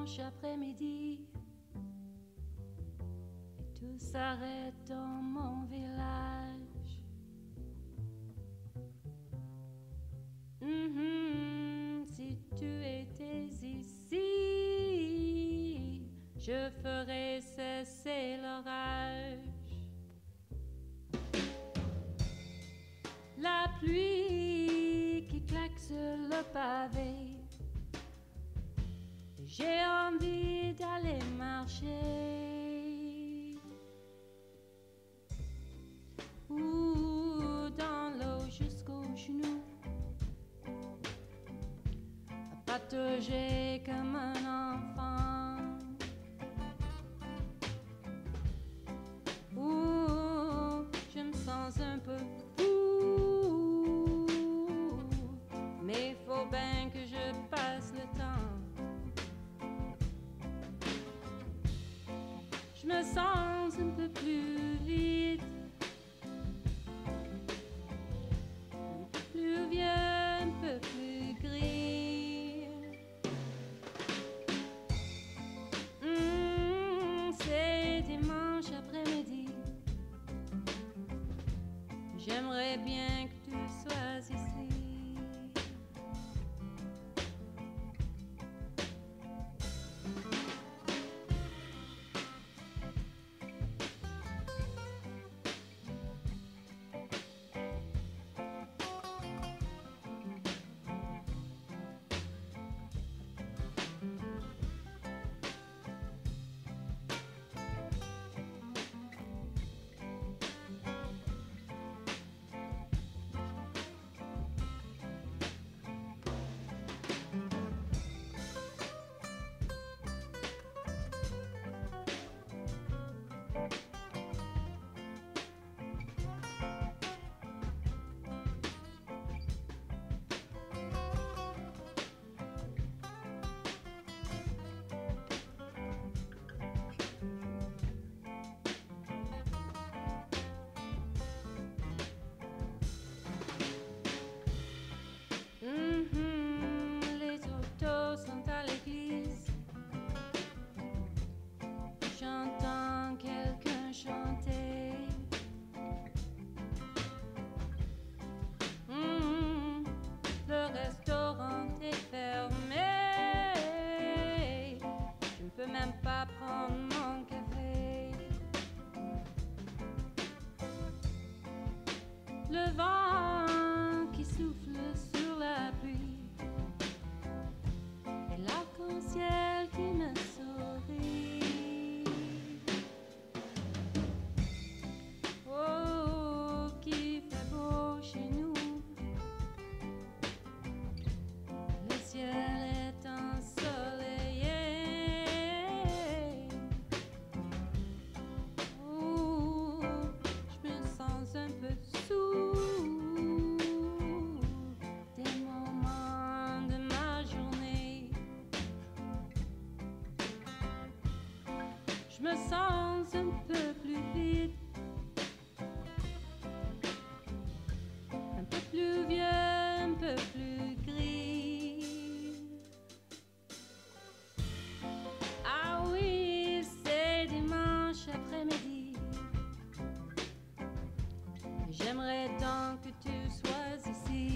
dimanche après-midi et tout s'arrête dans mon village. Si tu étais ici, je ferais cesser l'orage. La pluie qui claque sur le pavé, j'ai envie d'aller marcher. Ou dans l'eau jusqu'aux genoux, à patauger comme un enfant. Ou je me sens un peu fou, mais faut bien que je passe le temps. Je me sens un peu plus vite, un peu plus vieux, un peu plus gris. C'est dimanche après-midi. J'aimerais bien que tu sois ici. Les autos sont à l'église. J'entends quelqu'un chanter. Le restaurant est fermé. Je ne peux même pas prendre mon café. Le vent qui souffle sur la pluie et l'arc-en-ciel qui me sourit. Oh, qui fait beau chez nous. Le ciel est ensoleillé. Oh, je me sens un peu sous des moments de ma journée. Je me sens un peu plus vide, un peu plus vieux, un peu plus gris. Ah oui, c'est dimanche après-midi. J'aimerais tant que tu sois ici.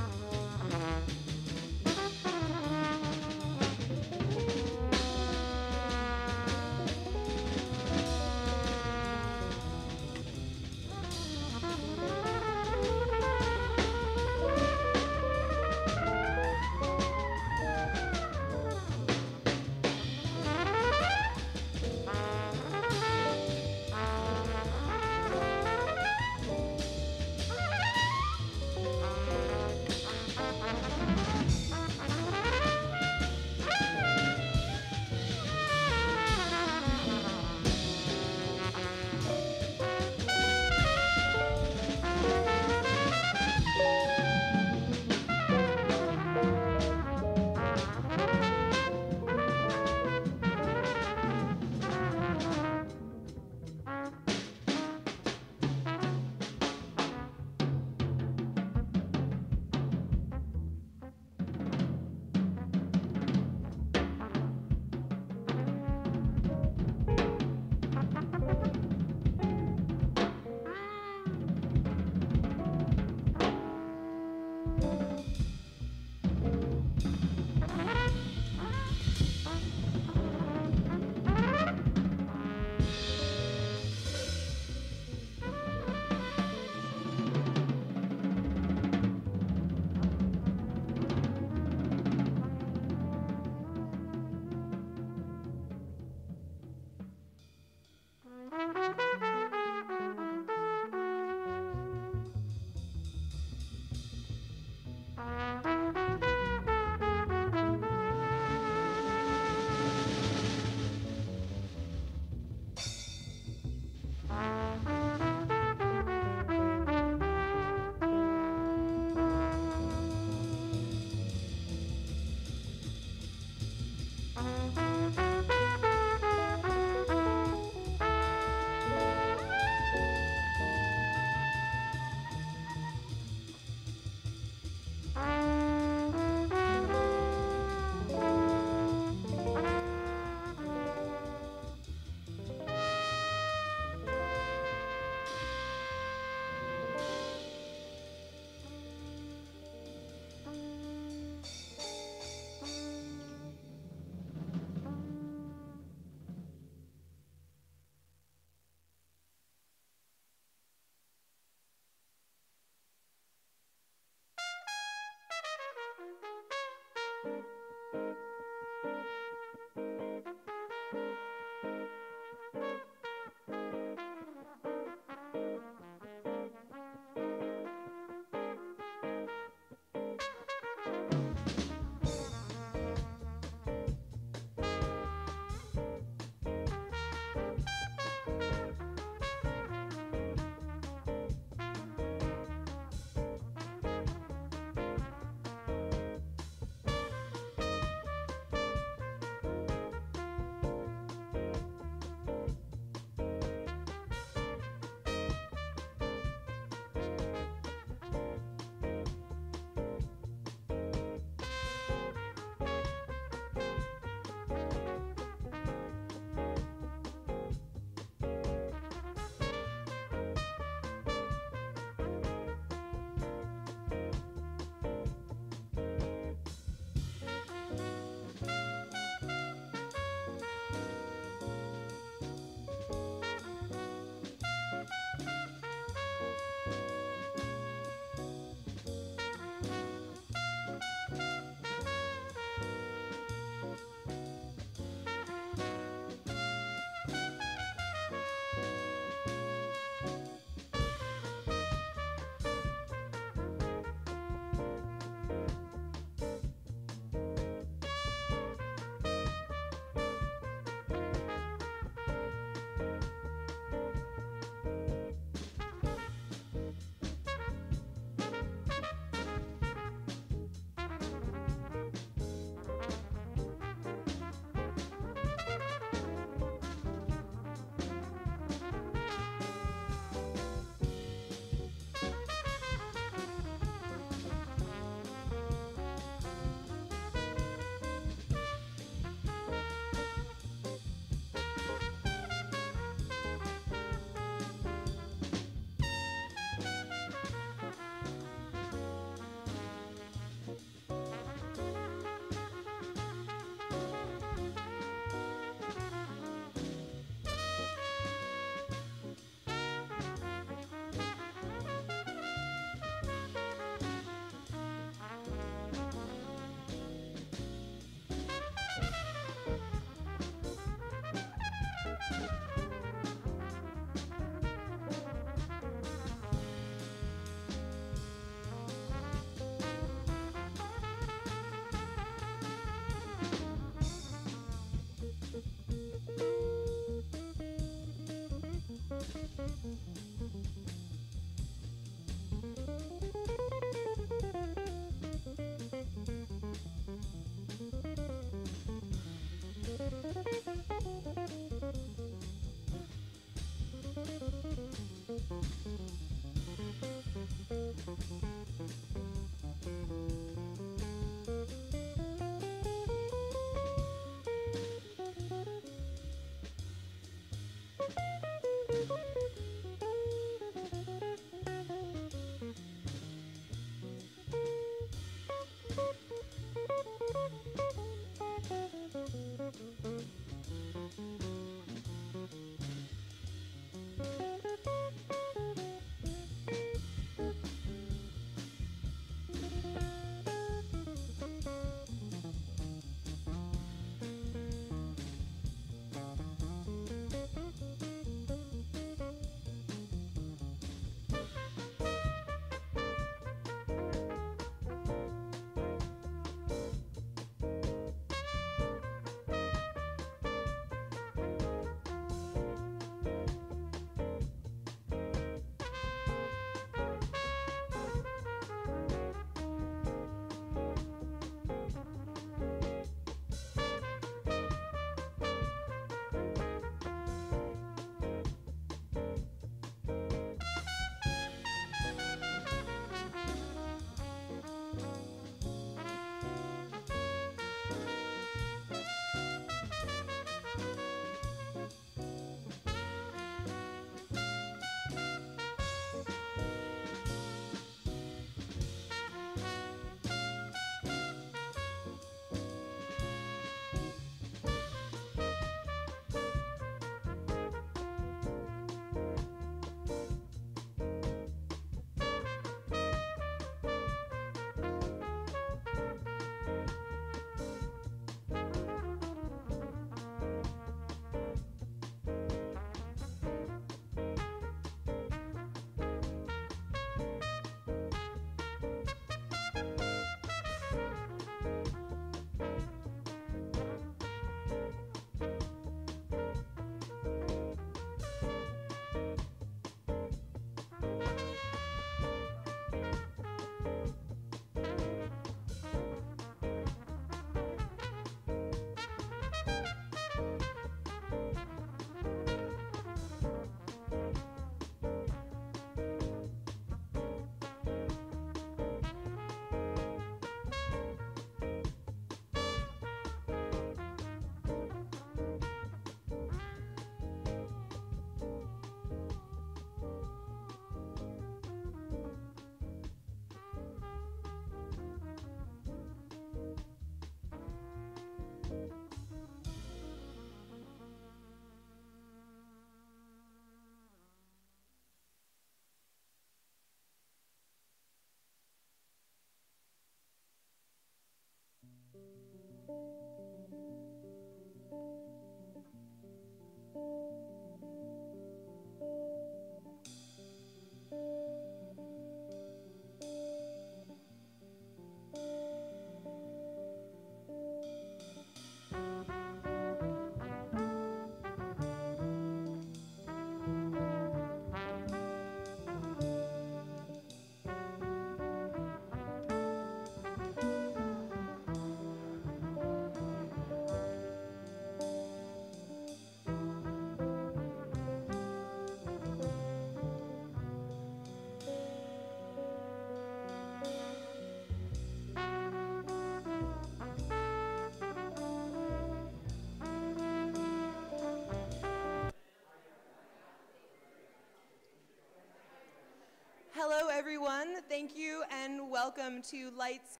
welcome to Lights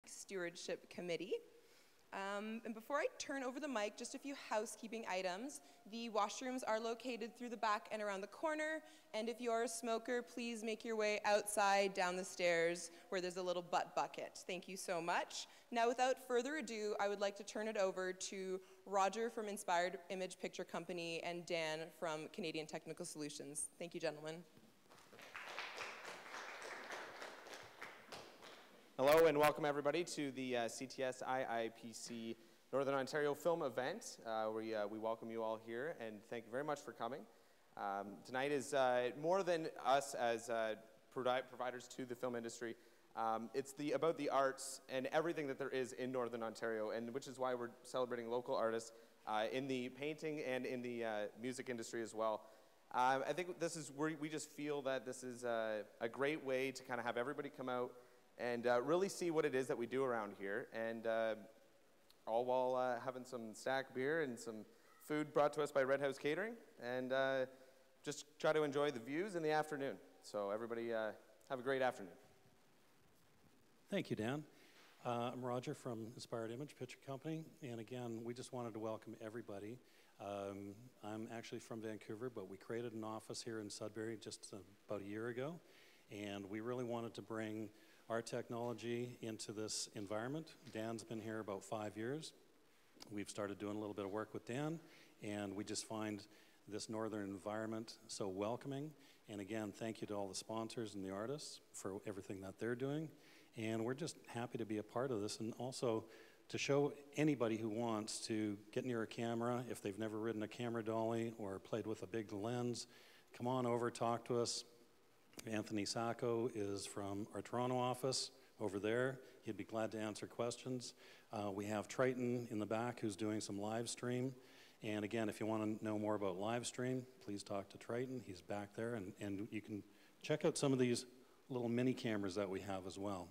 Stewardship Committee. And before I turn over the mic, just a few housekeeping items. The washrooms are located through the back and around the corner, and if you're a smoker, please make your way outside down the stairs where there's a little butt bucket. Thank you so much. Now, without further ado, I would like to turn it over to Roger from Inspired Image Picture Company and Dan from Canadian Technical Solutions. Thank you, gentlemen. Hello and welcome everybody to the CTS IIPC Northern Ontario Film Event. We welcome you all here and thank you very much for coming. Tonight is more than us as providers to the film industry. It's about the arts and everything that there is in Northern Ontario, and which is why we're celebrating local artists in the painting and in the music industry as well. I think this is where we just feel that this is a great way to kind of have everybody come out and really see what it is that we do around here, and all while having some stack beer and some food brought to us by Red House Catering, and just try to enjoy the views in the afternoon. So everybody have a great afternoon. Thank you, Dan. I'm Roger from Inspired Image Picture Company, and again, we just wanted to welcome everybody. I'm actually from Vancouver, but we created an office here in Sudbury just about a year ago, and we really wanted to bring our technology into this environment. Dan's been here about 5 years. We've started doing a little bit of work with Dan, and we just find this northern environment so welcoming. And again, thank you to all the sponsors and the artists for everything that they're doing. And we're just happy to be a part of this, and also to show anybody who wants to get near a camera, if they've never ridden a camera dolly or played with a big lens, come on over, talk to us. Anthony Sacco is from our Toronto office over there. He'd be glad to answer questions. We have Triton in the back who's doing some live stream. And again, if you want to know more about live stream, please talk to Triton. He's back there. And you can check out some of these little mini cameras that we have as well,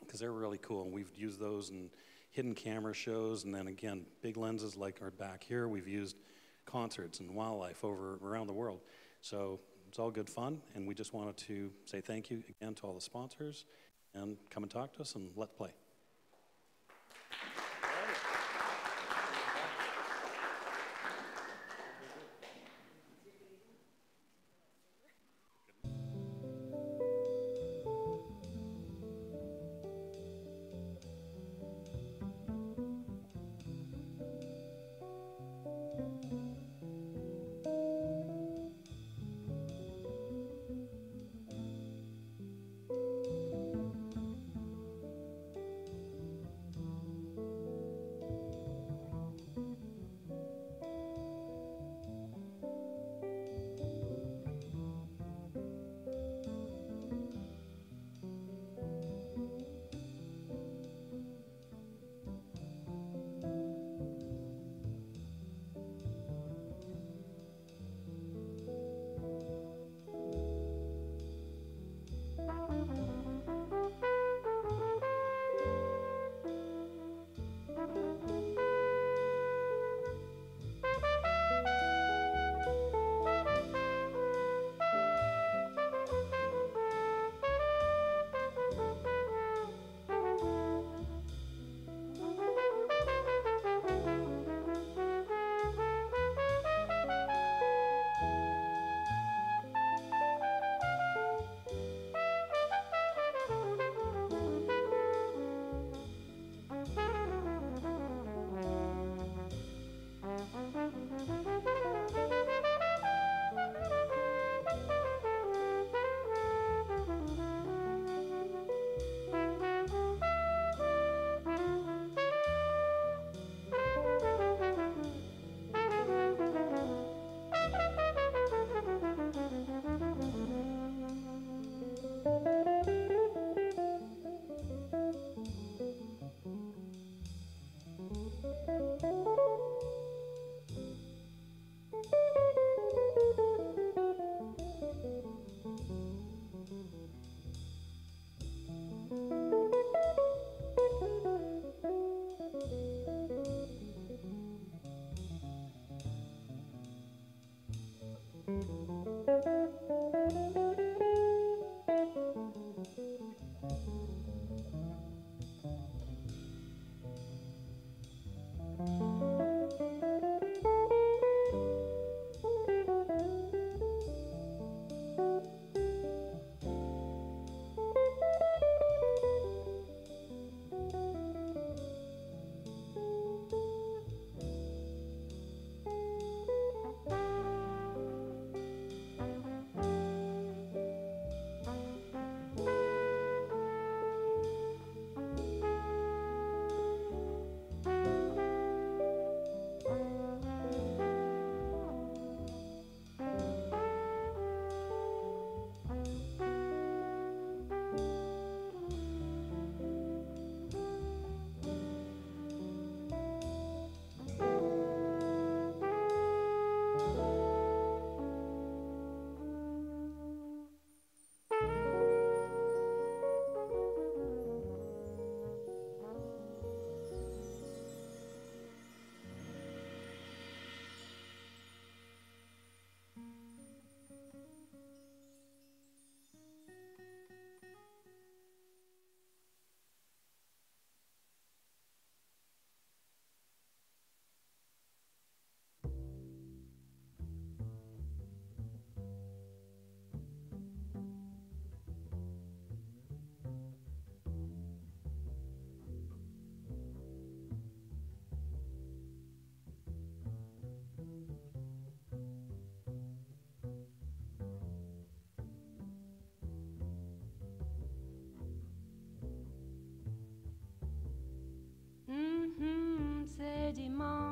because they're really cool. And we've used those in hidden camera shows. And then again, big lenses like our back here, we've used concerts and wildlife around the world. So it's all good fun, and we just wanted to say thank you again to all the sponsors, and come and talk to us, and let's play.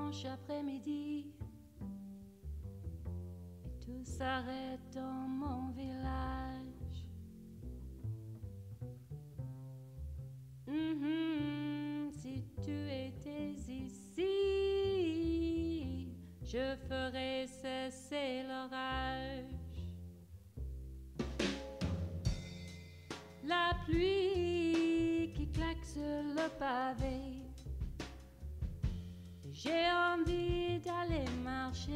dimanche après-midi et tout s'arrête dans mon village. Si tu étais ici, je ferais cesser l'orage. La pluie qui claque sur le pavé, j'ai envie d'aller marcher.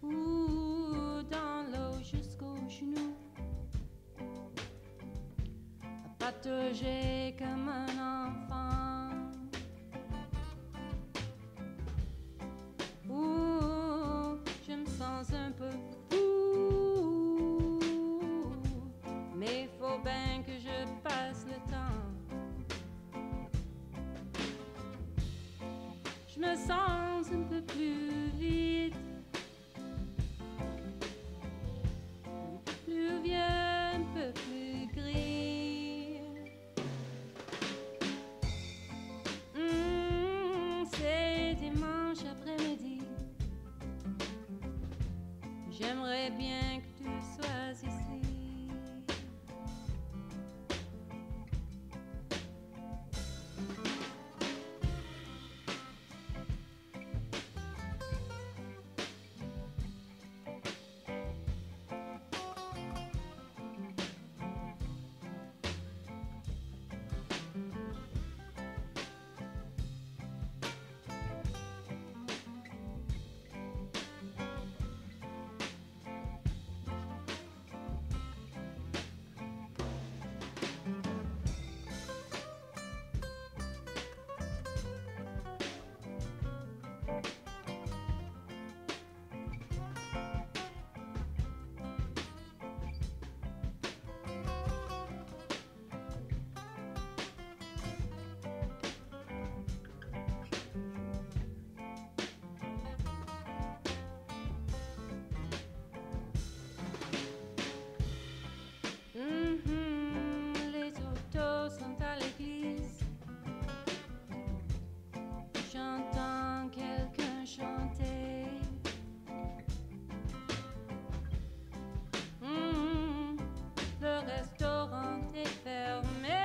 Ou dans l'eau jusqu'aux genoux, à patauger comme un enfant. Ou je me sens un peu fou, mais faut bien que je passe le temps. Je me sens un peu plus vide, un peu plus vieux, un peu plus gris. C'est dimanche après-midi. J'aimerais bien que tu sois ici. Les autos sont à l'église. J'entends quelqu'un chanter. Le restaurant est fermé.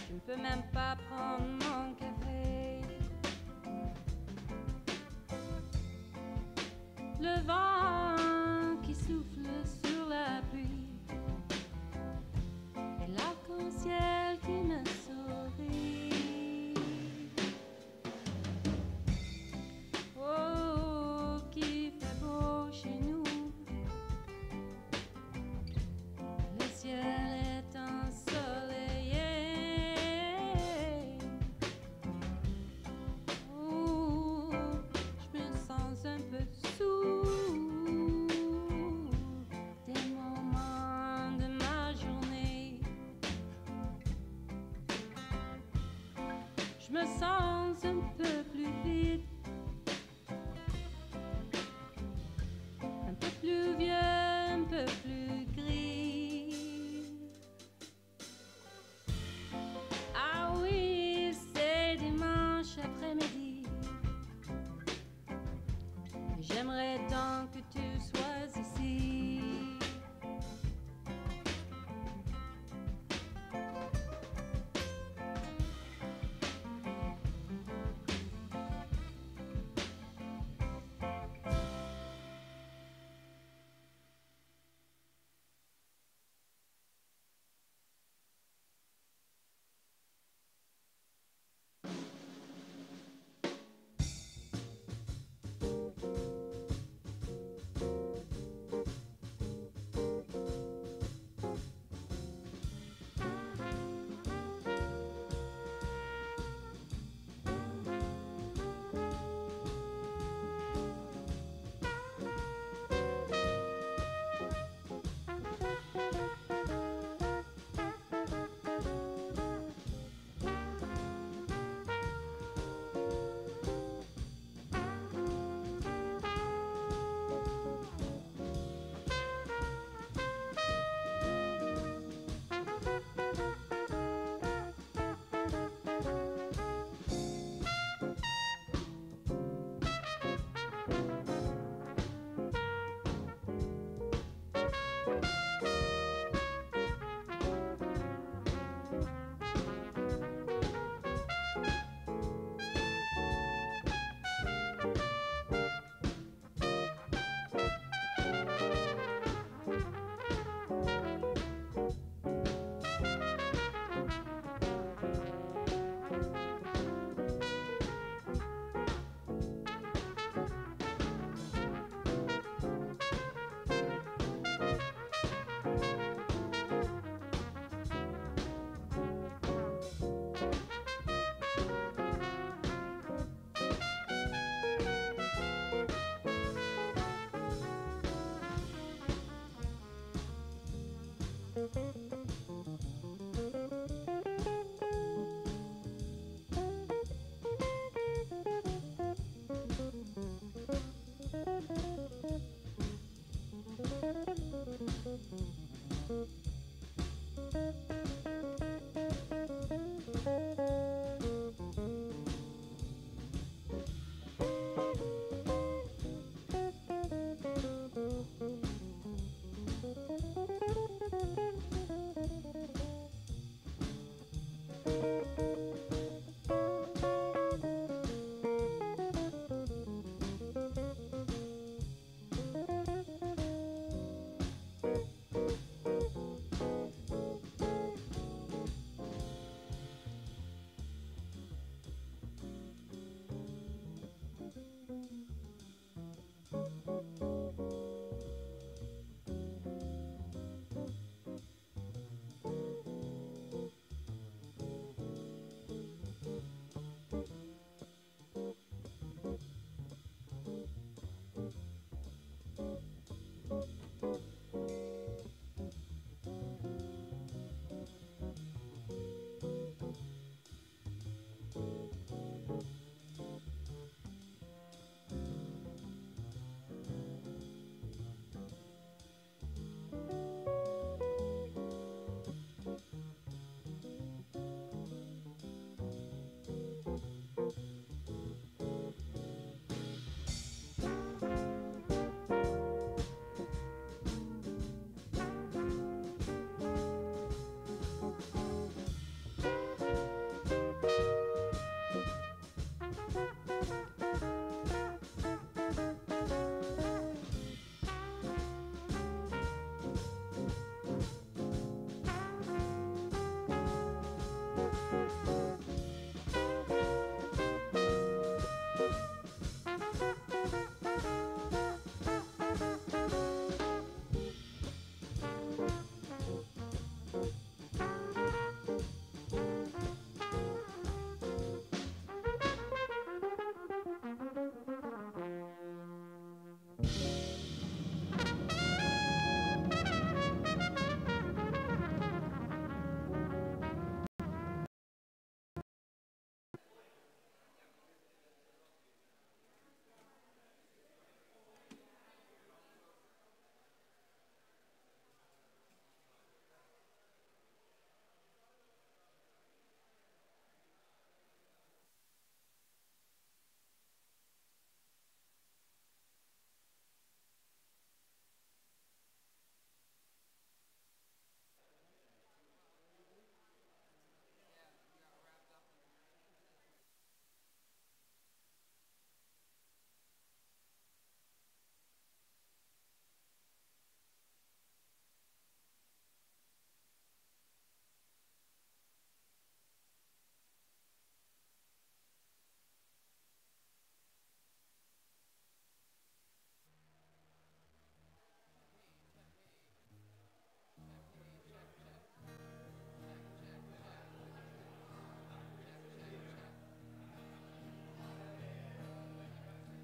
Je ne peux même pas prendre mon café. Le vent qui souffle sur la pluie et l'arc-en-ciel qui me sourit. Oh, qui fait beau chez nous. Le ciel est ensoleillé. Oh, je me sens un peu sous des moments de ma journée. Je me sens un peu plus vide, un peu plus vieux, un peu plus gris. Ah oui, c'est dimanche après-midi. J'aimerais tant que tu sois ici.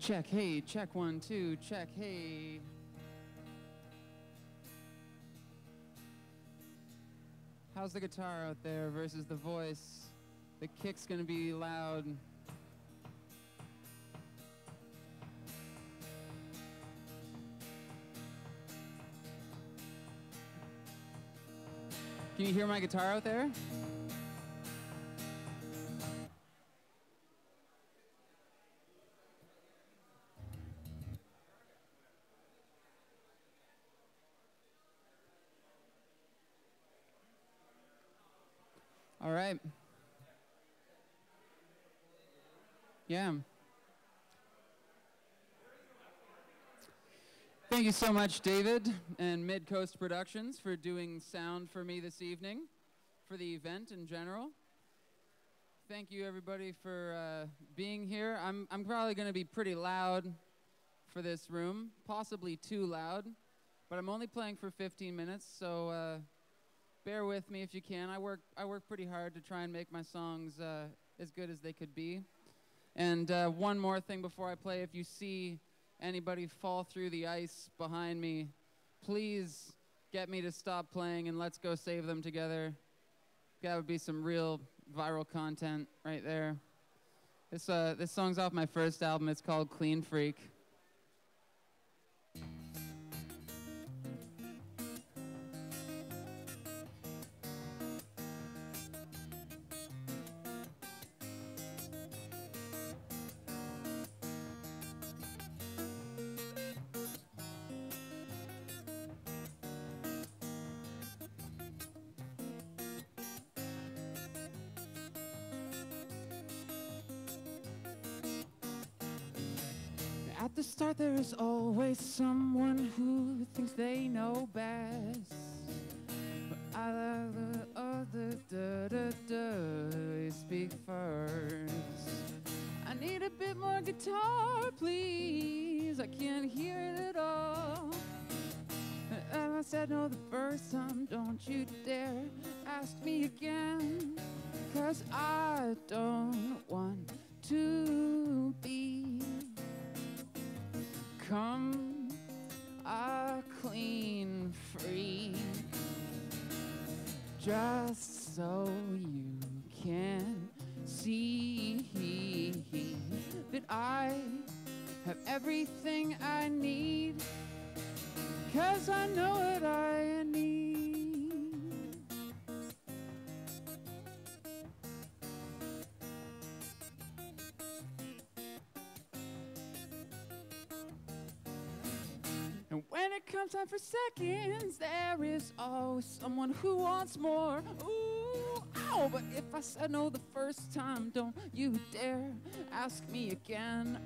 Check, hey, check 1, 2, check, hey. How's the guitar out there versus the voice? The kick's gonna be loud. Can you hear my guitar out there? All right. Yeah. Thank you so much, David and Mid Coast Productions, for doing sound for me this evening, for the event in general. Thank you, everybody, for being here. I'm probably going to be pretty loud for this room, possibly too loud, but I'm only playing for 15 minutes, so bear with me if you can. I work pretty hard to try and make my songs as good as they could be. And one more thing before I play, if you see anybody fall through the ice behind me, please get me to stop playing and let's go save them together. That would be some real viral content right there. This song's off my first album. It's called Clean Freak. At the start there is always someone who thinks they know best, but I love the other speak first. I need a bit more guitar, please, I can't hear it at all. And I said no the first time, don't you dare ask me again, 'cause I don't want to be come a clean freak, just so you can see that I have everything I need, 'cause I know what I need. And when it comes time for seconds, there is always someone who wants more. Ooh, ow, but if I said no the first time, don't you dare ask me again.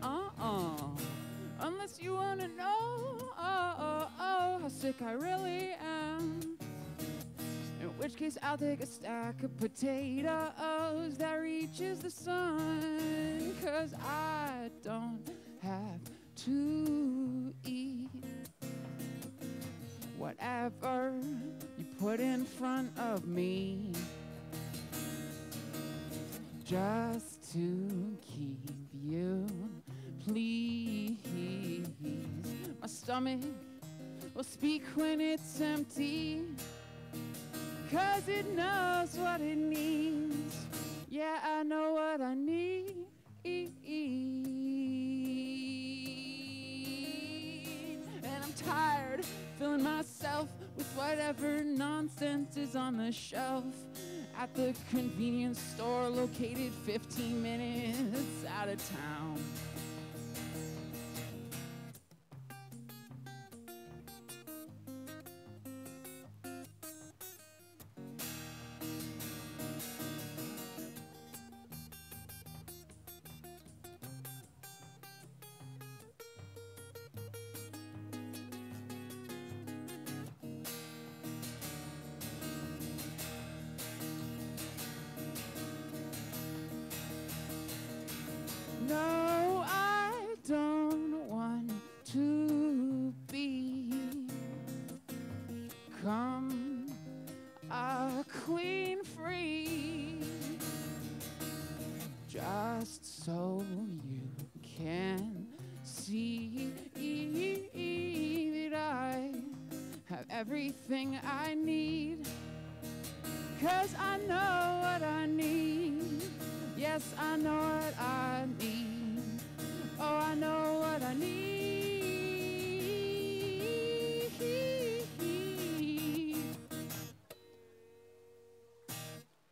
Unless you wanna know, how sick I really am. In which case I'll take a stack of potatoes that reaches the sun, 'cause I don't have to eat whatever you put in front of me, just to keep you pleased. My stomach will speak when it's empty, 'cause it knows what it needs. Yeah, I know what I need. And I'm tired filling myself with whatever nonsense is on the shelf at the convenience store located 15 minutes out of town. No, I don't want to become a clean freak, just so you can everything I need, 'cause I know what I need. Yes, I know what I need. Oh, I know what I need.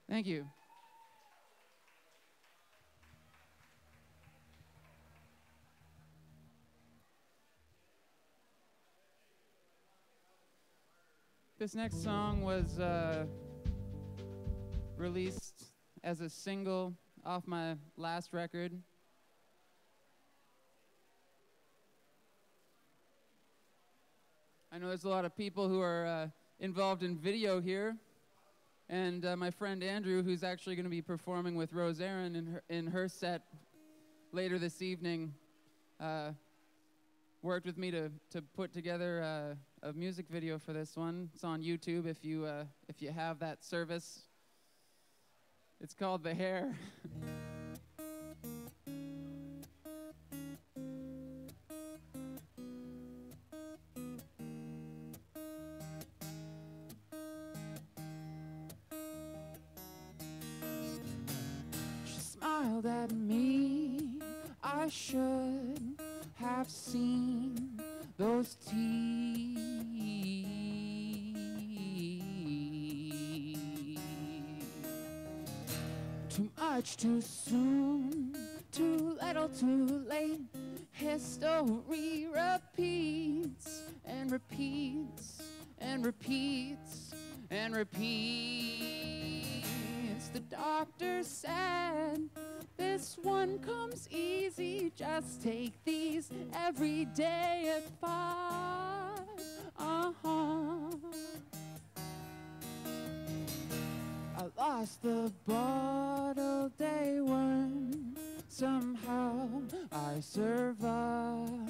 Thank you. This next song was released as a single off my last record. I know there's a lot of people who are involved in video here, and my friend Andrew, who's actually going to be performing with Rose-Erin in her set later this evening, worked with me to put together a music video for this one. It's on YouTube if you have that service. It's called The Hair. She smiled at me. I should have seen those teeth. Too much too soon, too little too late. History repeats and repeats and repeats and repeats. The doctor said this one comes easy, just take these every day at 5. I lost the bottle day one, somehow I survived.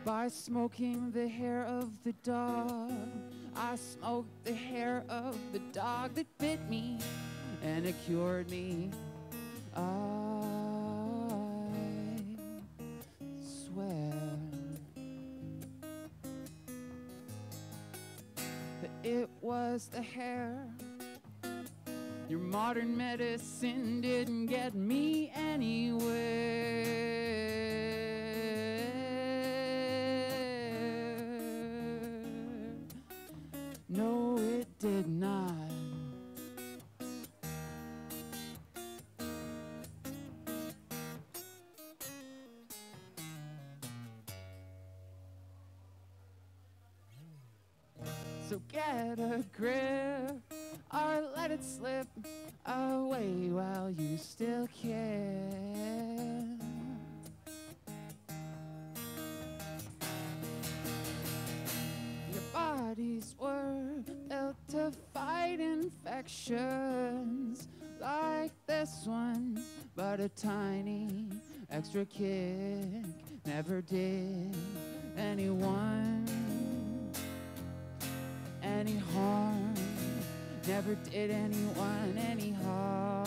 By smoking the hair of the dog, I smoked the hair of the dog that bit me, and it cured me. I swear that it was the hair. Your modern medicine didn't get me anywhere. No, it did not. So get a grip or let it slip away while you still can. Your bodies were built to fight infections like this one, but a tiny extra kick never did anyone any harm, never did anyone any harm.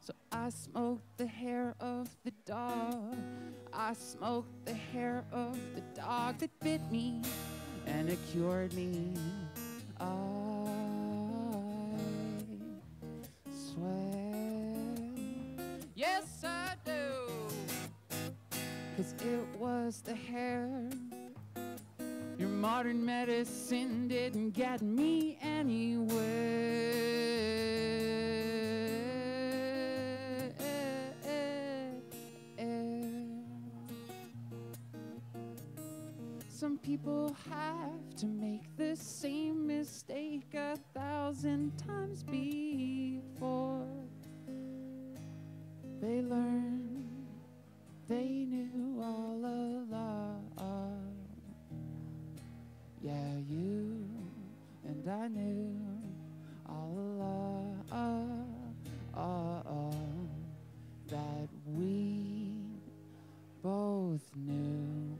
So I smoked the hair of the dog. I smoked the hair of the dog that bit me, and it cured me. I swear, yes I do. 'Cause it was the hair. Your modern medicine didn't get me anywhere. Some people have to make the same mistake 1,000 times before they learn. They knew all along. Yeah, you and I knew all along that we both knew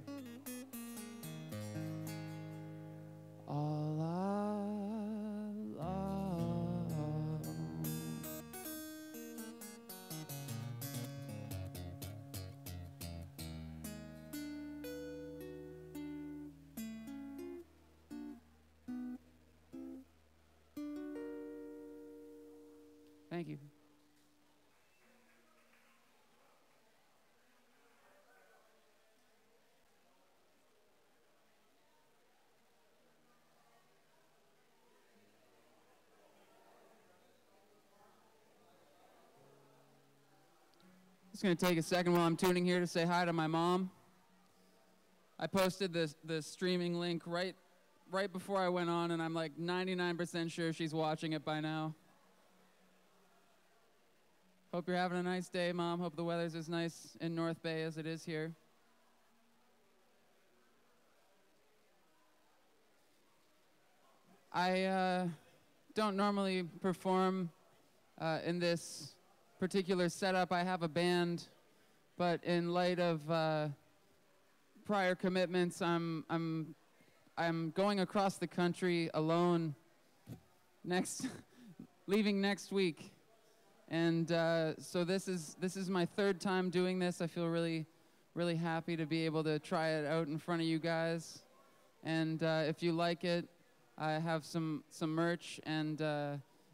all along. Thank you. Just going to take a second while I'm tuning here to say hi to my mom. I posted the streaming link right before I went on, and I'm like 99% sure she's watching it by now. Hope you're having a nice day, Mom. Hope the weather's as nice in North Bay as it is here. I don't normally perform in this particular setup. I have a band, but in light of prior commitments, I'm going across the country alone leaving next week, and so this is my third time doing this. I feel really happy to be able to try it out in front of you guys, and if you like it, I have some merch, and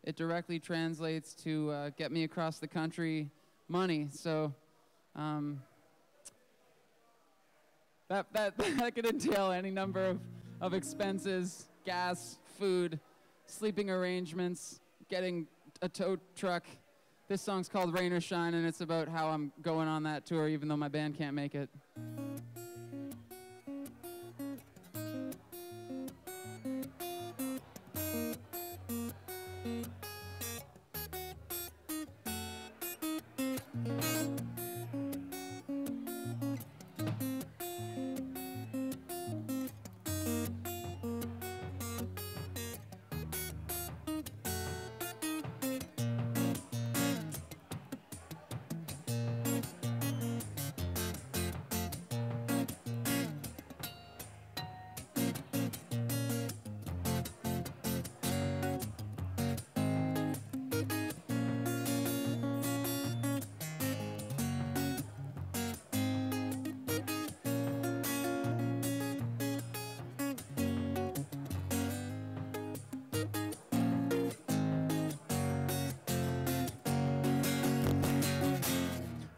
it directly translates to get me across the country money. So that could entail any number of expenses: gas, food, sleeping arrangements, getting a tow truck. This song's called Rain or Shine, and it's about how I'm going on that tour even though my band can't make it.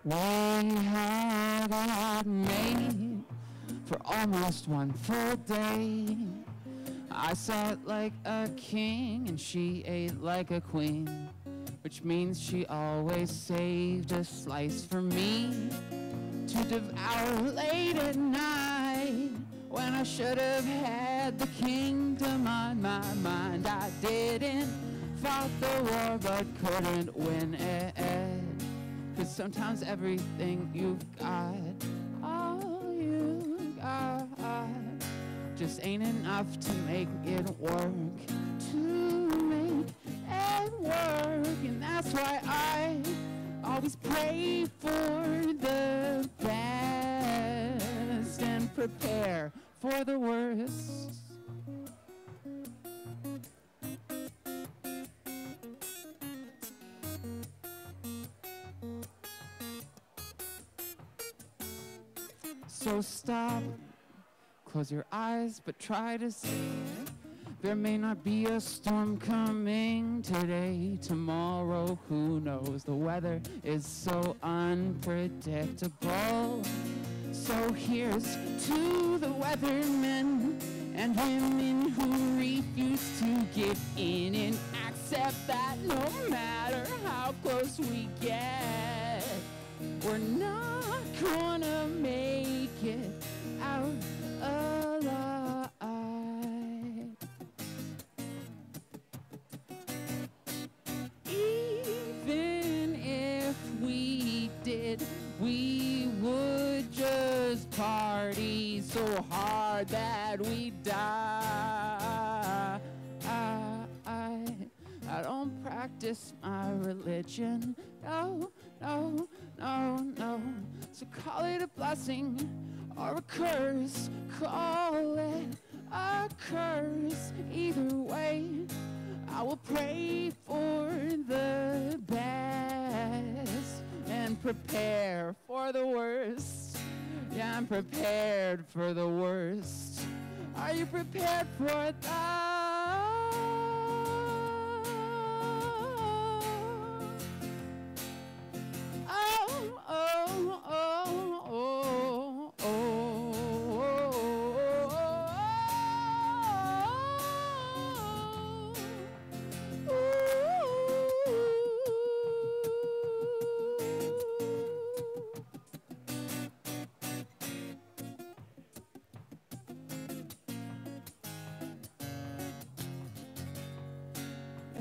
We had it made for almost one full day. I sat like a king and she ate like a queen, which means she always saved a slice for me to devour late at night. When I should have had the kingdom on my mind, I didn't fight the war but couldn't win it. 'Cause sometimes everything you've got, all you got, just ain't enough to make it work, to make it work. And that's why I always pray for the best and prepare for the worst. So stop, close your eyes, but try to see. There may not be a storm coming today, tomorrow, who knows? The weather is so unpredictable. So here's to the weathermen and women who refuse to give in and accept that no matter how close we get, we're not gonna make it out alive. Even if we did, we would just party so hard that we die. I don't practice my religion, no, no, no, no. So call it a blessing or a curse, call it a curse. Either way, I will pray for the best and prepare for the worst. Yeah, I'm prepared for the worst. Are you prepared for that?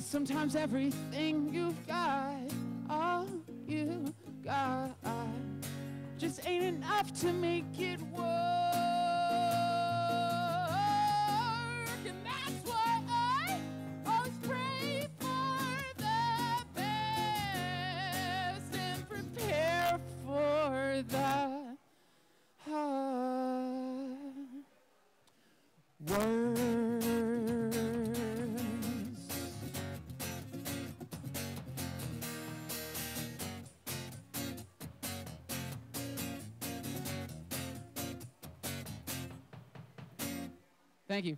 Sometimes everything you've got, all you got, just ain't enough to make it work. And that's why I always pray for the best and prepare for the worst. Thank you.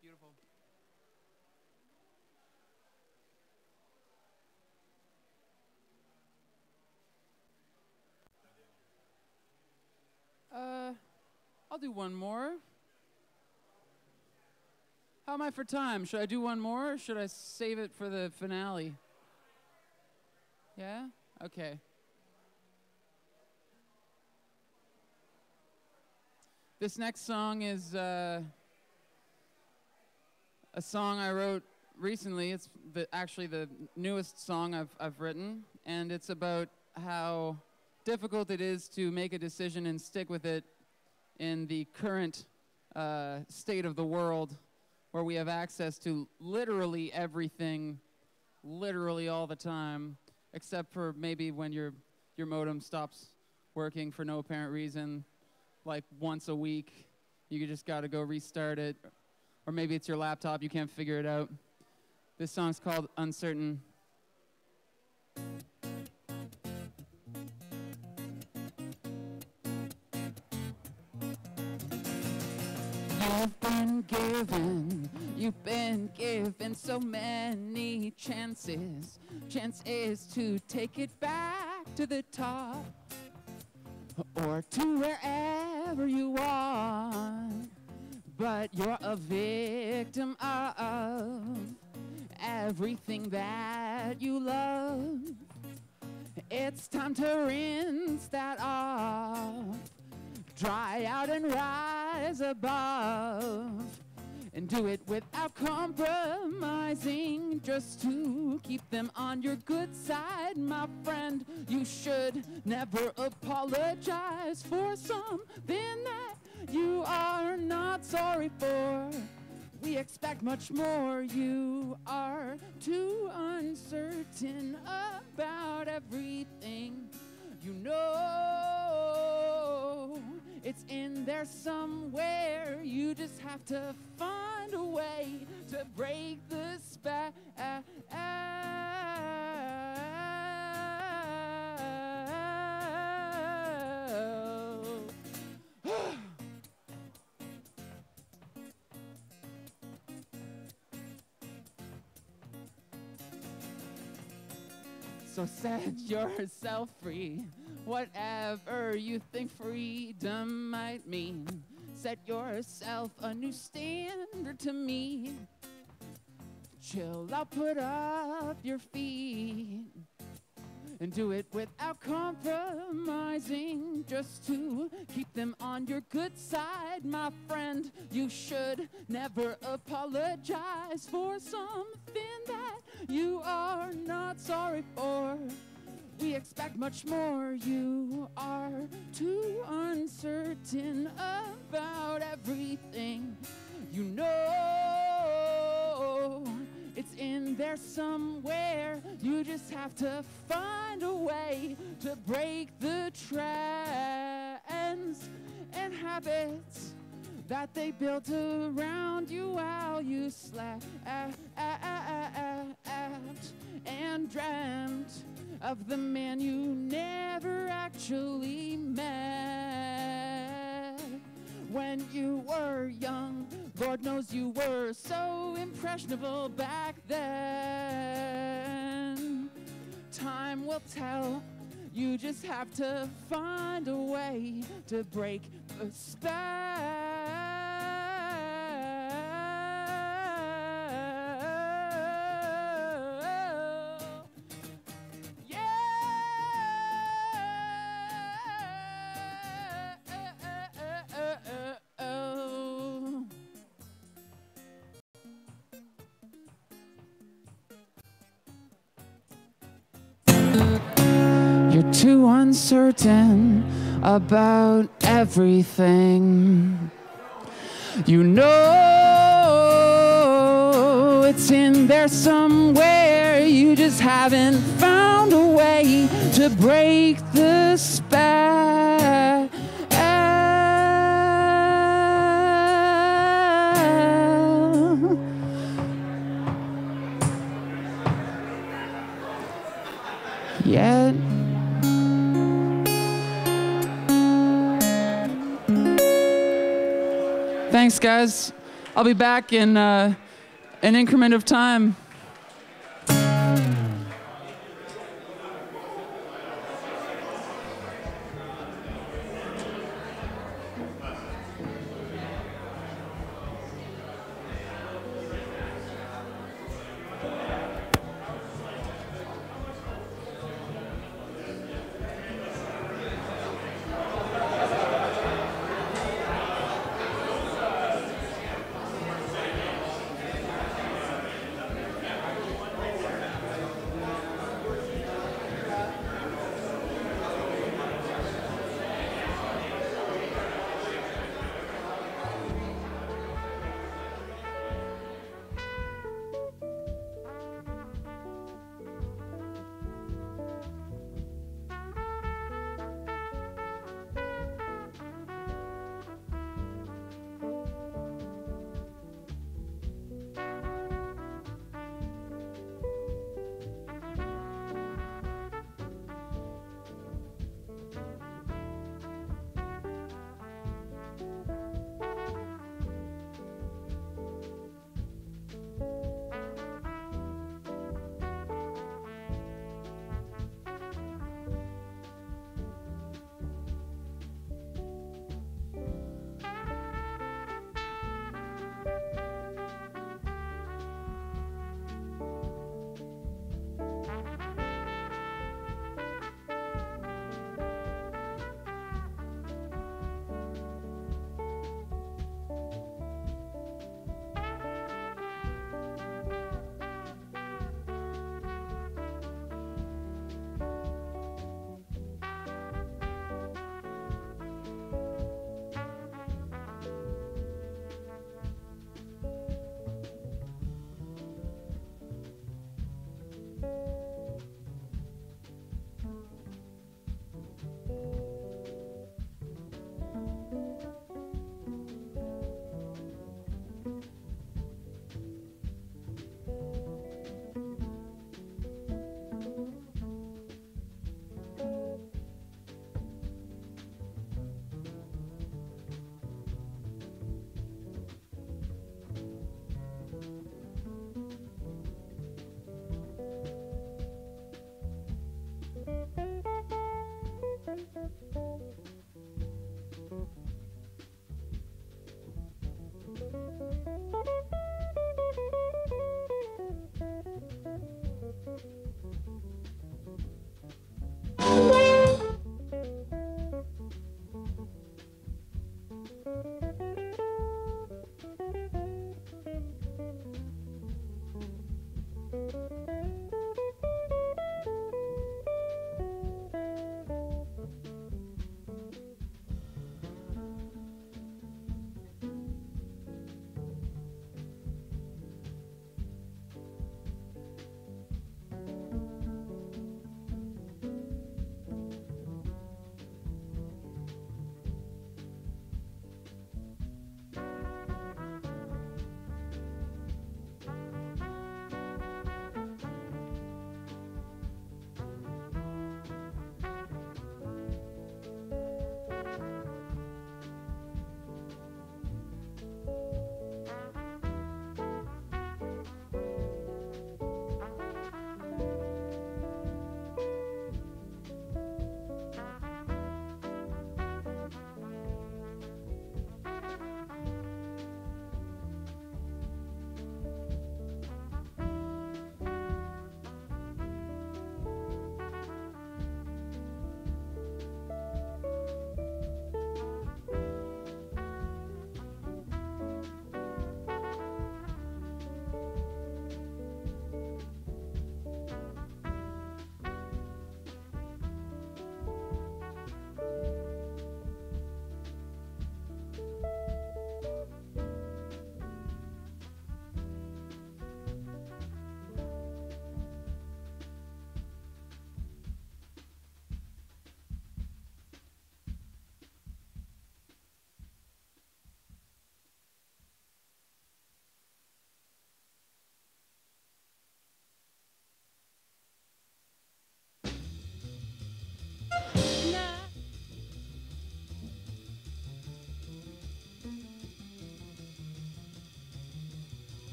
Beautiful. I'll do one more. How am I for time? Should I do one more, or should I save it for the finale? Yeah? Okay. This next song is a song I wrote recently. It's actually the newest song I've written, and it's about how difficult it is to make a decision and stick with it in the current state of the world, where we have access to literally everything, literally all the time, except for maybe when your modem stops working for no apparent reason, like once a week. You just got to go restart it, or maybe it's your laptop, you can't figure it out. This song's called Uncertain. You've been given so many chances to take it back to the top, or to wherever you want, but you're a victim of everything that you love. It's time to rinse that off, dry out and rise above, and do it without compromising, just to keep them on your good side, my friend. You should never apologize for something that you are not sorry for. We expect much more. You are too uncertain about everything. You know it's in there somewhere. You just have to find a way to break the spell. So set yourself free, whatever you think freedom might mean. Set yourself a new standard to me. Chill out, put up your feet, and do it without compromising, just to keep them on your good side, my friend. You should never apologize for something that you are not sorry for. We expect much more. You are too uncertain about everything. You know it's in there somewhere. You just have to find a way to break the trends and habits that they built around you while you slept and dreamt of the man you never actually met. When you were young, Lord knows you were so impressionable back then. Time will tell. You just have to find a way to break the spell. Yeah. You're too uncertain about everything. You know it's in there somewhere. You just haven't found a way to break the spell. Yet thanks, guys. I'll be back in an increment of time.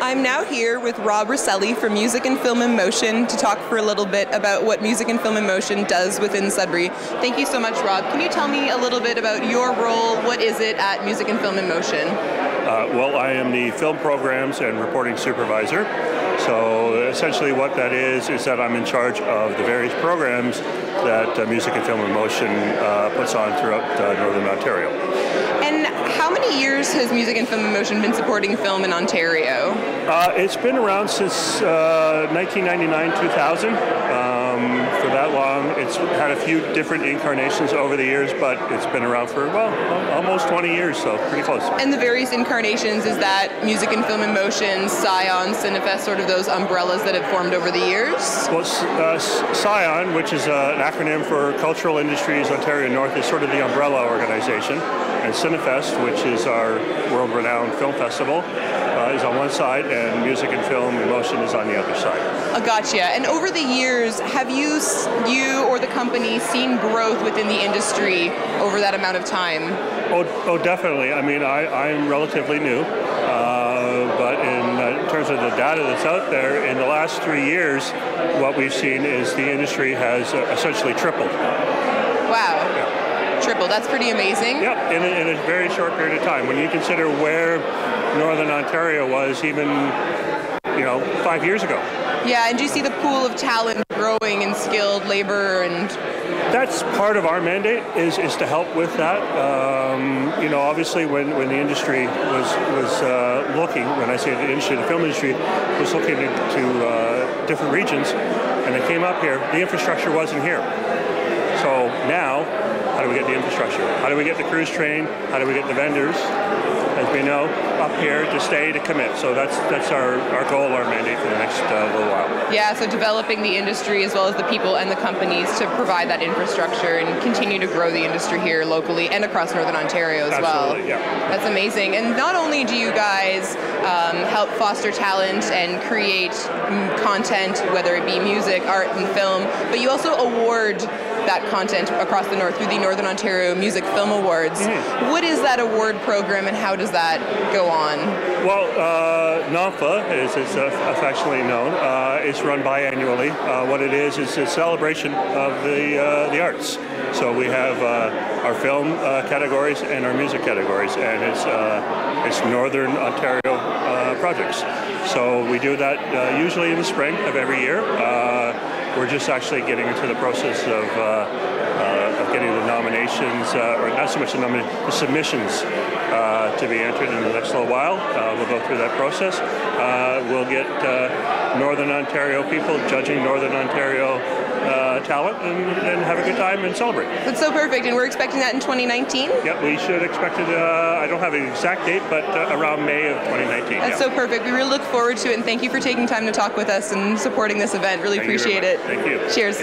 I'm now here with Rob Rosselli from Music and Film in Motion to talk for a little bit about what Music and Film in Motion does within Sudbury. Thank you so much, Rob. Can you tell me a little bit about your role? What is it at Music and Film in Motion? Well, I am the film programs and reporting supervisor. So essentially what that is that I'm in charge of the various programs that Music and Film in Motion puts on throughout Northern Ontario. And how many years has Music and Film in Motion been supporting film in Ontario? It's been around since 1999-2000. For that long, it's had a few different incarnations over the years, but it's been around for, well, almost 20 years, so pretty close. And the various incarnations, is that Music and Film in Motion, Scion, Cinefest, sort of those umbrellas that have formed over the years? Well, Scion, which is an acronym for Cultural Industries Ontario North, is sort of the umbrella organization. And Cinefest, which is our world-renowned film festival, is on one side, and Music and Film in Motion is on the other side. Gotcha. And over the years, have you or the company seen growth within the industry over that amount of time? Oh, definitely. I mean, I'm relatively new, but in terms of the data that's out there, in the last 3 years, what we've seen is the industry has essentially tripled. Wow. Yeah. Tripled. That's pretty amazing. Yep, in a very short period of time. When you consider where Northern Ontario was even, 5 years ago. Yeah, and do you see the pool of talent growing and skilled labor and... That's part of our mandate is to help with that. Obviously when the industry was looking, when I say the industry, the film industry was looking to different regions, and they came up here, the infrastructure wasn't here. So now, how do we get the infrastructure? How do we get the crews trained? How do we get the vendors, as we know, up here to stay, to commit? So that's our goal, our mandate for the next little while. Yeah, so developing the industry as well as the people and the companies to provide that infrastructure and continue to grow the industry here locally and across Northern Ontario as well. Absolutely, yeah. That's amazing. And not only do you guys help foster talent and create content, whether it be music, art, and film, but you also award that content across the north through the Northern Ontario Music Film Awards. Mm-hmm. What is that award program and how does that go on? Well, NOMFA, as it's affectionately known, is run biannually. What it is a celebration of the arts. So we have our film categories and our music categories, and it's Northern Ontario projects. So we do that usually in the spring of every year. We're just actually getting into the process of getting the nominations, or not so much the nominations, the submissions to be entered in the next little while. We'll go through that process. We'll get Northern Ontario people judging Northern Ontario talent and have a good time and celebrate. That's so perfect, and we're expecting that in 2019? Yep, we should expect it, I don't have an exact date, but around May of 2019. That's so perfect. We really look forward to it, and thank you for taking time to talk with us and supporting this event. Really appreciate it. Thank you. Cheers.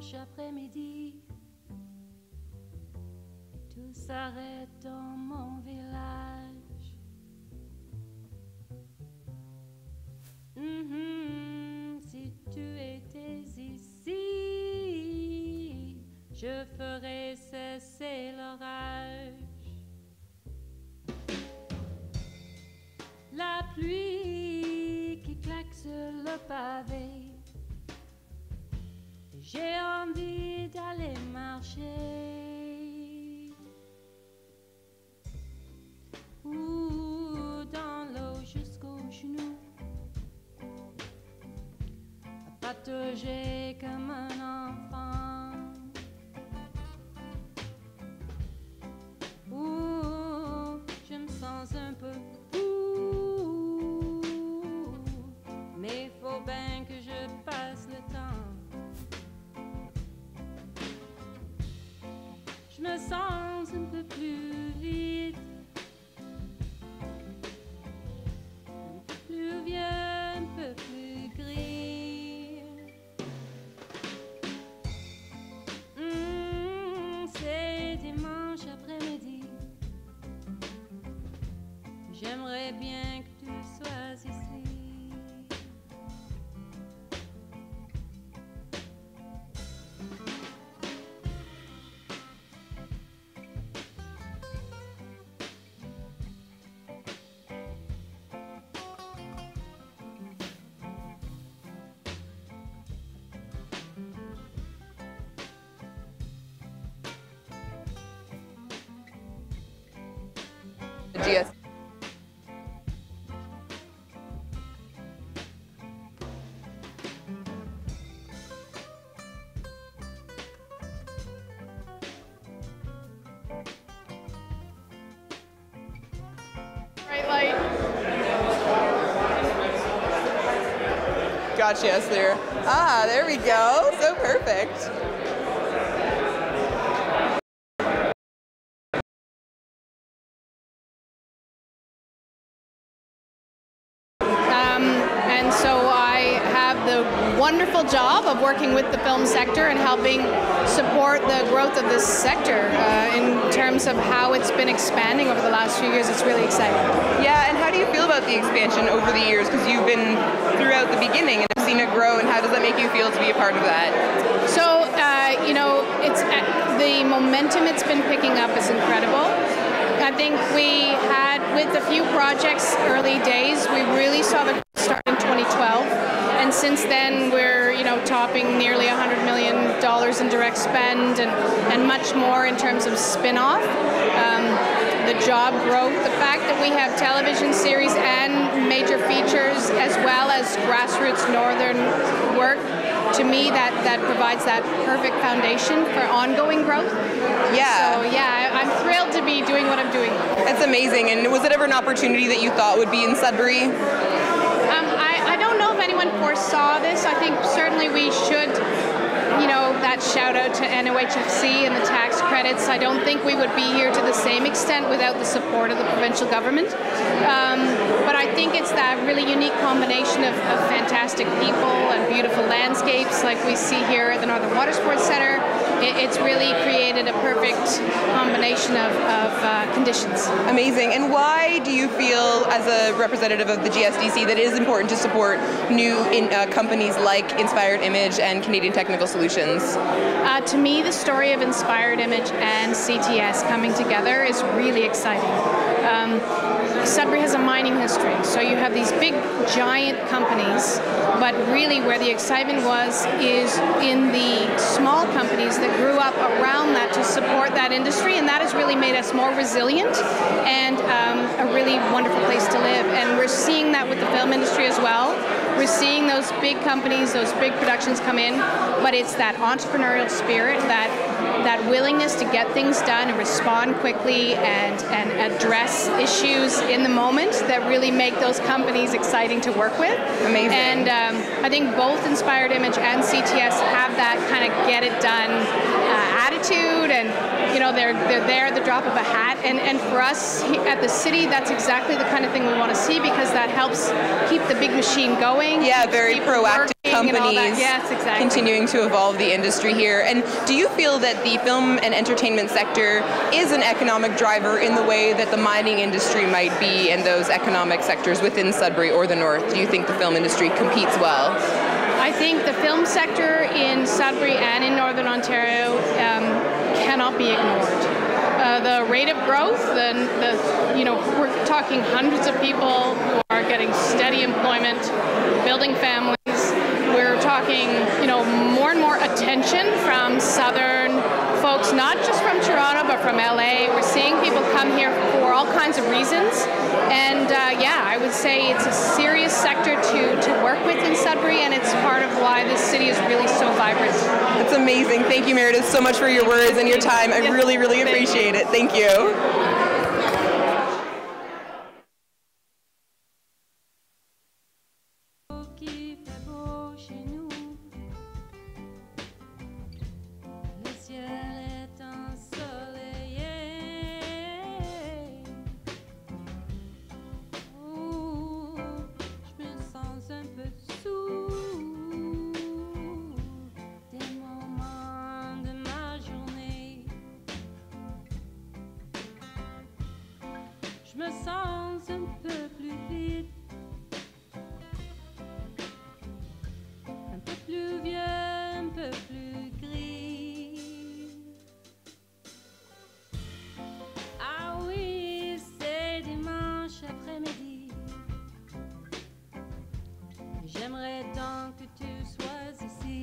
dimanche après-midi, tout s'arrête dans mon village. Si tu étais ici, je ferais cesser l'orage. La pluie qui claque sur le pavé, j'ai envie d'aller marcher. Ou dans l'eau jusqu'aux genoux, patauger comme un enfant. Ouh, je me sens un peu fou, mais faut bien que je passe le temps. Je me sens un peu plus vite, un peu plus vieux, un peu plus gris. C'est dimanche après-midi, j'aimerais bien que tu sois ici. GS. Bright light. Gotcha, yes, there. Ah, there we go. So perfect. And so I have the wonderful job of working with the film sector and helping support the growth of this sector in terms of how it's been expanding over the last few years. It's really exciting. Yeah, and how do you feel about the expansion over the years? Because you've been throughout the beginning and have seen it grow, and how does that make you feel to be a part of that? So, you know, it's the momentum it's been picking up is incredible. I think we had, with a few projects early days, we really saw the start in 2012, and since then we're, you know, topping nearly $100 million in direct spend and much more in terms of spin-off. The job growth, the fact that we have television series and major features as well as grassroots northern work, to me that provides that perfect foundation for ongoing growth. Yeah. So yeah, I'm thrilled to be doing what I'm doing. It's amazing. And was it ever an opportunity that you thought would be in Sudbury? I don't know if anyone foresaw this. I think certainly we should, you know, that shout out to NOHFC and the tax credits. I don't think we would be here to the same extent without the support of the provincial government. But I think it's that really unique combination of fantastic people and beautiful landscapes like we see here at the Northern Water Sports Centre. It's really created a perfect combination of conditions. Amazing. And why do you feel, as a representative of the GSDC, that it is important to support new companies like Inspired Image and Canadian Technical Solutions? To me, the story of Inspired Image and CTS coming together is really exciting. Sudbury has a mining history, so you have these big, giant companies, but really where the excitement is in the small companies that grew up around that to support that industry, and that has really made us more resilient and a really wonderful place to live. And we're seeing that with the film industry as well. We're seeing those big companies, those big productions come in, but it's that entrepreneurial spirit, that willingness to get things done and respond quickly and address issues in the moment that really make those companies exciting to work with. Amazing. And I think both Inspired Image and CTS have that kind of get it done attitude, and you know, they're there at the drop of a hat. And for us at the city, that's exactly the kind of thing we want to see, because that helps keep the big machine going. Yeah, very proactive companies and all that. Yes, exactly. continuing to evolve the industry here. And do you feel that the film and entertainment sector is an economic driver in the way that the mining industry might be and those economic sectors within Sudbury or the North? Do you think the film industry competes well? I think the film sector in Sudbury and in Northern Ontario cannot be ignored. The rate of growth, we're talking hundreds of people who are getting steady employment, building families. We're talking, more and more attention from Southern folks, not just from Toronto, but from LA. We're seeing people come here for all kinds of reasons. And I would say it's a serious sector to work with in Sudbury, and it's part of why this city is really so vibrant. That's amazing. Thank you, Meredith, so much for your words and your time. I really, really appreciate it. Thank you. Qui fait beau chez nous, le ciel est ensoleillé. Oh, je me sens un peu sous des moments de ma journée. Je me sens un peu plus vide. Un peu plus vieux, un peu plus gris. Ah oui, c'est dimanche après-midi. J'aimerais tant que tu sois ici.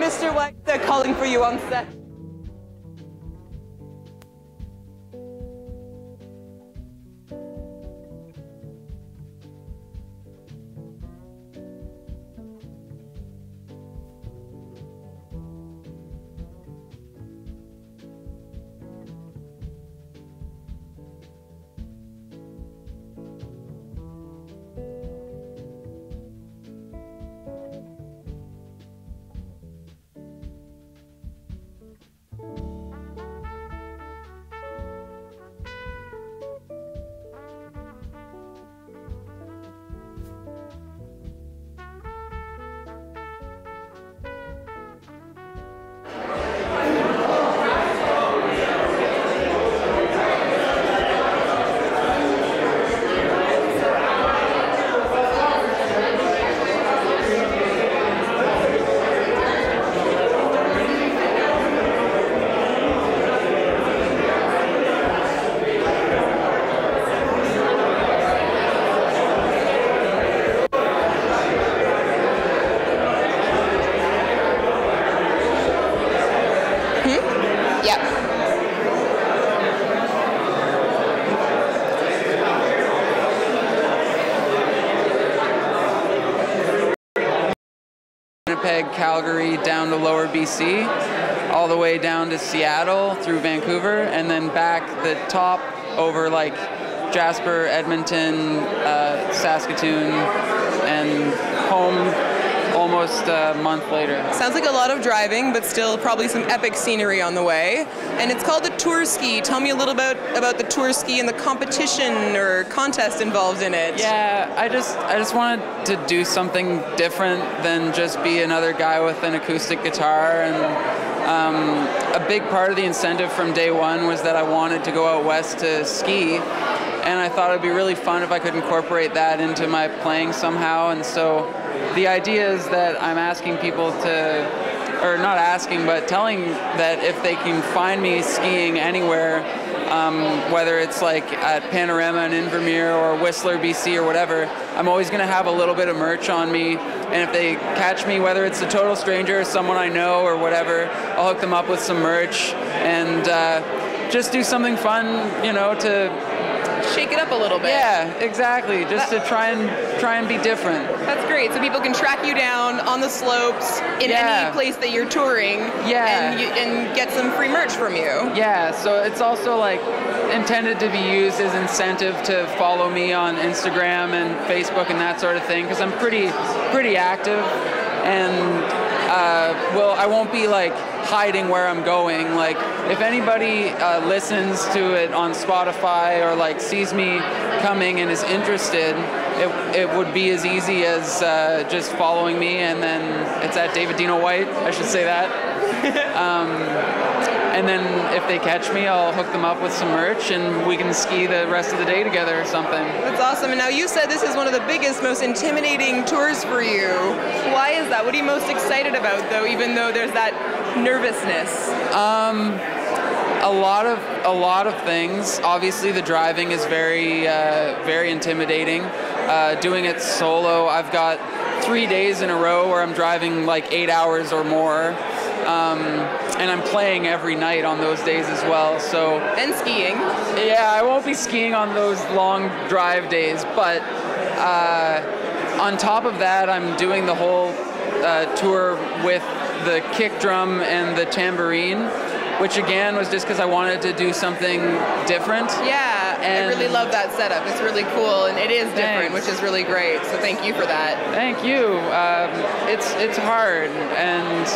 Mr. White, they're calling for you on set. Calgary down to lower BC, all the way down to Seattle through Vancouver, and then back the top over like Jasper, Edmonton, Saskatoon, and home almost a month later. Sounds like a lot of driving, but still probably some epic scenery on the way. And it's called the Tour Ski. Tell me a little bit about the Tour Ski and the competition or contest involved in it. Yeah, I just wanted to do something different than just be another guy with an acoustic guitar. And a big part of the incentive from day one was that I wanted to go out west to ski. And I thought it'd be really fun if I could incorporate that into my playing somehow. And so the idea is that I'm asking people to, or not asking, but telling that if they can find me skiing anywhere, whether it's like at Panorama in Invermere or Whistler, BC or whatever, I'm always going to have a little bit of merch on me. And if they catch me, whether it's a total stranger or someone I know or whatever, I'll hook them up with some merch and just do something fun, you know, to shake it up a little bit. Yeah, exactly. Just to try and be different. That's great. So people can track you down on the slopes in any place that you're touring. Yeah. And get some free merch from you. Yeah. So it's also like intended to be used as incentive to follow me on Instagram and Facebook and that sort of thing, because I'm pretty active, and I won't be like hiding where I'm going. Like if anybody listens to it on Spotify or like sees me coming and is interested, it would be as easy as just following me, and then it's at David Dino White, I should say that. And then if they catch me, I'll hook them up with some merch and we can ski the rest of the day together or something. That's awesome. And now you said this is one of the biggest, most intimidating tours for you. Why is that? What are you most excited about, though, even though there's that nervousness? A lot of things. Obviously, the driving is very intimidating. Doing it solo, I've got 3 days in a row where I'm driving like 8 hours or more. And I'm playing every night on those days as well. So and skiing. Yeah, I won't be skiing on those long drive days, but on top of that, I'm doing the whole tour with the kick drum and the tambourine, which again was just because I wanted to do something different. Yeah, I really love that setup. It's really cool, and it is different, which is really great. So thank you for that. Thank you. It's hard, and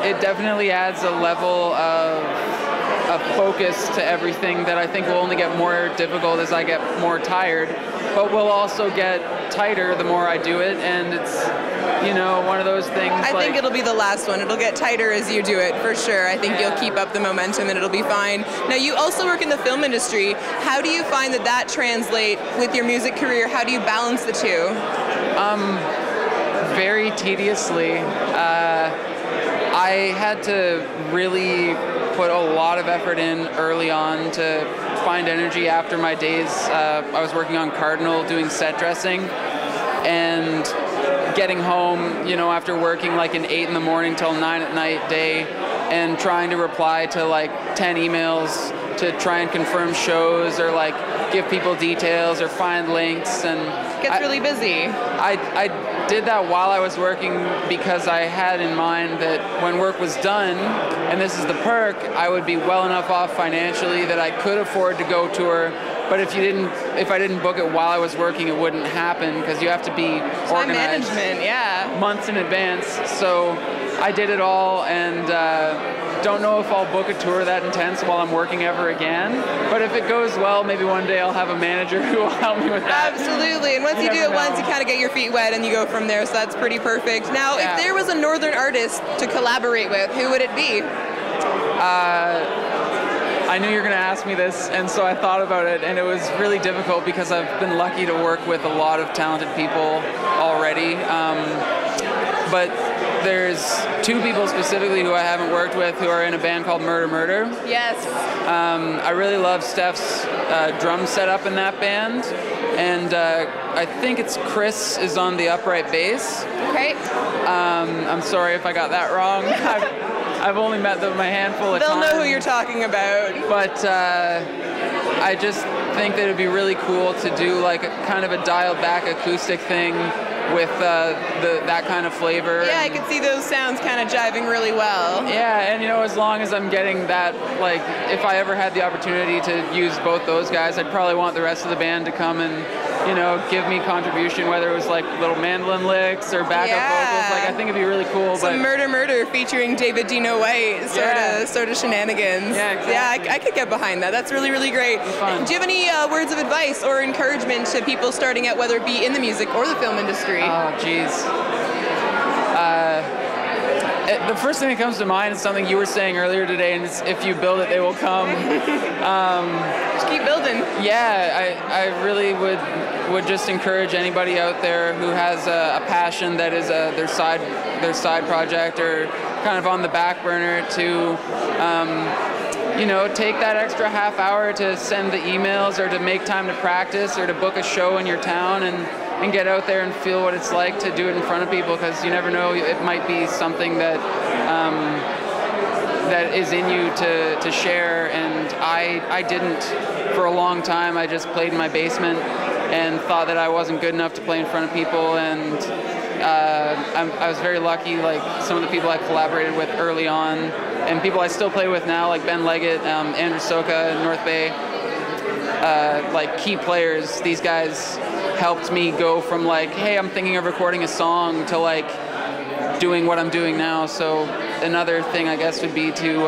it definitely adds a level of focus to everything that I think will only get more difficult as I get more tired, but will also get tighter the more I do it, and it's, you know, one of those things. I think it'll be the last one. It'll get tighter as you do it, for sure. I think you'll keep up the momentum and it'll be fine. Now, you also work in the film industry. How do you find that translate with your music career? How do you balance the two? Very tediously. I had to really put a lot of effort in early on to find energy after my days. I was working on Cardinal doing set dressing, and getting home, you know, after working like an 8 in the morning till 9 at night day, and trying to reply to like 10 emails to try and confirm shows or like give people details or find links, and gets really busy. I did that while I was working because I had in mind that when work was done, and this is the perk, I would be well enough off financially that I could afford to go tour. But if I didn't book it while I was working, it wouldn't happen because you have to be organized. Time management, yeah. Months in advance. So I did it all, and don't know if I'll book a tour that intense while I'm working ever again. But if it goes well, maybe one day I'll have a manager who will help me with that. Absolutely. And once you do it once, you kind of get your feet wet and you go from there. So that's pretty perfect. Now, if there was a northern artist to collaborate with, who would it be? I knew you were going to ask me this, and so I thought about it, and it was really difficult because I've been lucky to work with a lot of talented people already. But there's 2 people specifically who I haven't worked with who are in a band called Murder Murder. Yes. I really love Steph's drum setup in that band, and I think it's Chris is on the upright bass. Okay. I'm sorry if I got that wrong. I've only met them a handful of times. They'll know who you're talking about. But I just think that it'd be really cool to do like a kind of a dialed back acoustic thing with that kind of flavor. Yeah, I could see those sounds kind of jiving really well. Yeah, and you know, as long as I'm getting that, like, if I ever had the opportunity to use both those guys, I'd probably want the rest of the band to come and, you know, give me contribution, whether it was like little mandolin licks or backup vocals. Like, I think it'd be really cool. Some Murder Murder featuring David Dino White, sort of shenanigans. Yeah, exactly. Yeah, I could get behind that. That's really, really great. Fun. Do you have any words of advice or encouragement to people starting out, whether it be in the music or the film industry? Oh, geez. The first thing that comes to mind is something you were saying earlier today, and it's, if you build it, they will come. Just keep building. Yeah, I really would just encourage anybody out there who has a passion that is their side project or kind of on the back burner to you know, take that extra half hour to send the emails or to make time to practice or to book a show in your town and get out there and feel what it's like to do it in front of people, because you never know, it might be something that that is in you to share. And I didn't for a long time. I just played in my basement and thought that I wasn't good enough to play in front of people, and I was very lucky, like some of the people I collaborated with early on and people I still play with now, like Ben Leggett, Andrew Soka, North Bay, like key players. These guys helped me go from like, hey, I'm thinking of recording a song, to like doing what I'm doing now. So another thing, I guess, would be to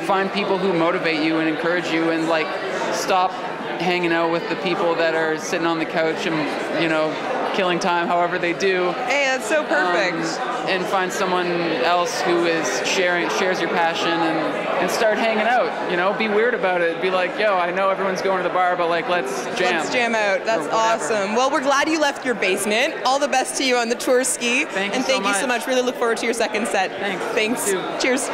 find people who motivate you and encourage you, and like stop hanging out with the people that are sitting on the couch and, you know, killing time however they do. Hey, that's so perfect. And find someone else who is shares your passion, and start hanging out. You know, be weird about it. Be like, yo, I know everyone's going to the bar, but like, let's jam. Let's jam out. That's awesome. Well, we're glad you left your basement. All the best to you on the tour ski. Thank you so much. Really look forward to your second set. Thanks. Cheers.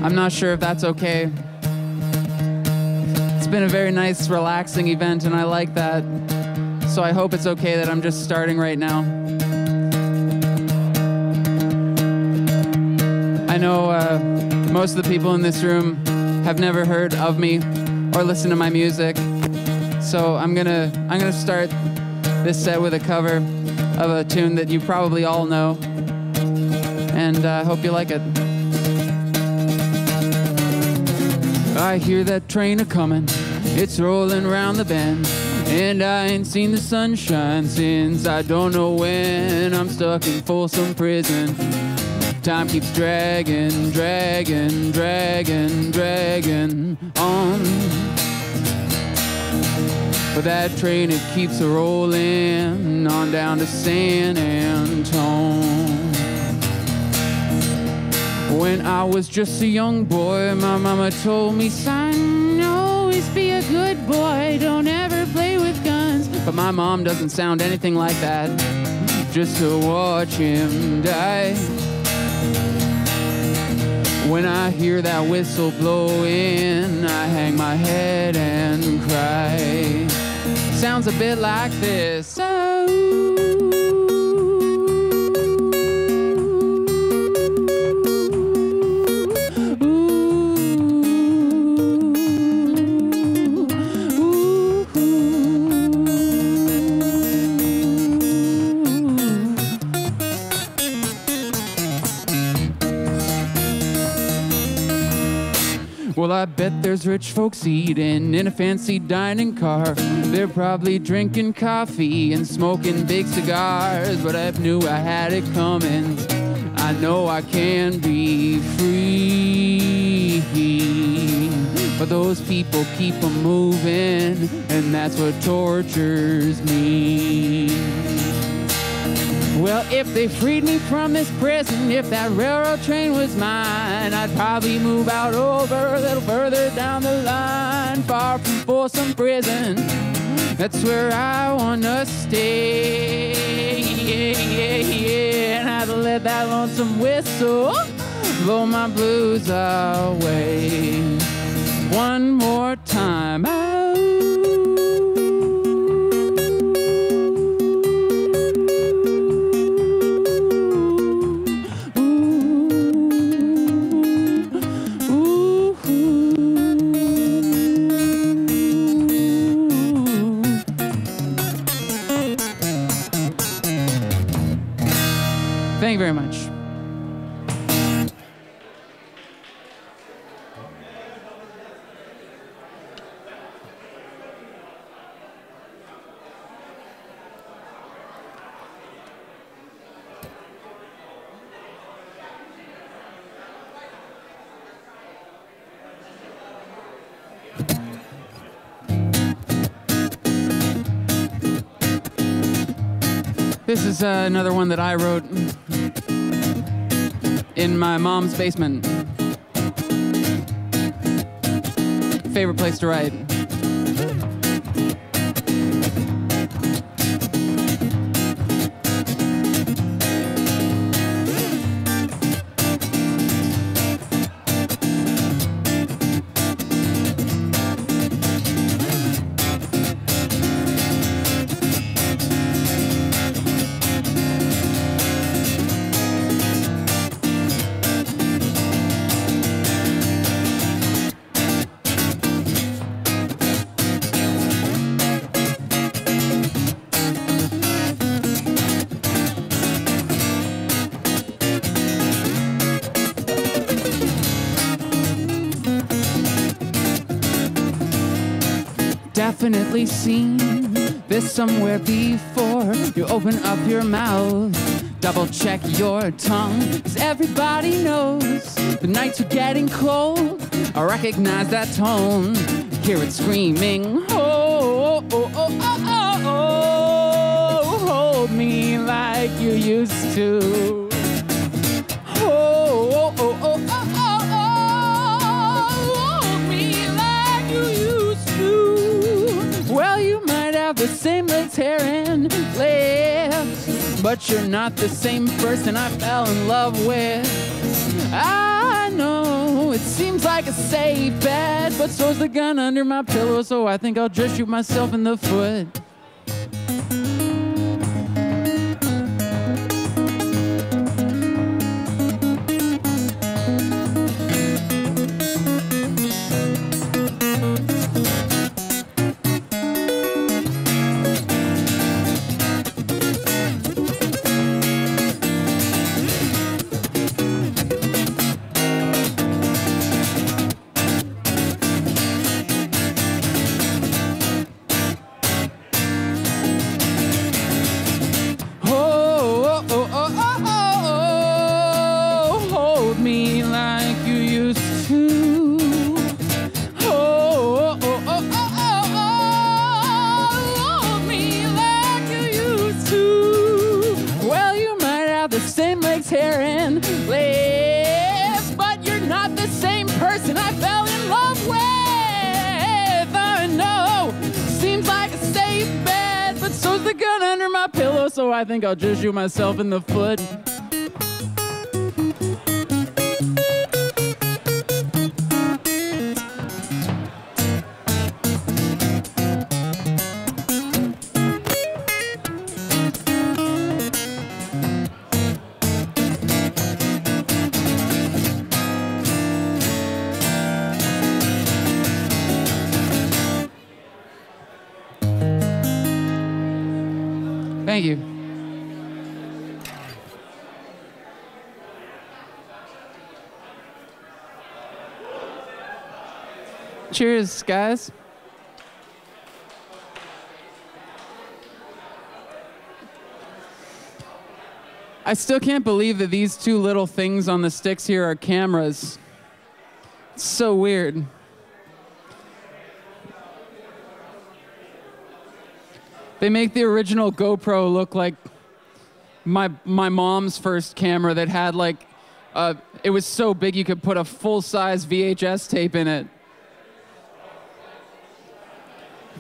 I'm not sure if that's okay. It's been a very nice, relaxing event, and I like that. So I hope it's okay that I'm just starting right now. I know most of the people in this room have never heard of me or listened to my music. So I'm gonna start this set with a cover of a tune that you probably all know, and I hope you like it. I hear that train a-comin', it's rolling round the bend, and I ain't seen the sunshine since I don't know when. I'm stuck in Folsom Prison. Time keeps dragging, dragging, dragging, dragging on. But that train, it keeps rolling on down to San Antone. When I was just a young boy, my mama told me, son, always be a good boy, don't ever play with guns. But my mom doesn't sound anything like that, just to watch him die. When I hear that whistle blowing, I hang my head and cry. Sounds a bit like this. Well, I bet there's rich folks eating in a fancy dining car. They're probably drinking coffee and smoking big cigars. But I knew I had it coming. I know I can be free. But those people keep 'em moving, and that's what tortures me. Well, if they freed me from this prison, if that railroad train was mine, I'd probably move out over a little further down the line, far from Folsom Prison. That's where I wanna stay. And I'd let that lonesome whistle blow my blues away. One more time. Thank you very much. This is another one that I wrote in my mom's basement. Favorite place to write. Definitely seen this somewhere before. You open up your mouth, double check your tongue, 'cause everybody knows the nights are getting cold. I recognize that tone, hear it screaming, oh, oh, oh, oh, oh, oh, hold me like you used to. Oh, oh, oh, oh, oh, oh, oh, hold me like you used to. Well, you might have the same legs, hair, and lips, but you're not the same person I fell in love with. I know it seems like a safe bet, but so's the gun under my pillow, so I think I'll just shoot myself in the foot. So I think I'll just shoot myself in the foot. Thank you. Cheers, guys. I still can't believe that these two little things on the sticks here are cameras. It's so weird. They make the original GoPro look like my mom's first camera that had like, it was so big you could put a full-size VHS tape in it.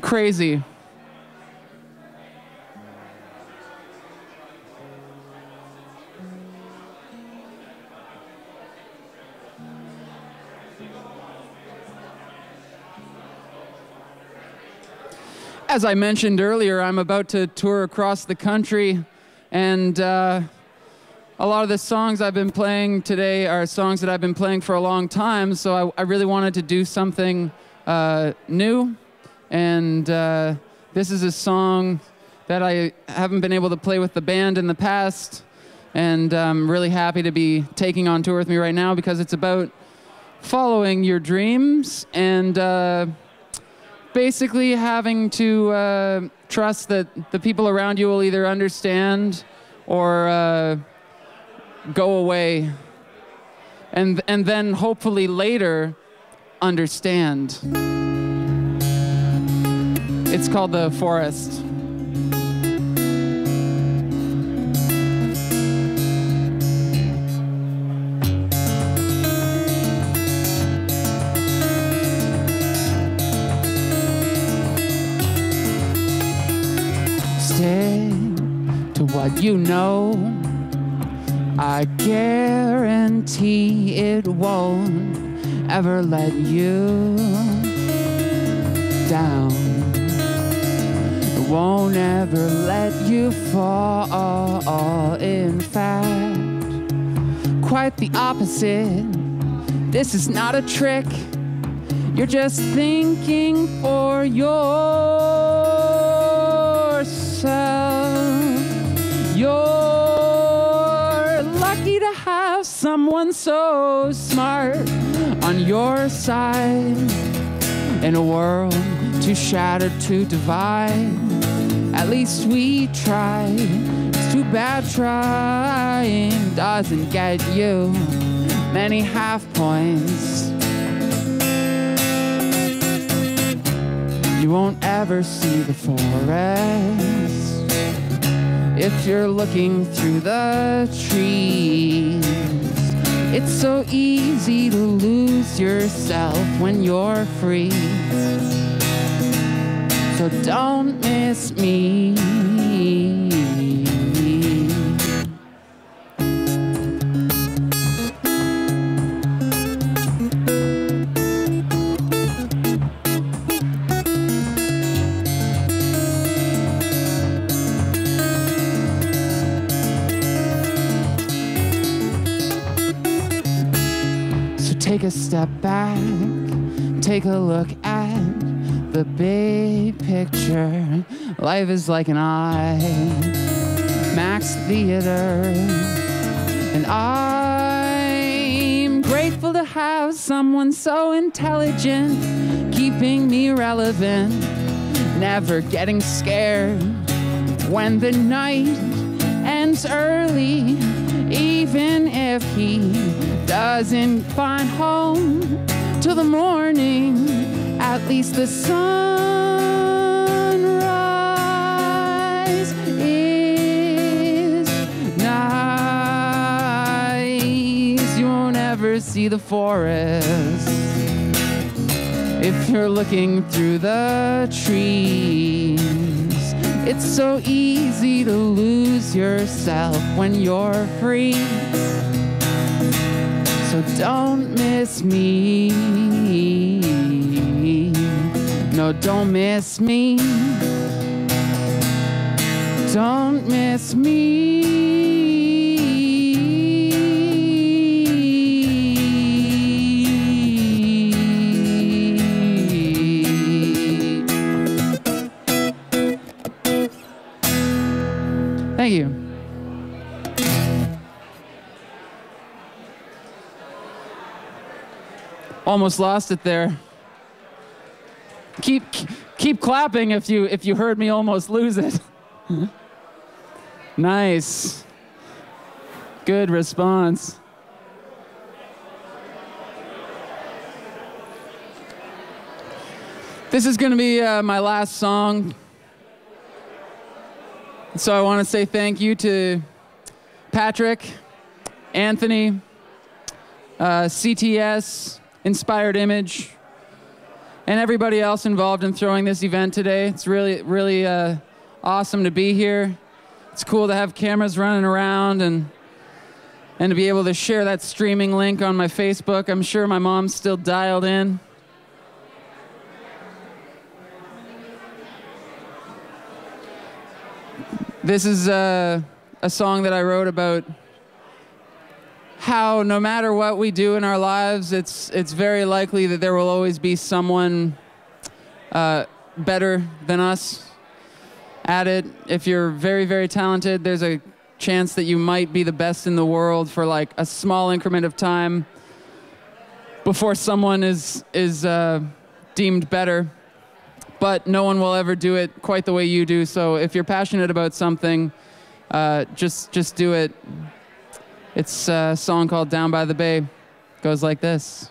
Crazy. As I mentioned earlier, I'm about to tour across the country, and a lot of the songs I've been playing today are songs that I've been playing for a long time, so I really wanted to do something new, and this is a song that I haven't been able to play with the band in the past, and I'm really happy to be taking on tour with me right now because it's about following your dreams and basically having to trust that the people around you will either understand or go away, and then hopefully later understand. It's called The Forest. To what you know, I guarantee it won't ever let you down. It won't ever let you fall. In fact, quite the opposite. This is not a trick. You're just thinking for yourself. You're lucky to have someone so smart on your side in a world too shattered to divide. At least we tried. It's too bad trying doesn't get you many half points. You won't ever see the forest if you're looking through the trees. It's so easy to lose yourself when you're free. So don't miss me. take a step back, take a look at the big picture. Life is like an IMAX theater, and I'm grateful to have someone so intelligent, keeping me relevant, never getting scared when the night ends early, even if he doesn't find home till the morning. At least the sunrise is nice. You won't ever see the forest if you're looking through the trees. It's so easy to lose yourself when you're free. So don't miss me. No, don't miss me. Don't miss me. Thank you. Almost lost it there. Keep clapping if you heard me almost lose it. Nice. Good response. This is going to be my last song. So I want to say thank you to Patrick, Anthony, CTS, Inspired Image, and everybody else involved in throwing this event today. It's really awesome to be here. It's cool to have cameras running around and to be able to share that streaming link on my Facebook. I'm sure my mom's still dialed in. This is a song that I wrote about how no matter what we do in our lives, it's very likely that there will always be someone better than us at it. If you're very, very talented, there's a chance that you might be the best in the world for like a small increment of time before someone is deemed better. But no one will ever do it quite the way you do. So if you're passionate about something, just do it. It's a song called Down by the Bay. It goes like this.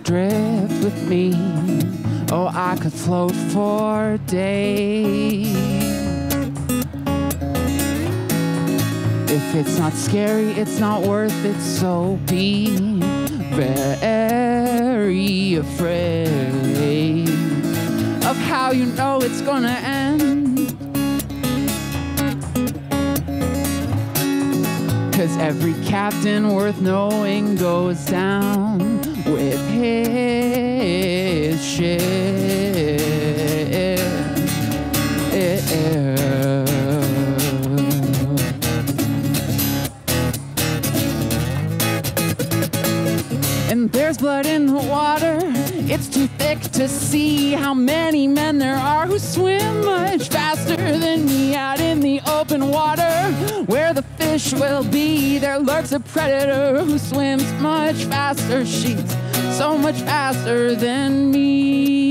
Drift with me, oh, I could float for days. If it's not scary, it's not worth it, so be very afraid of how you know it's gonna end. 'Cause every captain worth knowing goes down with his ship. And there's blood in the water. It's too thick to see how many men there are who swim much faster than me out in the open water. Where the fish will be, there lurks a predator who swims much faster. She's so much faster than me.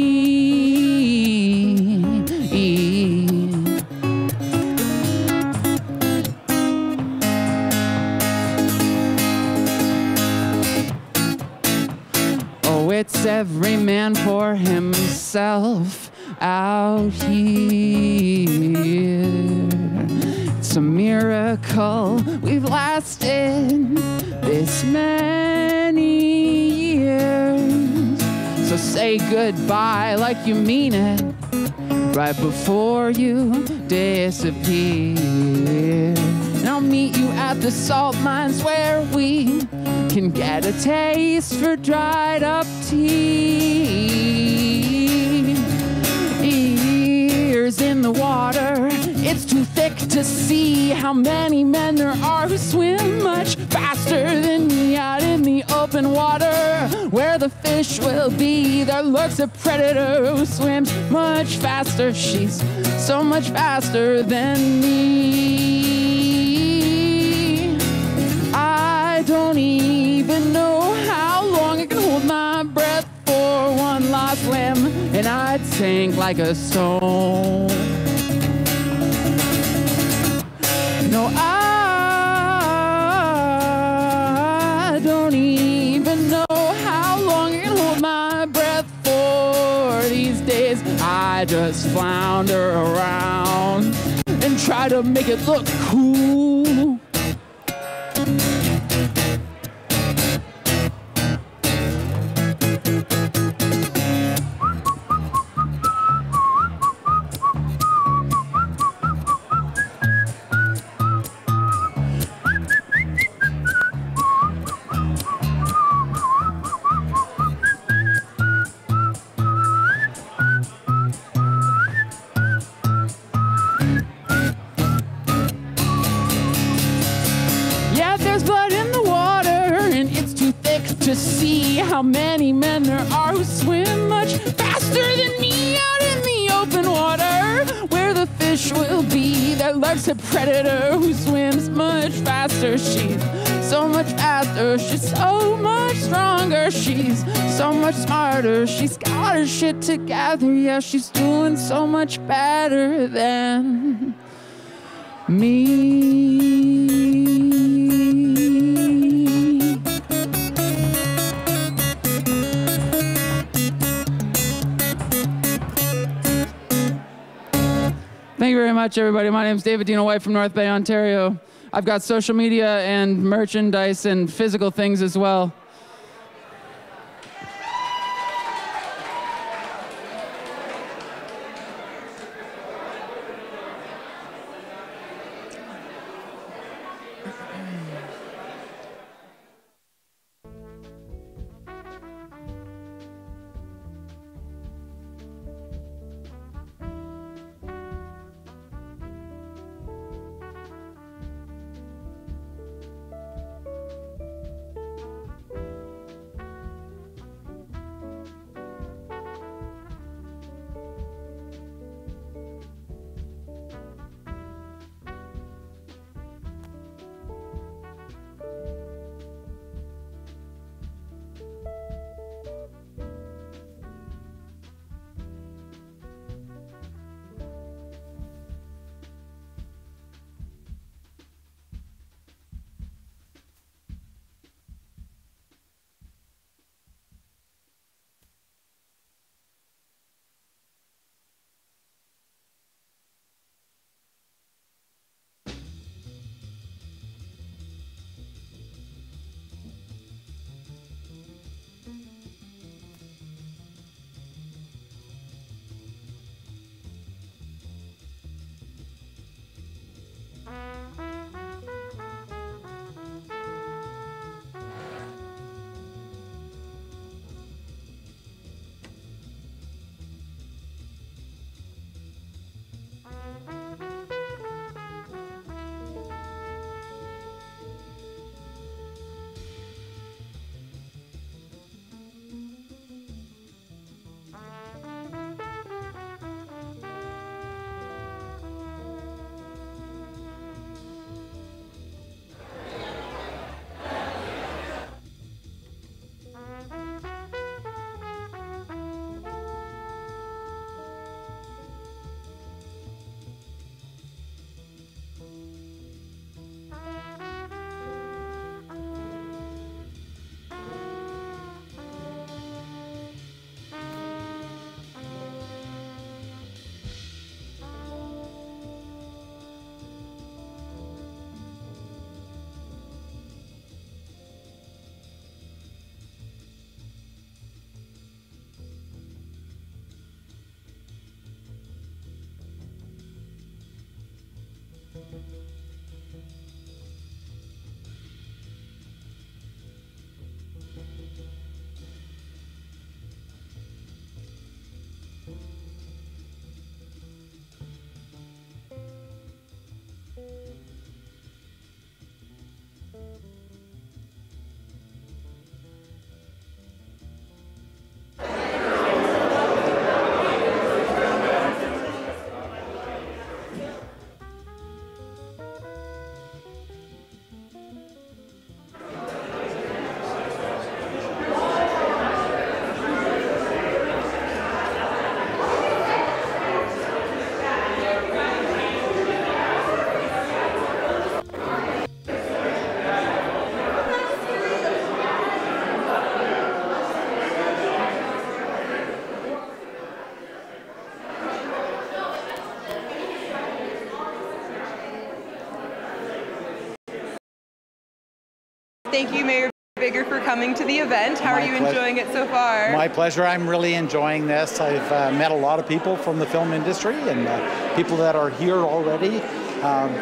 Oh, it's every man for himself out here. It's a miracle we've lasted this many years. So So say goodbye like you mean it, right before you disappear. And I'll meet you at the salt mines where we can get a taste for dried up tears in the water. It's too thick to see how many men there are who swim much faster than me out in the open water. Where the fish will be, there lurks a predator who swims much faster. She's so much faster than me. I don't even know how long I can hold my breath for one last limb, and I'd sink like a stone. No, I don't even know how long I can hold my breath for these days. I just flounder around and try to make it look cool. To see how many men there are who swim much faster than me out in the open water. Where the fish will be, there lurks a predator who swims much faster. She's so much faster, she's so much stronger, she's so much smarter. She's got her shit together, yeah, she's doing so much better than me. Thank you very much, everybody. My name is David Dino White from North Bay, Ontario. I've got social media and merchandise and physical things as well. Thank you, Mayor Bigger, for coming to the event. How are you enjoying it so far? My pleasure. I'm really enjoying this. I've met a lot of people from the film industry and people that are here already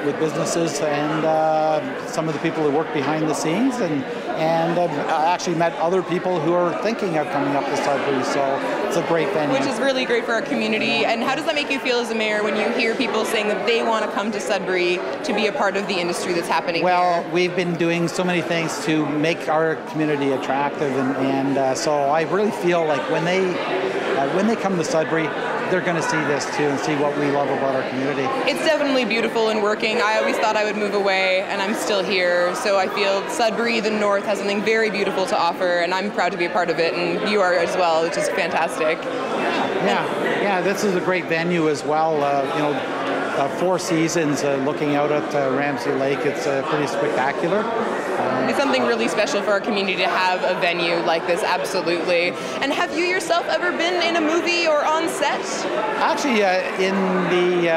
with businesses and some of the people who work behind the scenes. And I've actually met other people who are thinking of coming up to Sudbury, so it's a great venue. Which is really great for our community. And how does that make you feel as a mayor when you hear people saying that they want to come to Sudbury to be a part of the industry that's happening here? We've been doing so many things to make our community attractive, and so I really feel like when they come to Sudbury, they're going to see this too and see what we love about our community. It's definitely beautiful and working. I always thought I would move away, and I'm still here. So I feel Sudbury, the North, has something very beautiful to offer, and I'm proud to be a part of it, and you are as well, which is fantastic. Yeah, this is a great venue as well. Four Seasons looking out at Ramsey Lake. It's pretty spectacular. It's something really special for our community to have a venue like this, absolutely. And have you yourself ever been in a movie or on set? Actually, in the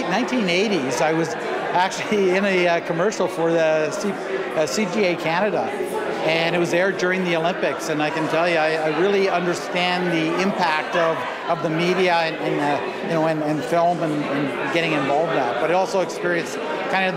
1980s, I was actually in a commercial for the CGA Canada. And it was aired during the Olympics, and I can tell you, I really understand the impact of the media and film and getting involved in that. But I also experienced kind of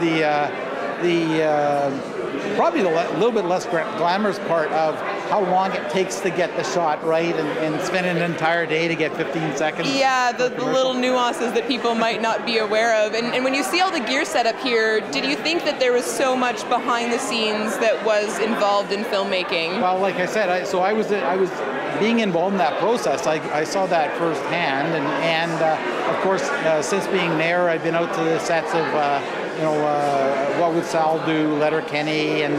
probably the little bit less glamorous part of how long it takes to get the shot right and spend an entire day to get 15 seconds. Yeah, the little nuances that people might not be aware of. And when you see all the gear set up here, did you think that there was so much behind the scenes that was involved in filmmaking? Well, like I said, I was being involved in that process. I saw that firsthand, and of course, since being mayor, I've been out to the sets of What Would Sal Do, Letterkenny, and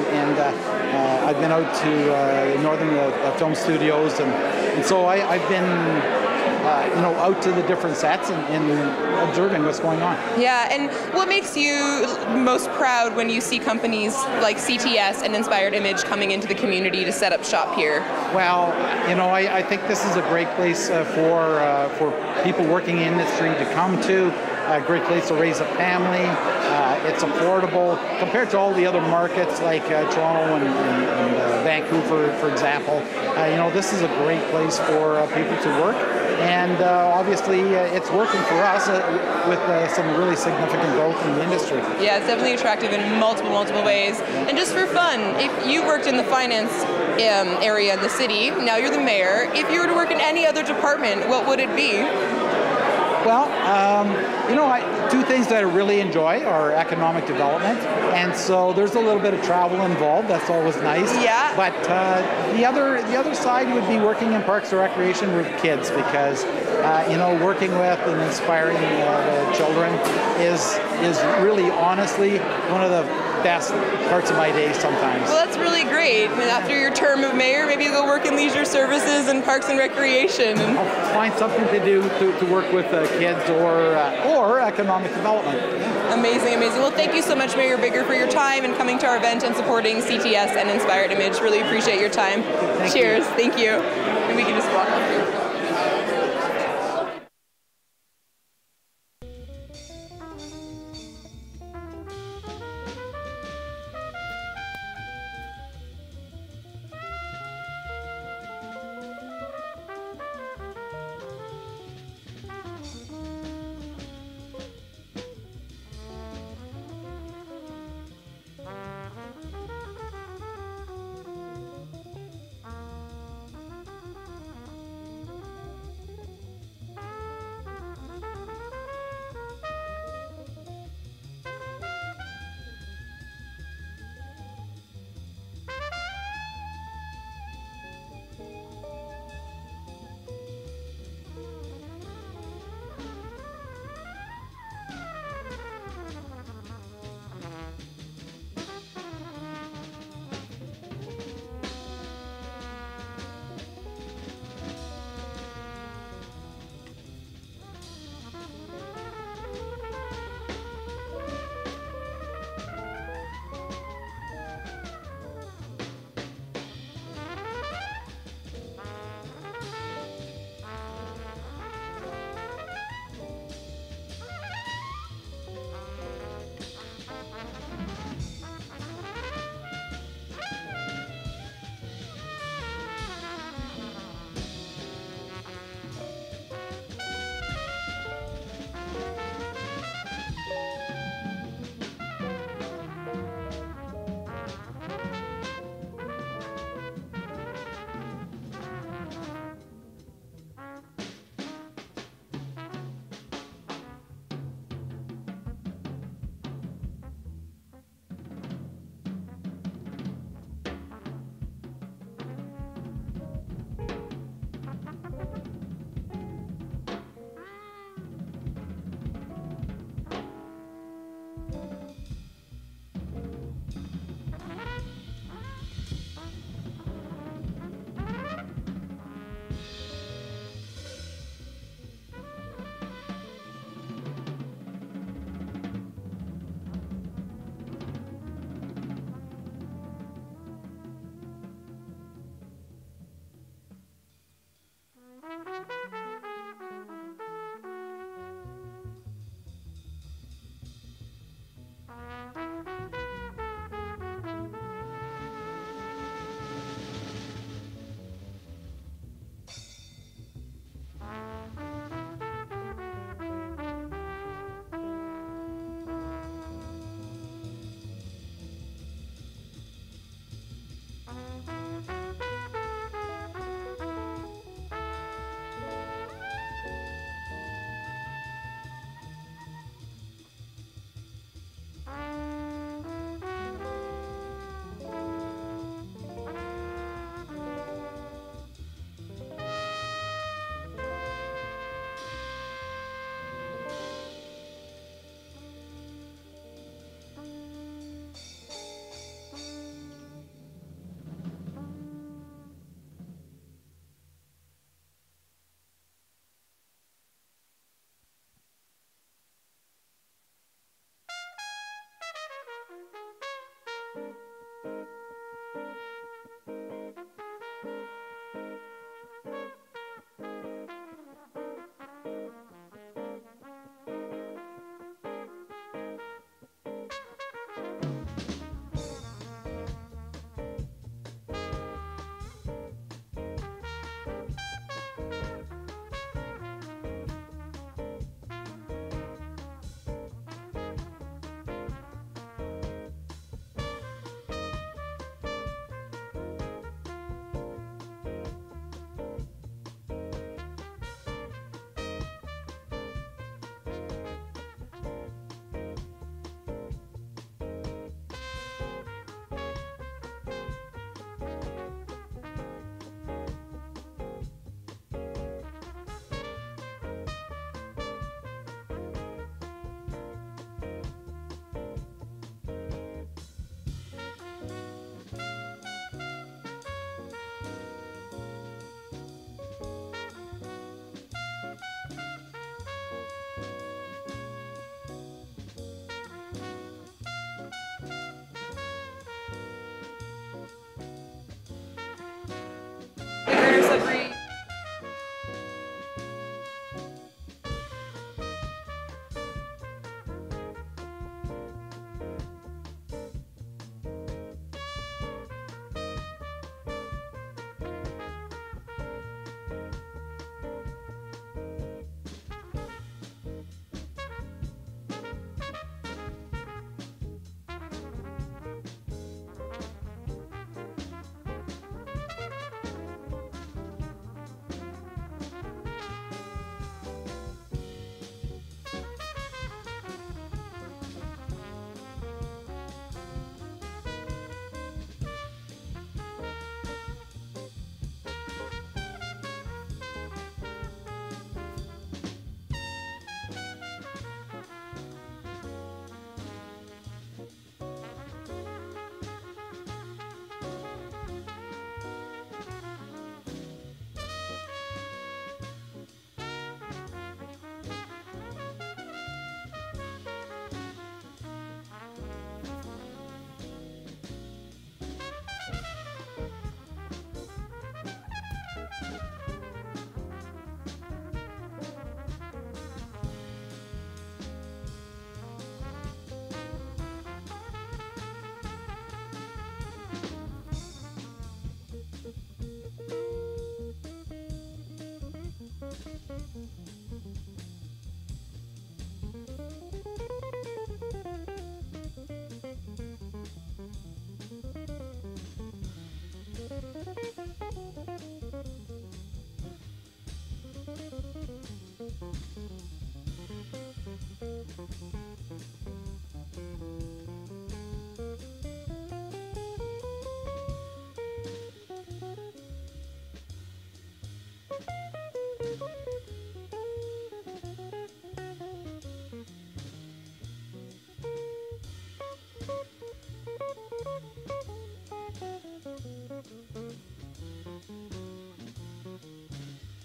I've been out to Northern Film Studios, and so I've been out to the different sets and observing what's going on. Yeah, and what makes you most proud when you see companies like CTS and Inspired Image coming into the community to set up shop here? Well, I think this is a great place for people working in the industry to come to. A great place to raise a family. It's affordable compared to all the other markets like Toronto and Vancouver, for example. This is a great place for people to work, and obviously it's working for us with some really significant growth in the industry. Yeah, it's definitely attractive in multiple ways. And just for fun, if you worked in the finance area in the city, now you're the mayor, if you were to work in any other department, what would it be? Well, two things that I really enjoy are economic development, and so there's a little bit of travel involved. That's always nice. Yeah. But the other side would be working in Parks and Recreation with kids, because working with and inspiring the children is really honestly one of the best parts of my day sometimes. Well, that's really great. I mean, after your term of mayor, maybe you'll go work in leisure services and Parks and Recreation. I'll find something to do to work with kids or economic development. Amazing. Well, thank you so much, Mayor Bigger, for your time and coming to our event and supporting CTS and Inspired Image. Really appreciate your time. Cheers. Thank you. And we can just walk up here.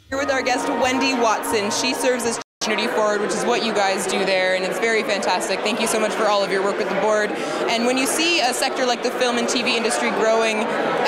Here with our guest, Wendy Watson. She serves as Community Forward, which is what you guys do there, and it's very fantastic. Thank you so much for all of your work with the board. And when you see a sector like the film and TV industry growing,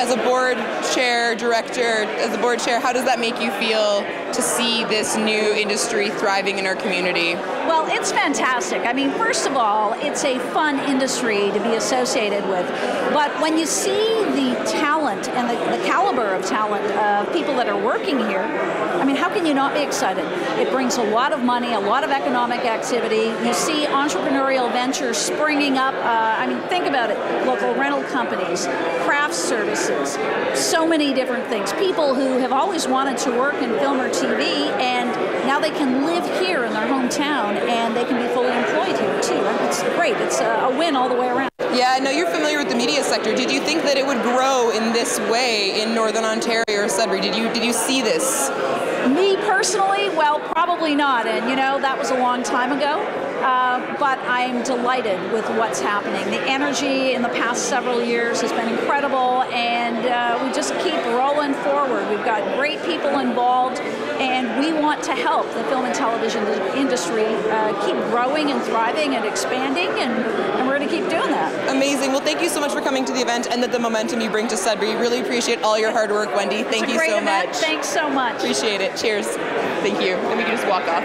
as a board chair, director, as a board chair, how does that make you feel to see this new industry thriving in our community? Well, it's fantastic. I mean, first of all, it's a fun industry to be associated with. But when you see the talent and the caliber of talent of people that are working here, I mean, how can you not be excited? It brings a lot of money, a lot of economic activity. You see entrepreneurial ventures springing up. I mean, think about it. Local rental companies, craft services, so many different things. People who have always wanted to work in film or TV, and now they can live here in their hometown, and they can be fully employed here too. And it's great. It's a win all the way around. Yeah, I know you're familiar with the media sector. Did you think that it would grow in this way in Northern Ontario or Sudbury? Did you see this? Me personally, well, probably not. And you know, that was a long time ago. But I'm delighted with what's happening. The energy in the past several years has been incredible, and we just keep rolling forward. We've got great people involved, and we want to help the film and television industry keep growing and thriving and expanding, and we're going to keep doing that. Amazing. Well, thank you so much for coming to the event and the momentum you bring to Sudbury. Really appreciate all your hard work, Wendy. Thank you so much. Thanks so much. Appreciate it. Cheers. Thank you. And we can just walk off.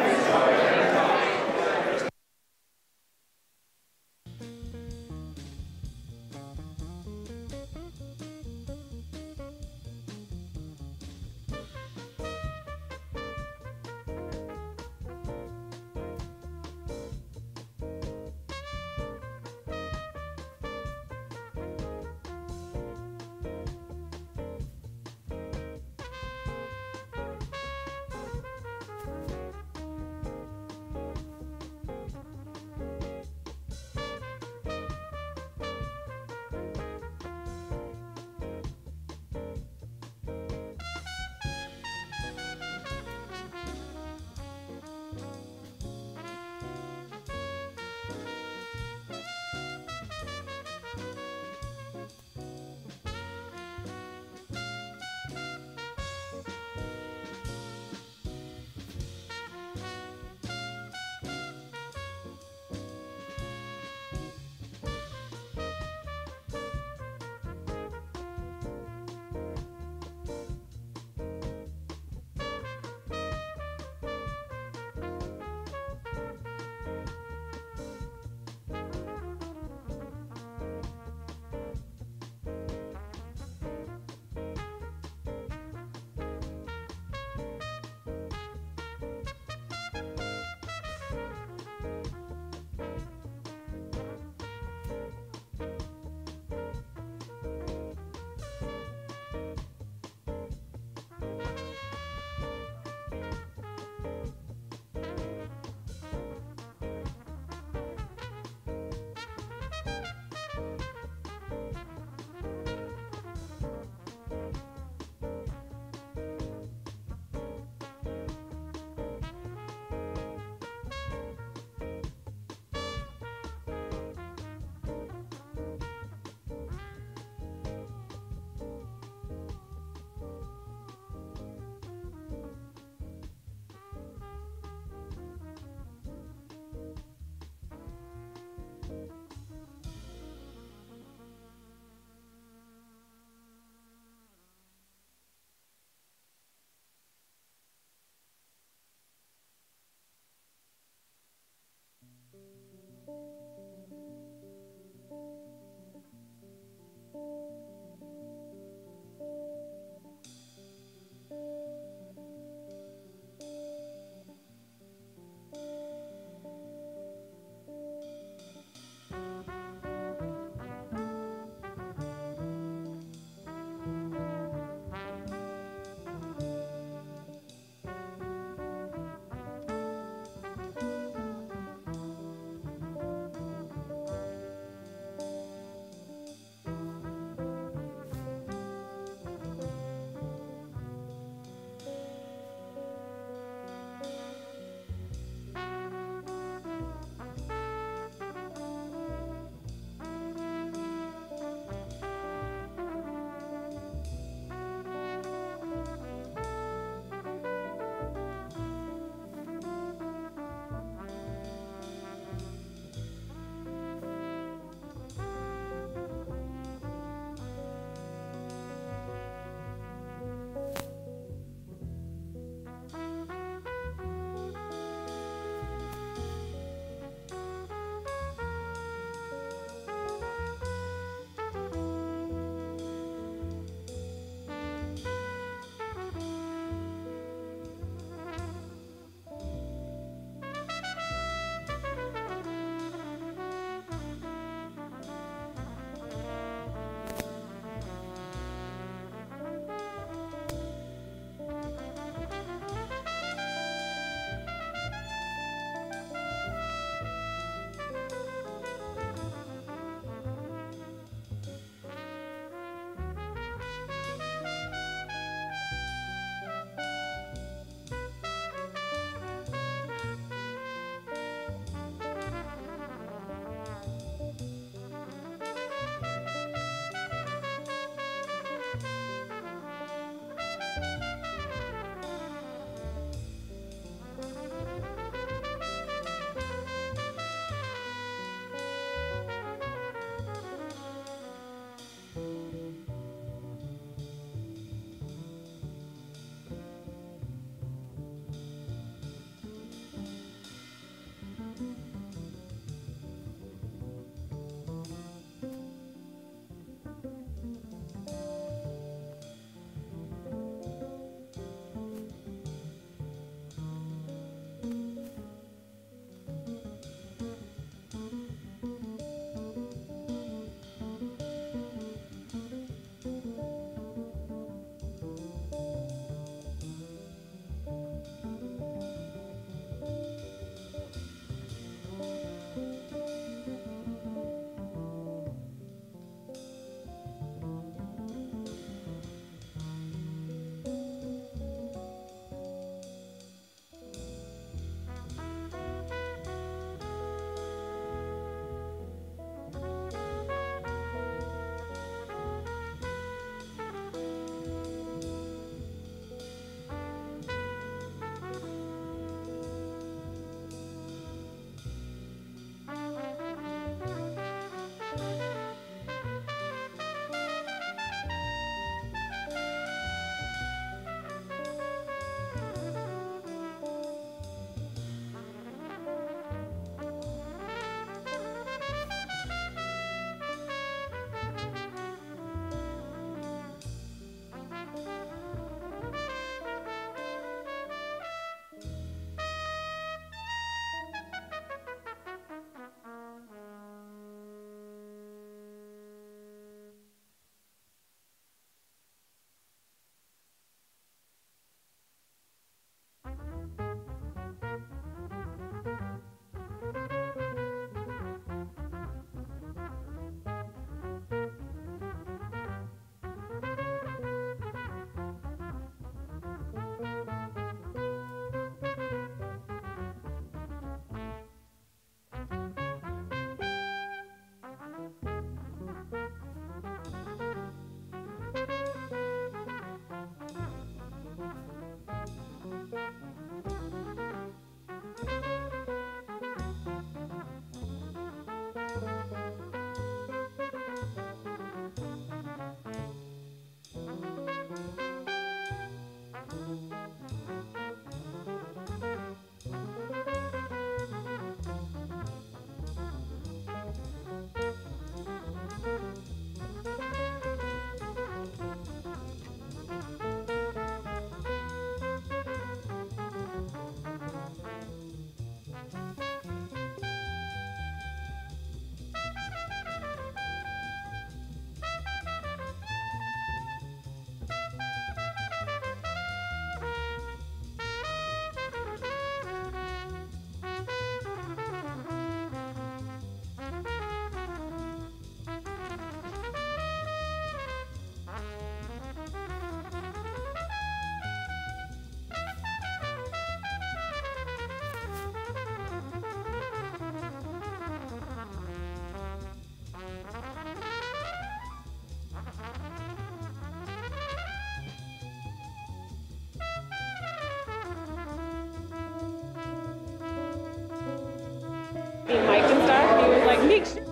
Make sure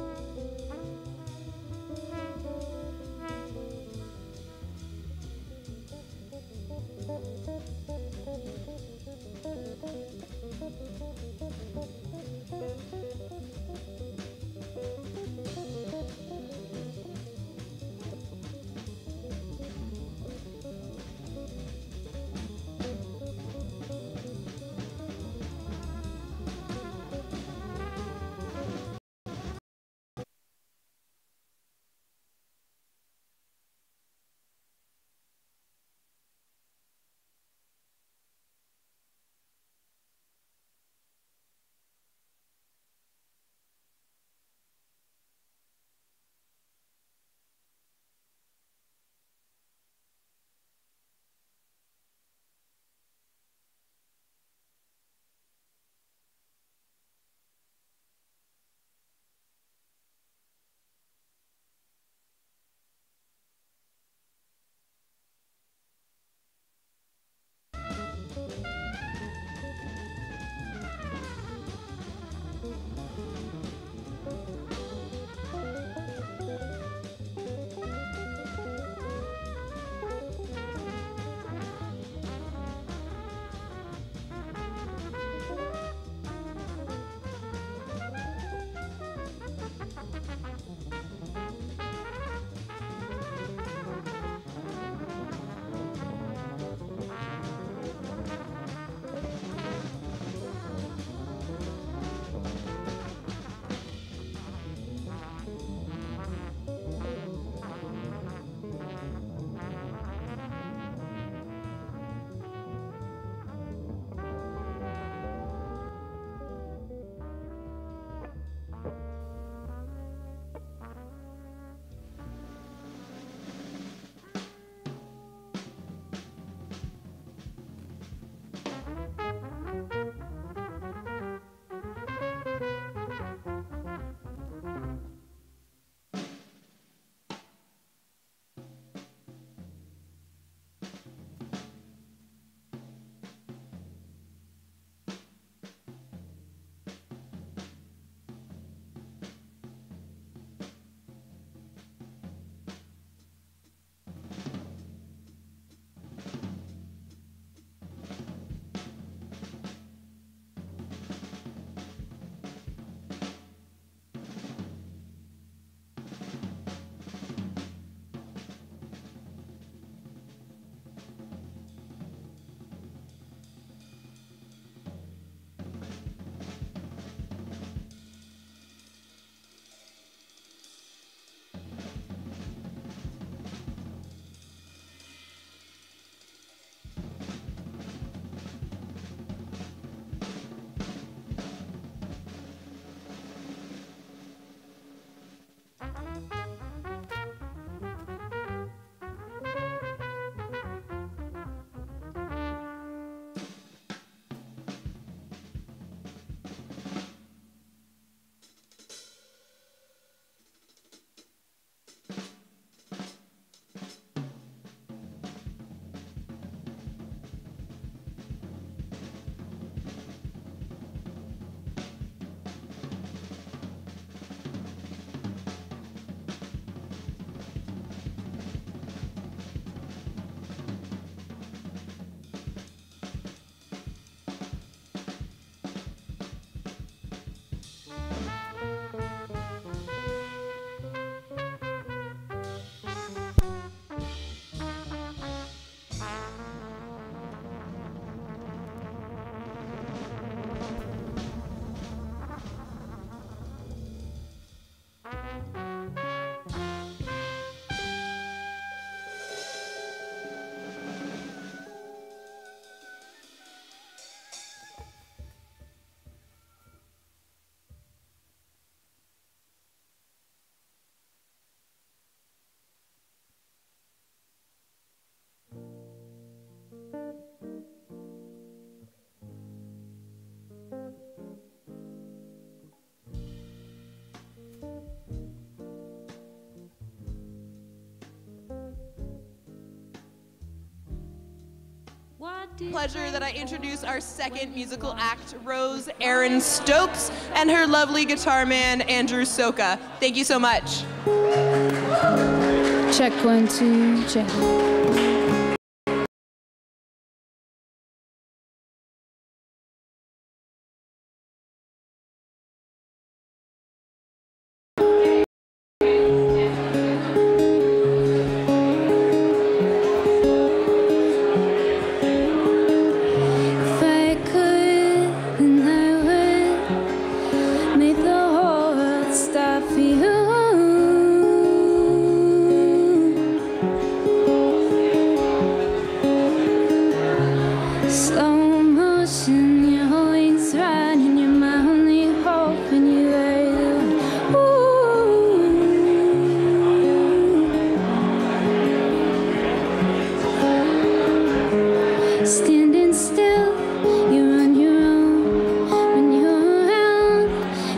Pleasure that I introduce our second musical act, Rose-Erin Stokes, and her lovely guitar man, Andrew Soka. Thank you so much. Check 1, 2, check. Standing still, you're on your own. When you're around,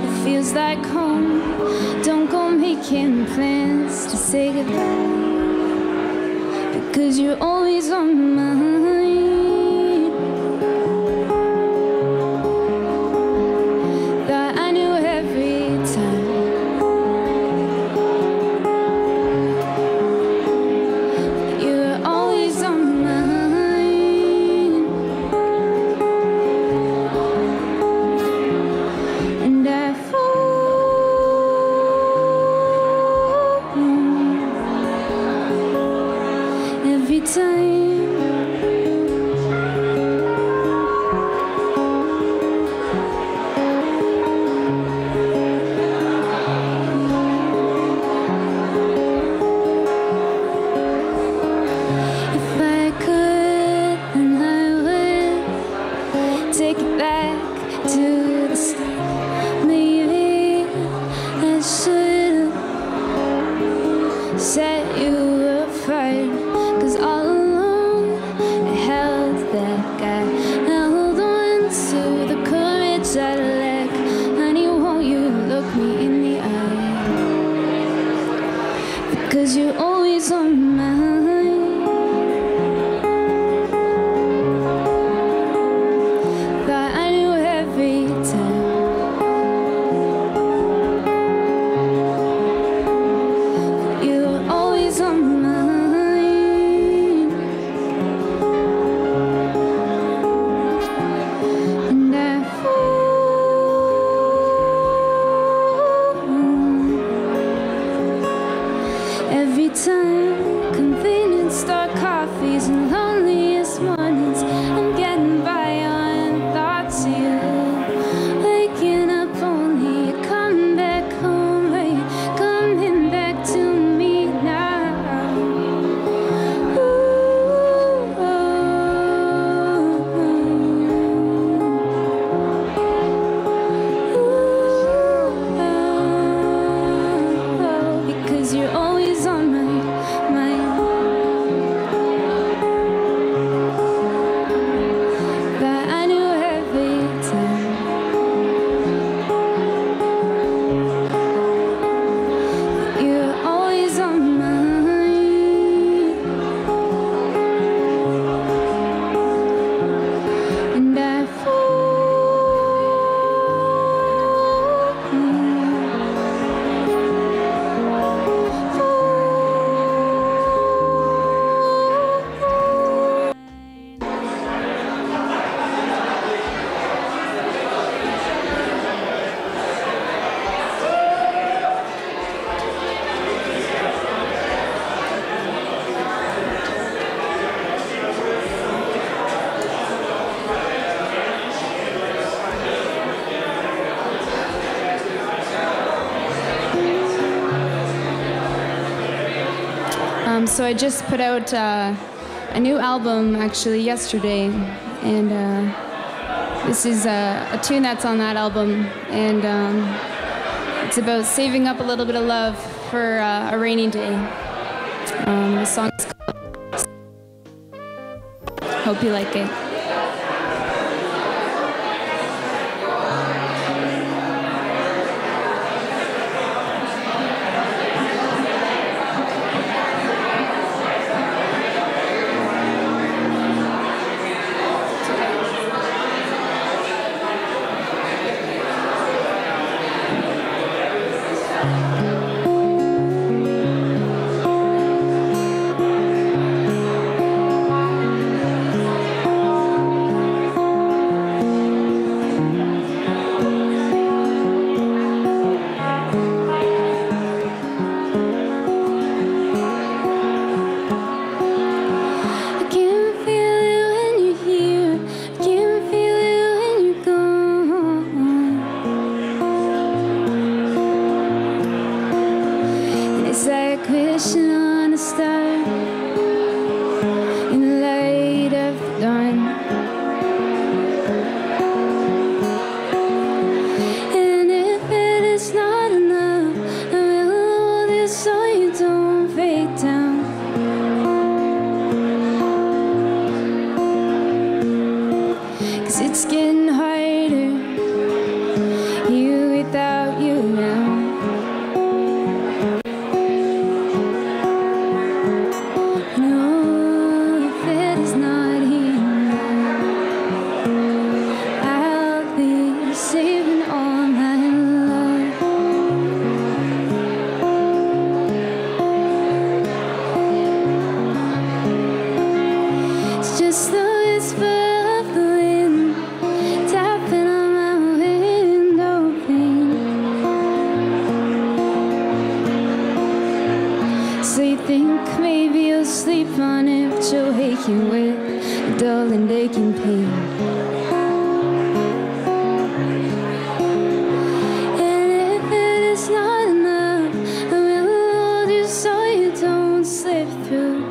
it feels like home. Don't go making plans to say goodbye, because you're always on my mind. That I knew every time. You're always on my mind. Every time. If I could, then I would take it back to the start. Maybe I should've set you apart. 'Cause all along I held that guy, held on to the courage that I lack. Honey, won't you look me in the eye? Because you're always on my mind. That I knew every time. You're always on my mind. And I fall every time. Convenience store coffees and loneliest mornings. I'm getting by on thoughts of you. Waking up only to come back home, right? Coming back to me now. Because you're always on my mind. That I knew every time. You're always on my mind. And I So I just put out a new album actually yesterday, and this is a tune that's on that album, and it's about saving up a little bit of love for a rainy day. The song is called Hope You Like It. It's the whisper of the wind tapping on my window pane. So you think maybe you'll sleep on it, but you're waking with a dull and aching pain. And if it is not enough, I will hold you so you don't slip through.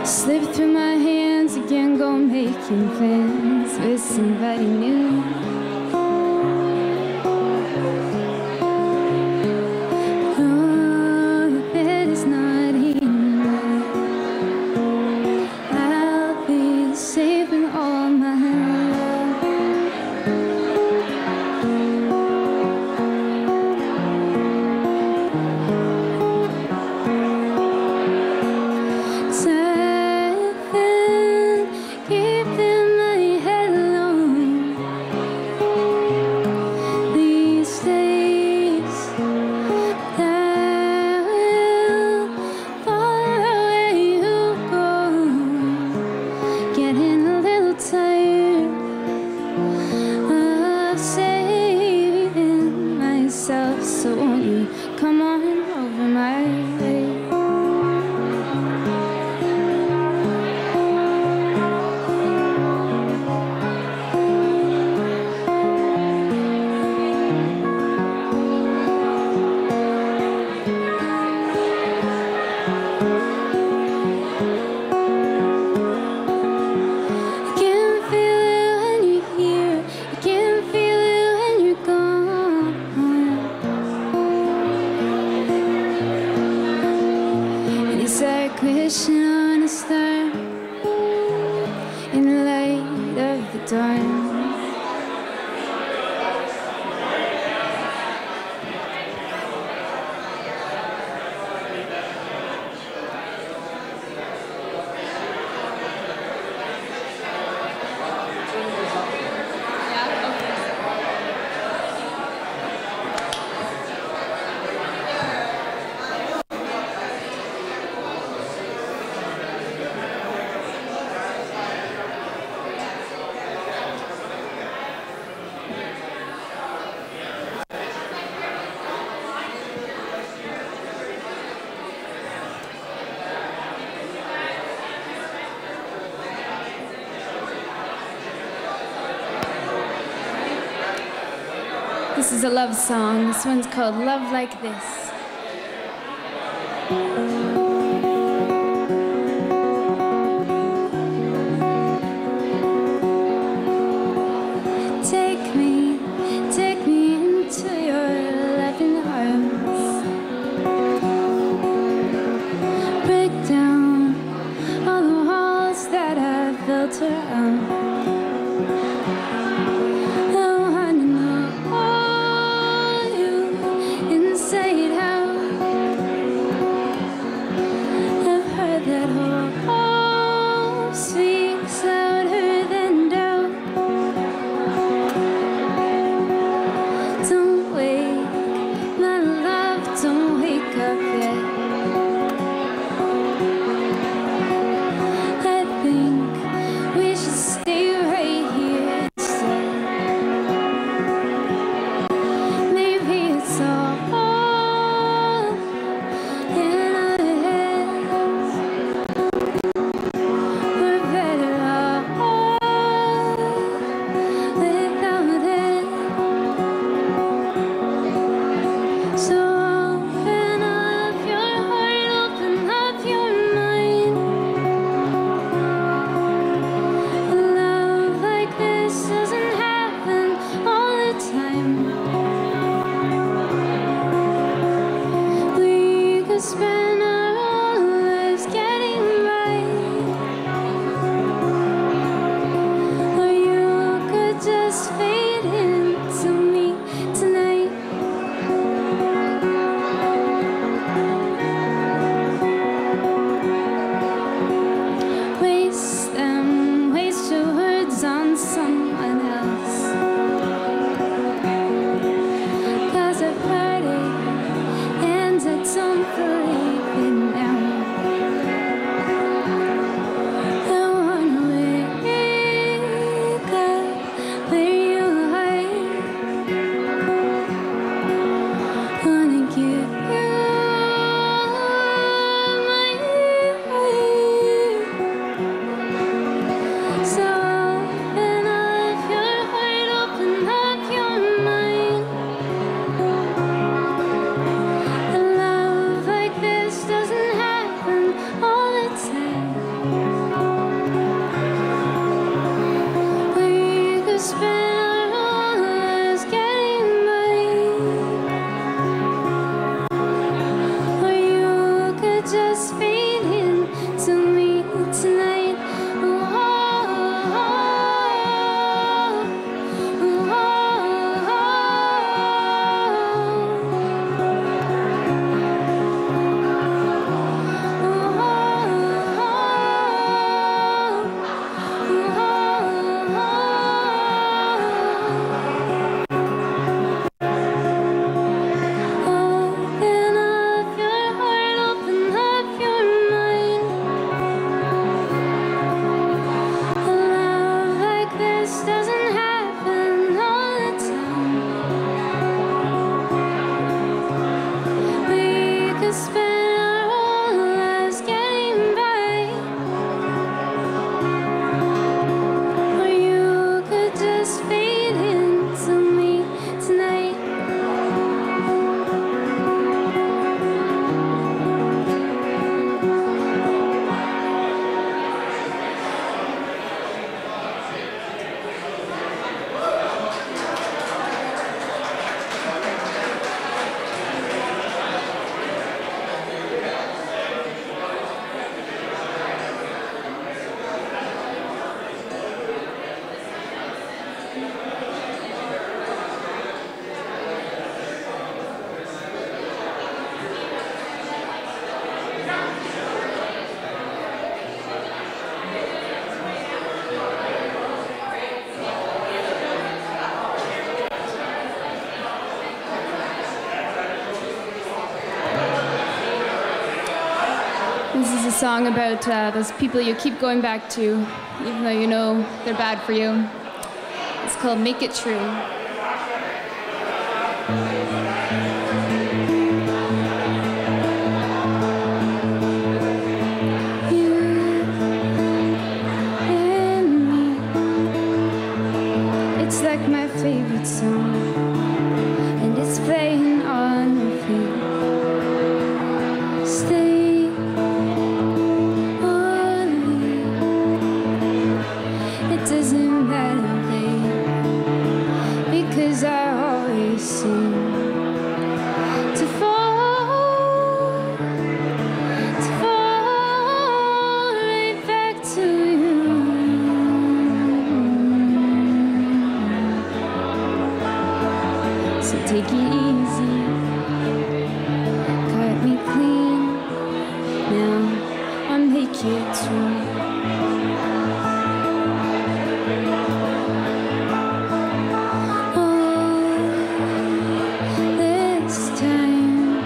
Slip through my hands again, go making plans with somebody new. Oh, if it is not enough, I'll be saving all my love. Keeping my head low these days, I will follow where you go. Getting a little tired of saving myself, so won't you come on over my way? Wishing on a star in the light of the dawn. This is a love song. This one's called Love Like This. Take me into your loving arms. Break down all the walls that I've built around. I wanna know all you inside. This is a song about those people you keep going back to, even though you know they're bad for you. It's called Make It True. It's like my favorite song, and it's playing on repeat. Stay on me. It doesn't matter, babe, because I always seem to fall right back to you. So take it easy, cut me clean, now I'll make it true. All this time,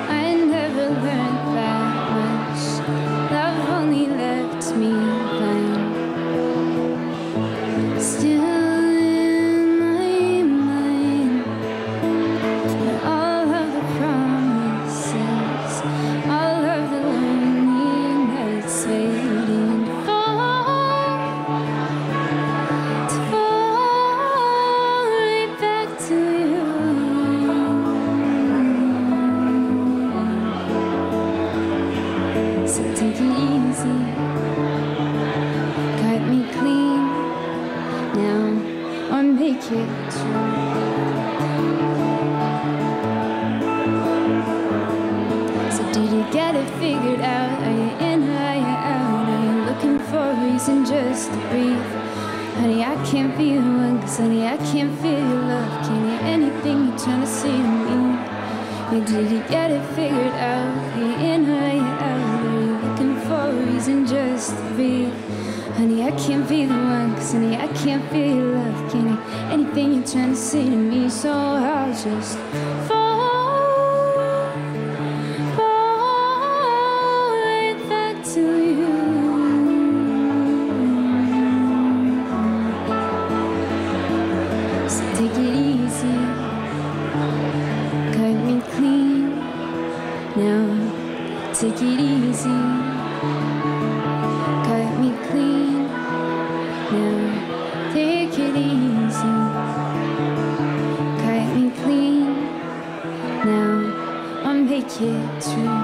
I never learned that much. Love only left me blind. Still figured out, are you in, are you out? Are you looking for a reason just to breathe? Honey, I can't be the one, cause honey, I can't feel your love. Can't hear anything you're trying to say to me. Or did you get it figured out? Are you in, are you out? Are you looking for a reason just to breathe? Honey, I can't be the one, cause honey, I can't feel your love. Can't hear anything you're trying to say to me. So I'll just fall to you. So take it easy, cut me clean, now take it easy, cut me clean, now take it easy, cut me clean, now I'll make it true.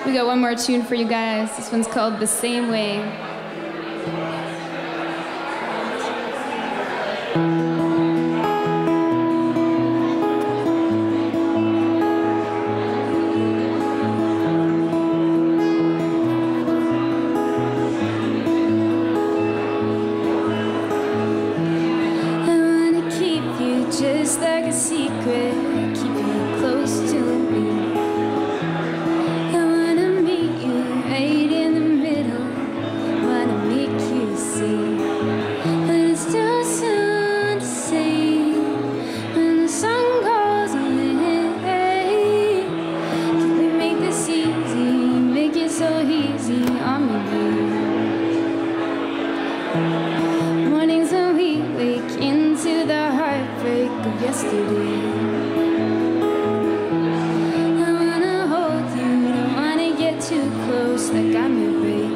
We got one more tune for you guys. This one's called The Same Way. too close, that got me weak.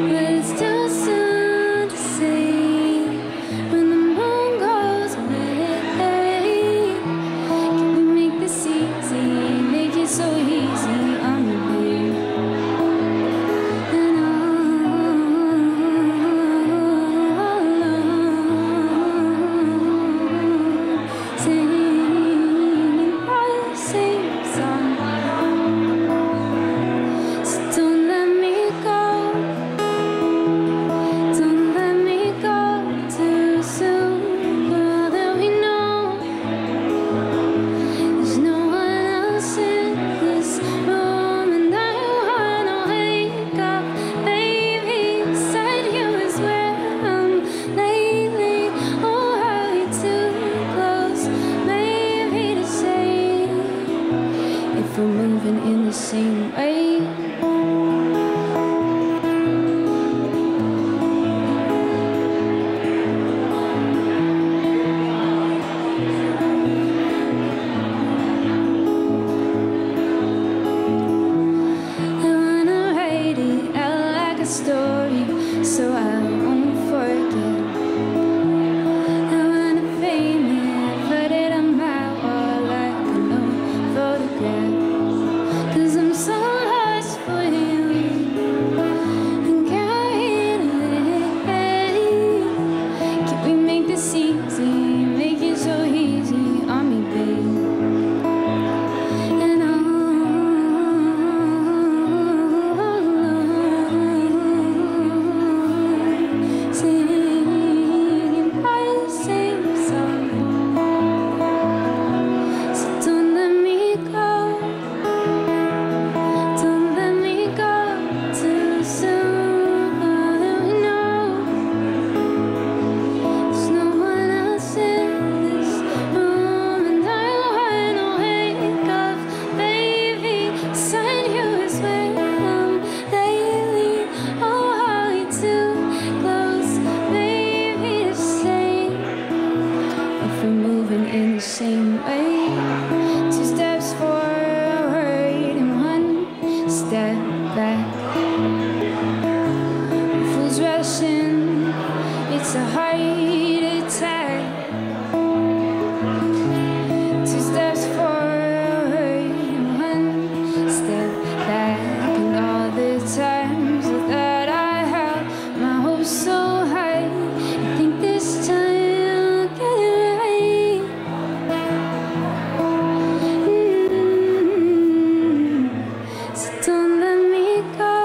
But it's still soon to see when the moon goes away. Can we make this easy? Make it so easy on me, babe. And singing our same song. So don't let me go. Don't let me go too soon. Now that we know there's no one else in this room, and I wanna wake up, baby. Beside you is where I'm lately. Oh, are we too close, maybe to say if we're moving in the same way. I wanna write it out like a story so I won't forget. I wanna frame it, put it on my wall like an old photograph. 'Cause I'm so lost for you and carrying away. Can we make this easy? Make it so easy on me, babe. And singing our same song. So don't let me go. Don't let me go too soon. Now that we know there's no one else in this room, and I wanna wake up, baby. Beside you is where I'm lately. Oh, are we too close, maybe to say if we're moving in the same way. 2 steps forward and 1 step back. Fools rushing, it's a heart attack. 2 steps forward and 1 step back. And all the times that I held my hopes so high, I think this time I'll get it right. So don't let me go.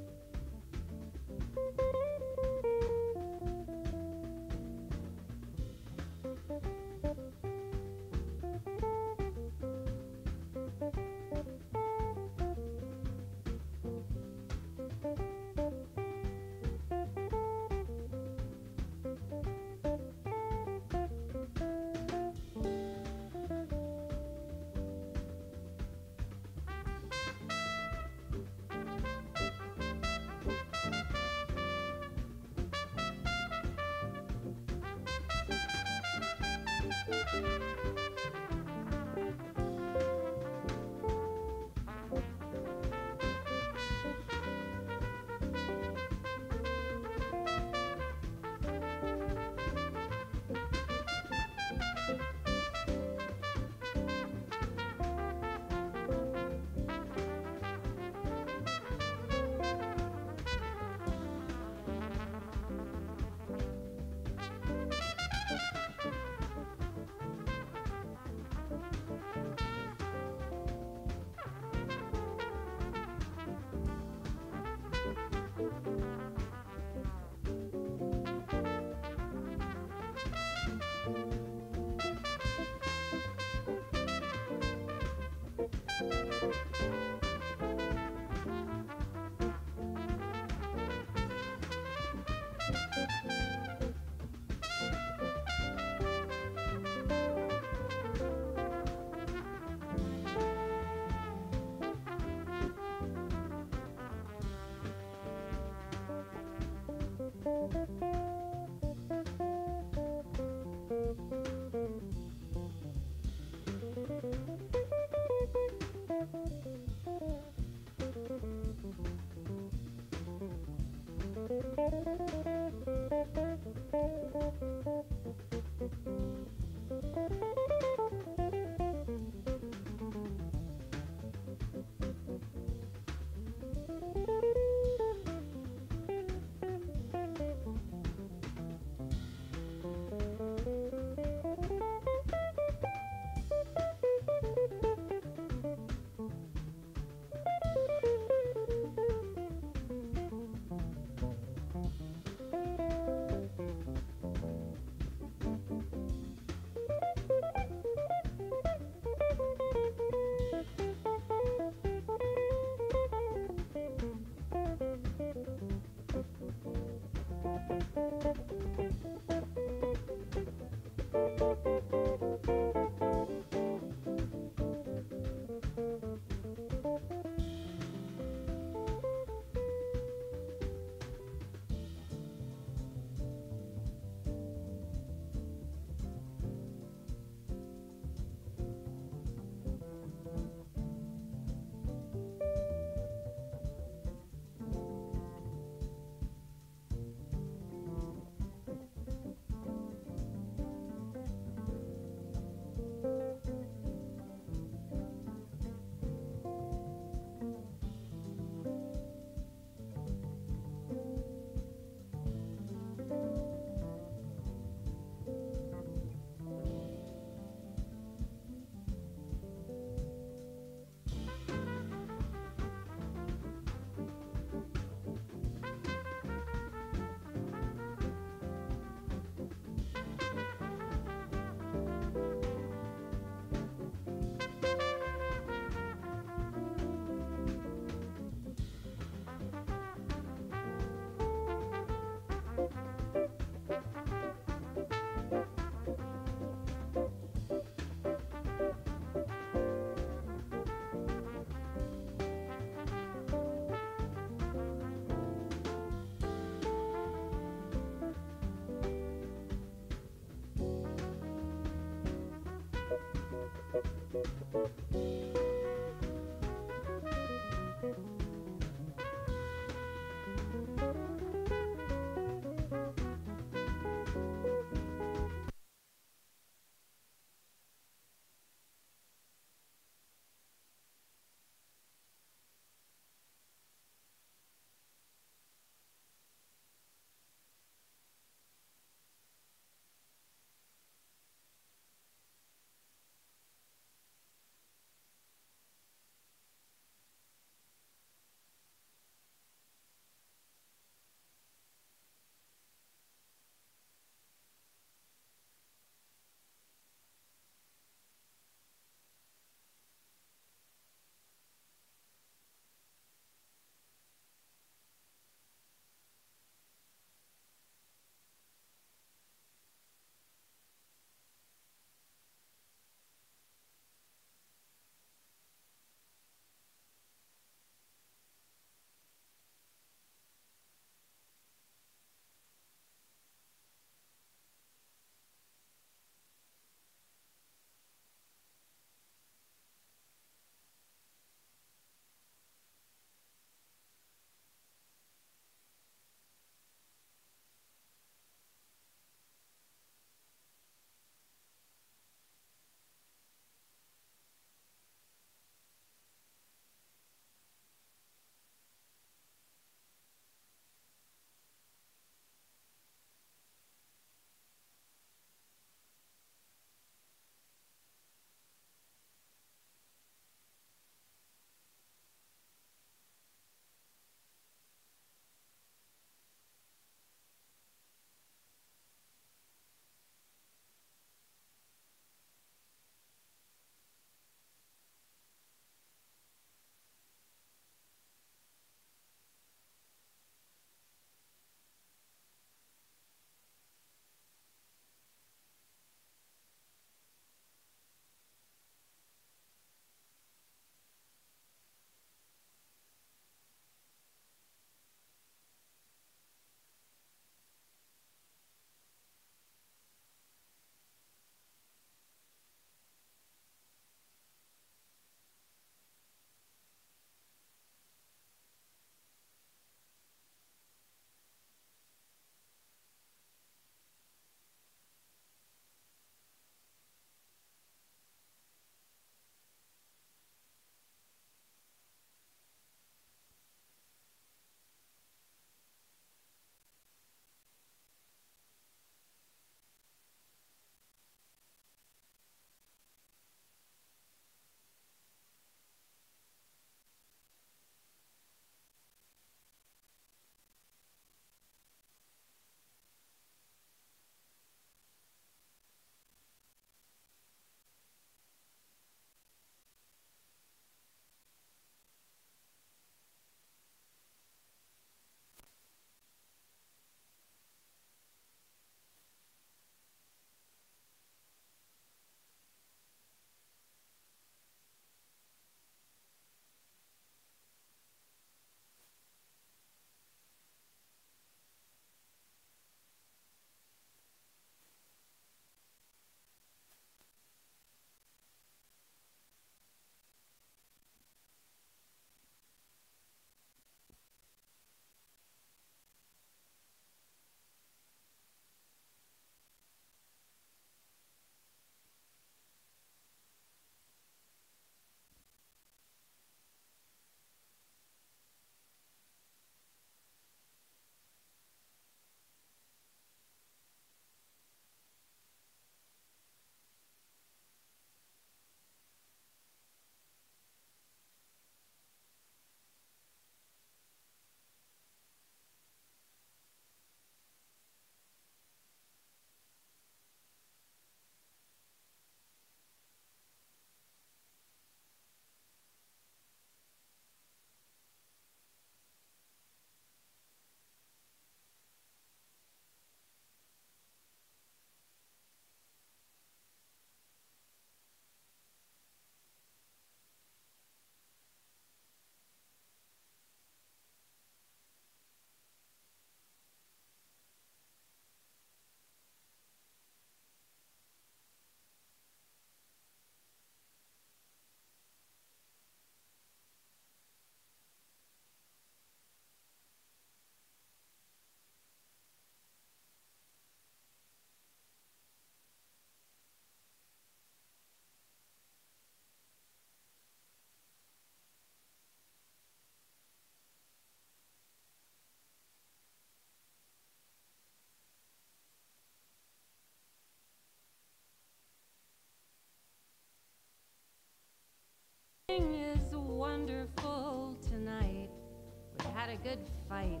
had a good fight.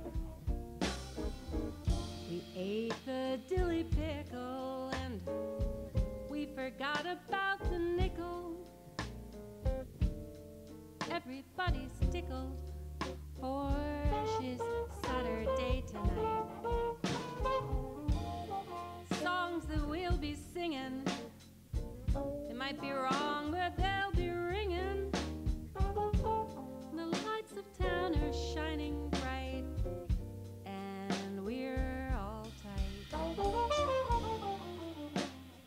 We ate the dilly pickle and we forgot about the nickel. Everybody's tickled for she's Saturday tonight. Songs that we'll be singing, they might be wrong, but they'll be ringing. The lights of town are shining bright, and we're all tight.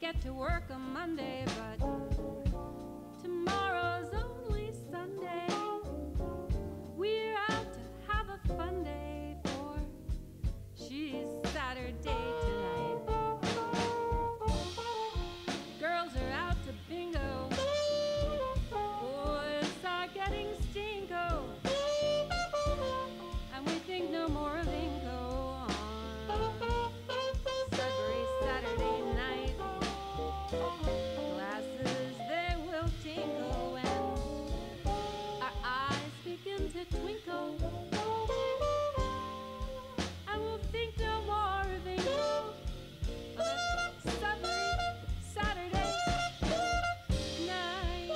Get to work on Monday, but tomorrow's only Sunday. We're out to have a fun day, for she's Saturday tonight. Girls are out to bingo, boys are getting stinko, and we think no more of Inco on Sudbury Saturday night. Glasses, they will tinkle when our eyes begin to twinkle, and we'll think no more of Inco on a Sudbury Saturday night.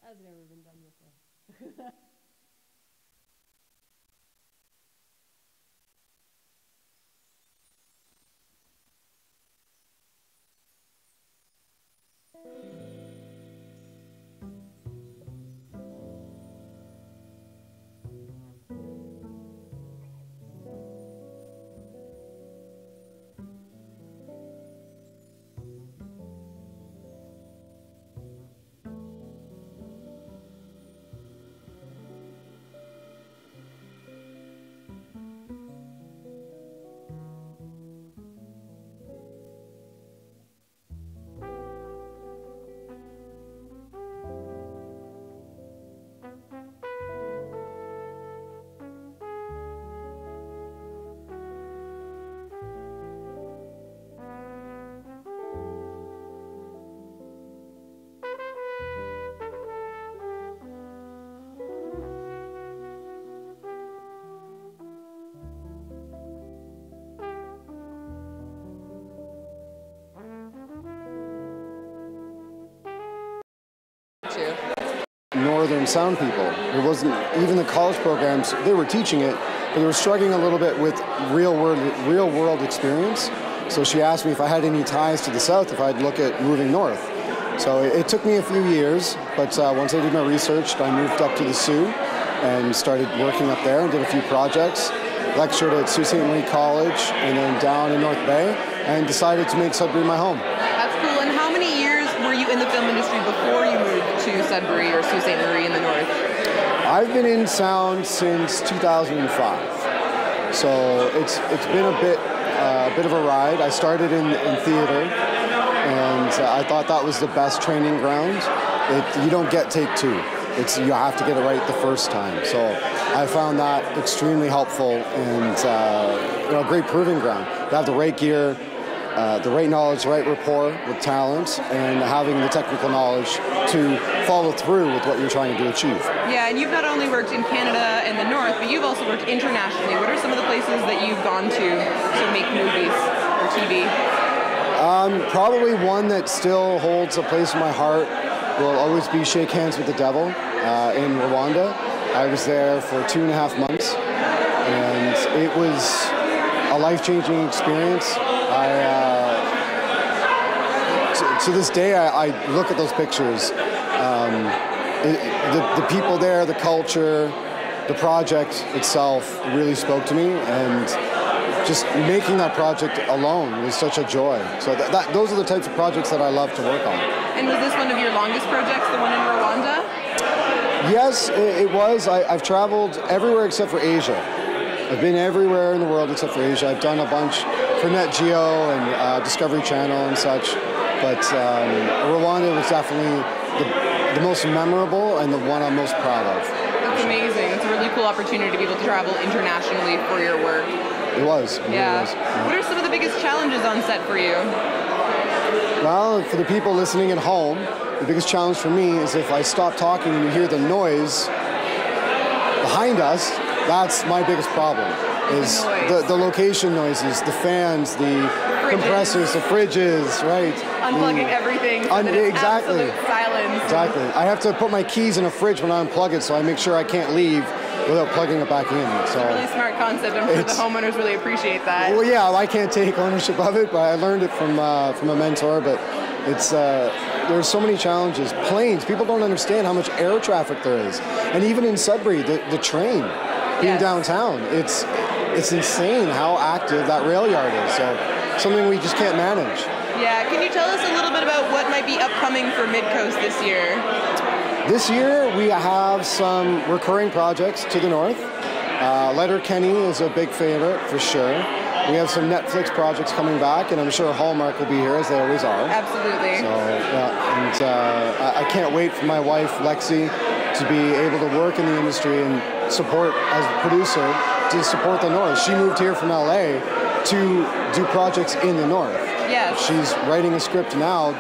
That's never been done before. Northern sound people. It wasn't even the college programs, they were teaching it, but they were struggling a little bit with real world experience. So she asked me if I had any ties to the South, if I'd look at moving north. So it took me a few years, but once I did my research, I moved up to the Sioux and started working up there and did a few projects. Lectured at Sault Ste. Marie College and then down in North Bay, and decided to make Sudbury my home. That's cool. And how many years were you in the film industry before you moved to Sudbury or Sault Ste. Marie in the north? I've been in sound since 2005. So it's been a bit of a ride. I started in theater, and I thought that was the best training ground. You don't get take two. You have to get it right the first time. So I found that extremely helpful and a great proving ground. You have the right gear, the right knowledge, the right rapport with talent, and having the technical knowledge to follow through with what you're trying to achieve. Yeah, and you've not only worked in Canada and the North, but you've also worked internationally. What are some of the places that you've gone to make movies or TV? Probably one that still holds a place in my heart will always be Shake Hands with the Devil in Rwanda. I was there for 2.5 months, and it was a life-changing experience. To this day, I look at those pictures. The people there, the culture, the project itself really spoke to me, and just making that project alone was such a joy. So those are the types of projects that I love to work on. And was this one of your longest projects, the one in Rwanda? Yes, it was. I've traveled everywhere except for Asia. I've been everywhere in the world except for Asia. I've done a bunch for Net Geo and Discovery Channel and such, but Rwanda was definitely the most memorable and the one I'm most proud of. That's amazing. It's a really cool opportunity to be able to travel internationally for your work. It was. Yeah. It was. What are some of the biggest challenges on set for you? Well, for the people listening at home, the biggest challenge for me is if I stop talking and you hear the noise behind us, that's my biggest problem. Is the location noises, the fans, the compressors, the fridges, right? Unplugging everything so that it's exactly. absolute silence. Exactly. I have to put my keys in a fridge when I unplug it, so I make sure I can't leave without plugging it back in. So it's a really smart concept. I'm sure the homeowners really appreciate that. Well, yeah, I can't take ownership of it, but I learned it from a mentor. But it's there's so many challenges. Planes, people don't understand how much air traffic there is, and even in Sudbury, the train being downtown, it's insane how active that rail yard is. So something we just can't manage. Yeah, can you tell us a little bit about what might be upcoming for Midcoast this year? This year, we have some recurring projects to the north. Letterkenny is a big favorite, for sure. We have some Netflix projects coming back, and I'm sure Hallmark will be here, as they always are. Absolutely. So, yeah, and I can't wait for my wife, Lexi, to be able to work in the industry and support, as a producer, to support the north. She moved here from LA to do projects in the north. Yes. She's writing a script now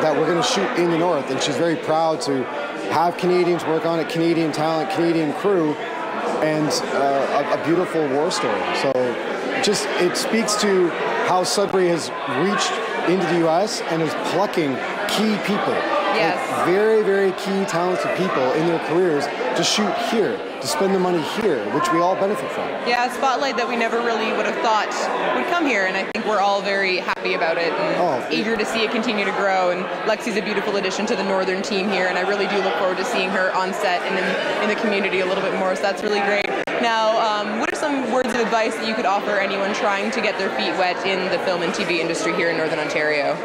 that we're going to shoot in the north, and she's very proud to have Canadians work on it, Canadian talent, Canadian crew, and a beautiful war story. So just it speaks to how Sudbury has reached into the U.S. and is plucking key people. Yes. Like very, very key talented people in their careers to shoot here, to spend the money here, which we all benefit from. Yeah, a spotlight that we never really would have thought would come here, and I think we're all very happy about it and eager to see it continue to grow. And Lexi's a beautiful addition to the northern team here, and I really do look forward to seeing her on set and in the community a little bit more, so that's really great. Now, what are some words of advice that you could offer anyone trying to get their feet wet in the film and TV industry here in Northern Ontario?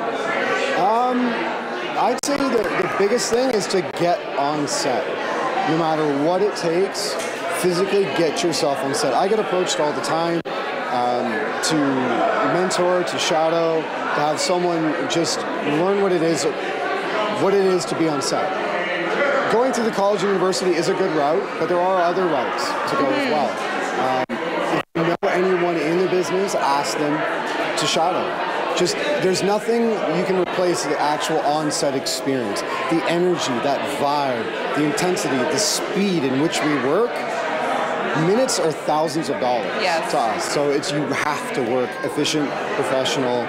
I'd say the biggest thing is to get on set. No matter what it takes, physically get yourself on set. I get approached all the time to mentor, to shadow, to have someone just learn what it is to be on set. Going through the college and university is a good route, but there are other routes to go as well. If you know anyone in the business, ask them to shadow. Just, there's nothing you can replace the actual on-set experience. The energy, that vibe, the intensity, the speed in which we work. Minutes are thousands of dollars to us. So you have to work efficient, professional,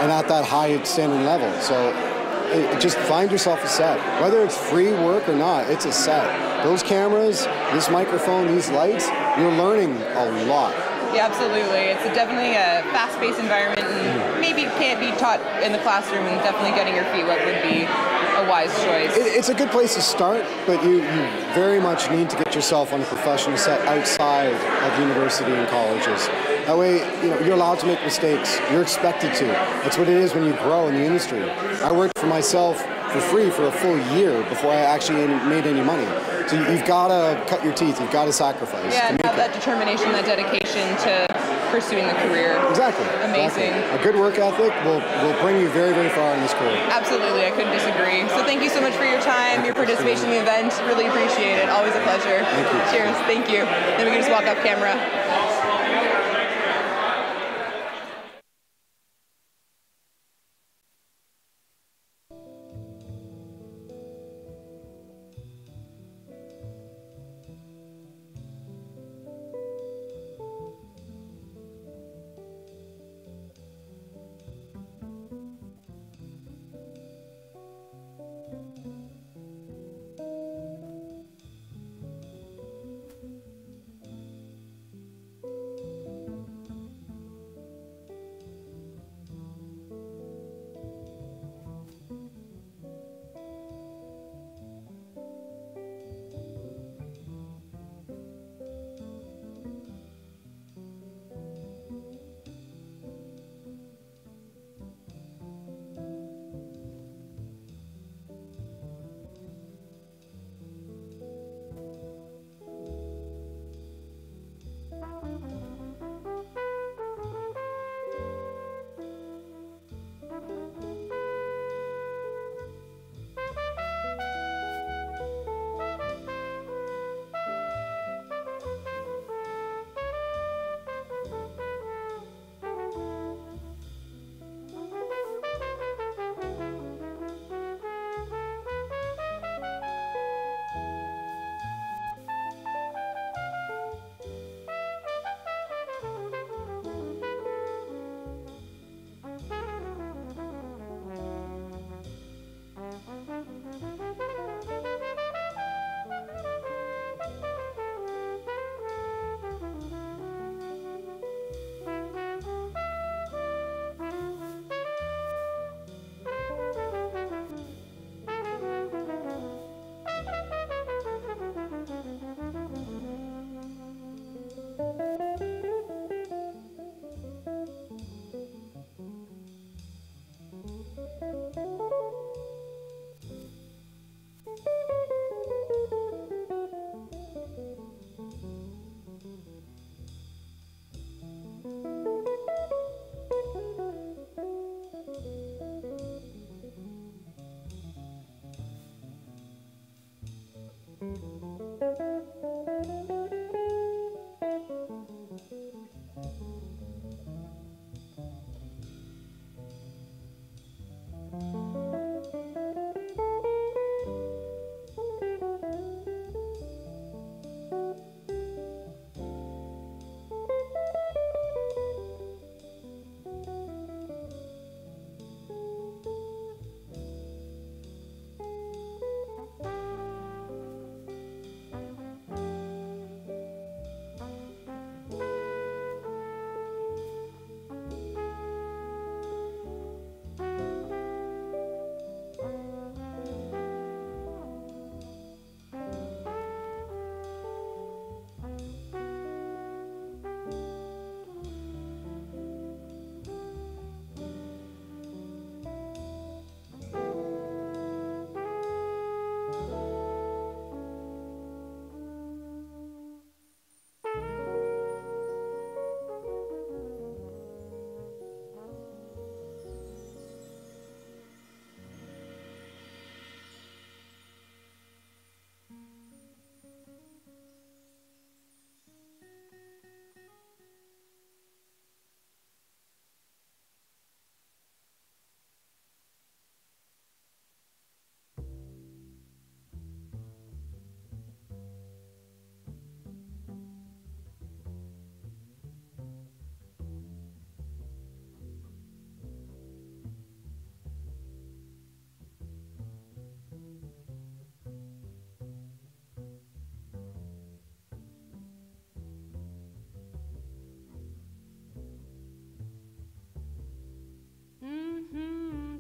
and at that high standard level. So just find yourself a set. Whether it's free work or not, it's a set. Those cameras, this microphone, these lights, you're learning a lot. Yeah, absolutely. It's definitely a fast-paced environment, and maybe it can't be taught in the classroom, and definitely getting your feet wet would be a wise choice. It's a good place to start, but you very much need to get yourself on a professional set outside of university and colleges. That way, you're allowed to make mistakes. You're expected to. That's what it is when you grow in the industry. I worked for myself for free for a full year before I actually made any money. So you've got to cut your teeth. You've got to sacrifice. Yeah, and have that determination, that dedication to pursuing a career. Exactly. Amazing. Exactly. A good work ethic will bring you very, very far in this career. Absolutely, I couldn't disagree. So thank you so much for your time, your participation in the event. Really appreciate it. Always a pleasure. Thank you. Cheers. Thank you. Then we can just walk off camera.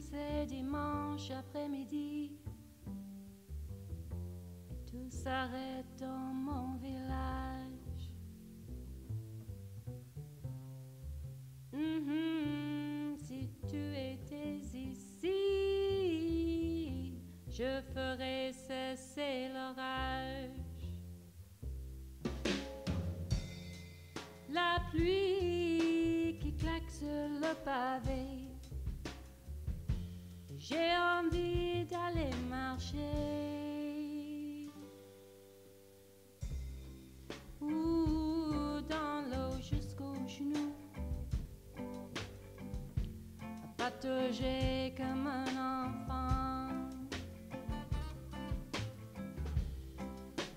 C'est dimanche après-midi, tout s'arrête dans mon village. Si tu étais ici, je ferais cesser l'orage. La pluie le pavé. J'ai envie d'aller marcher ou dans l'eau jusqu'aux genoux, patauger comme un enfant.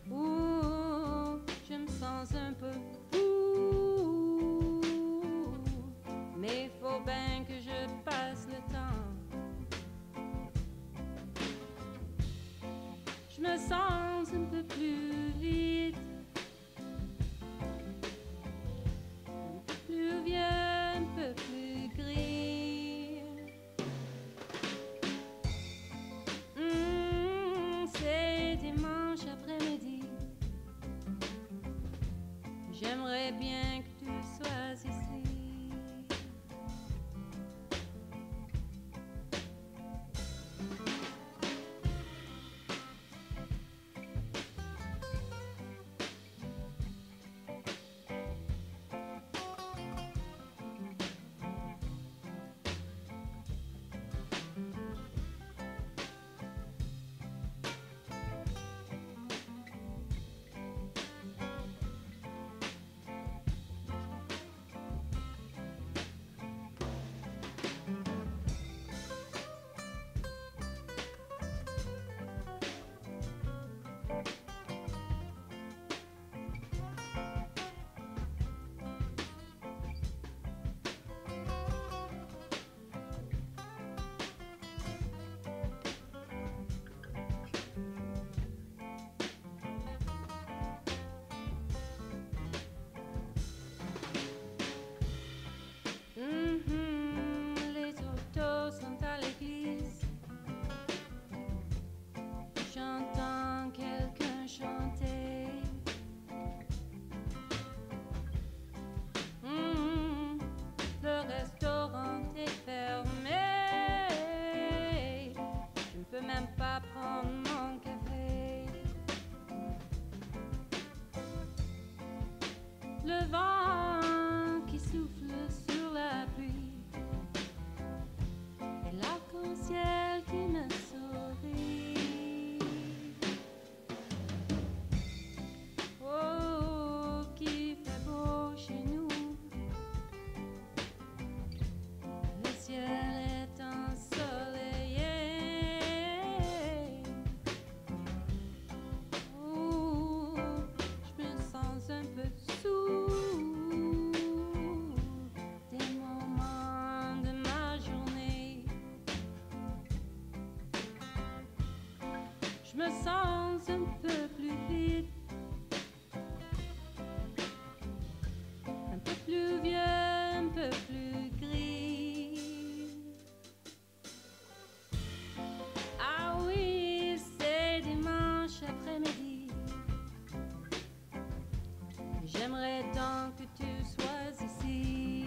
Ouh, je me sens un peu fou, mais faut bien que je passe le temps. Je me sens un peu plus vite, un peu plus vieux, un peu plus gris. C'est dimanche après-midi. J'aimerais bien que tu sois ici. Les autos sont à l'église. J'entends quelqu'un chanter. Le restaurant est fermé. Je ne peux même pas prendre mon café. Le vent qui souffle sur la pluie et l'arc-en-ciel qui me sourit. Oh, qui fait beau chez nous. Le ciel est ensoleillé. Oh, je me sens un peu sourd des moments de ma journée. Je me sens un peu plus vite, un peu plus vieux, un peu plus gris. Ah oui, c'est dimanche après-midi. J'aimerais tant que tu sois ici.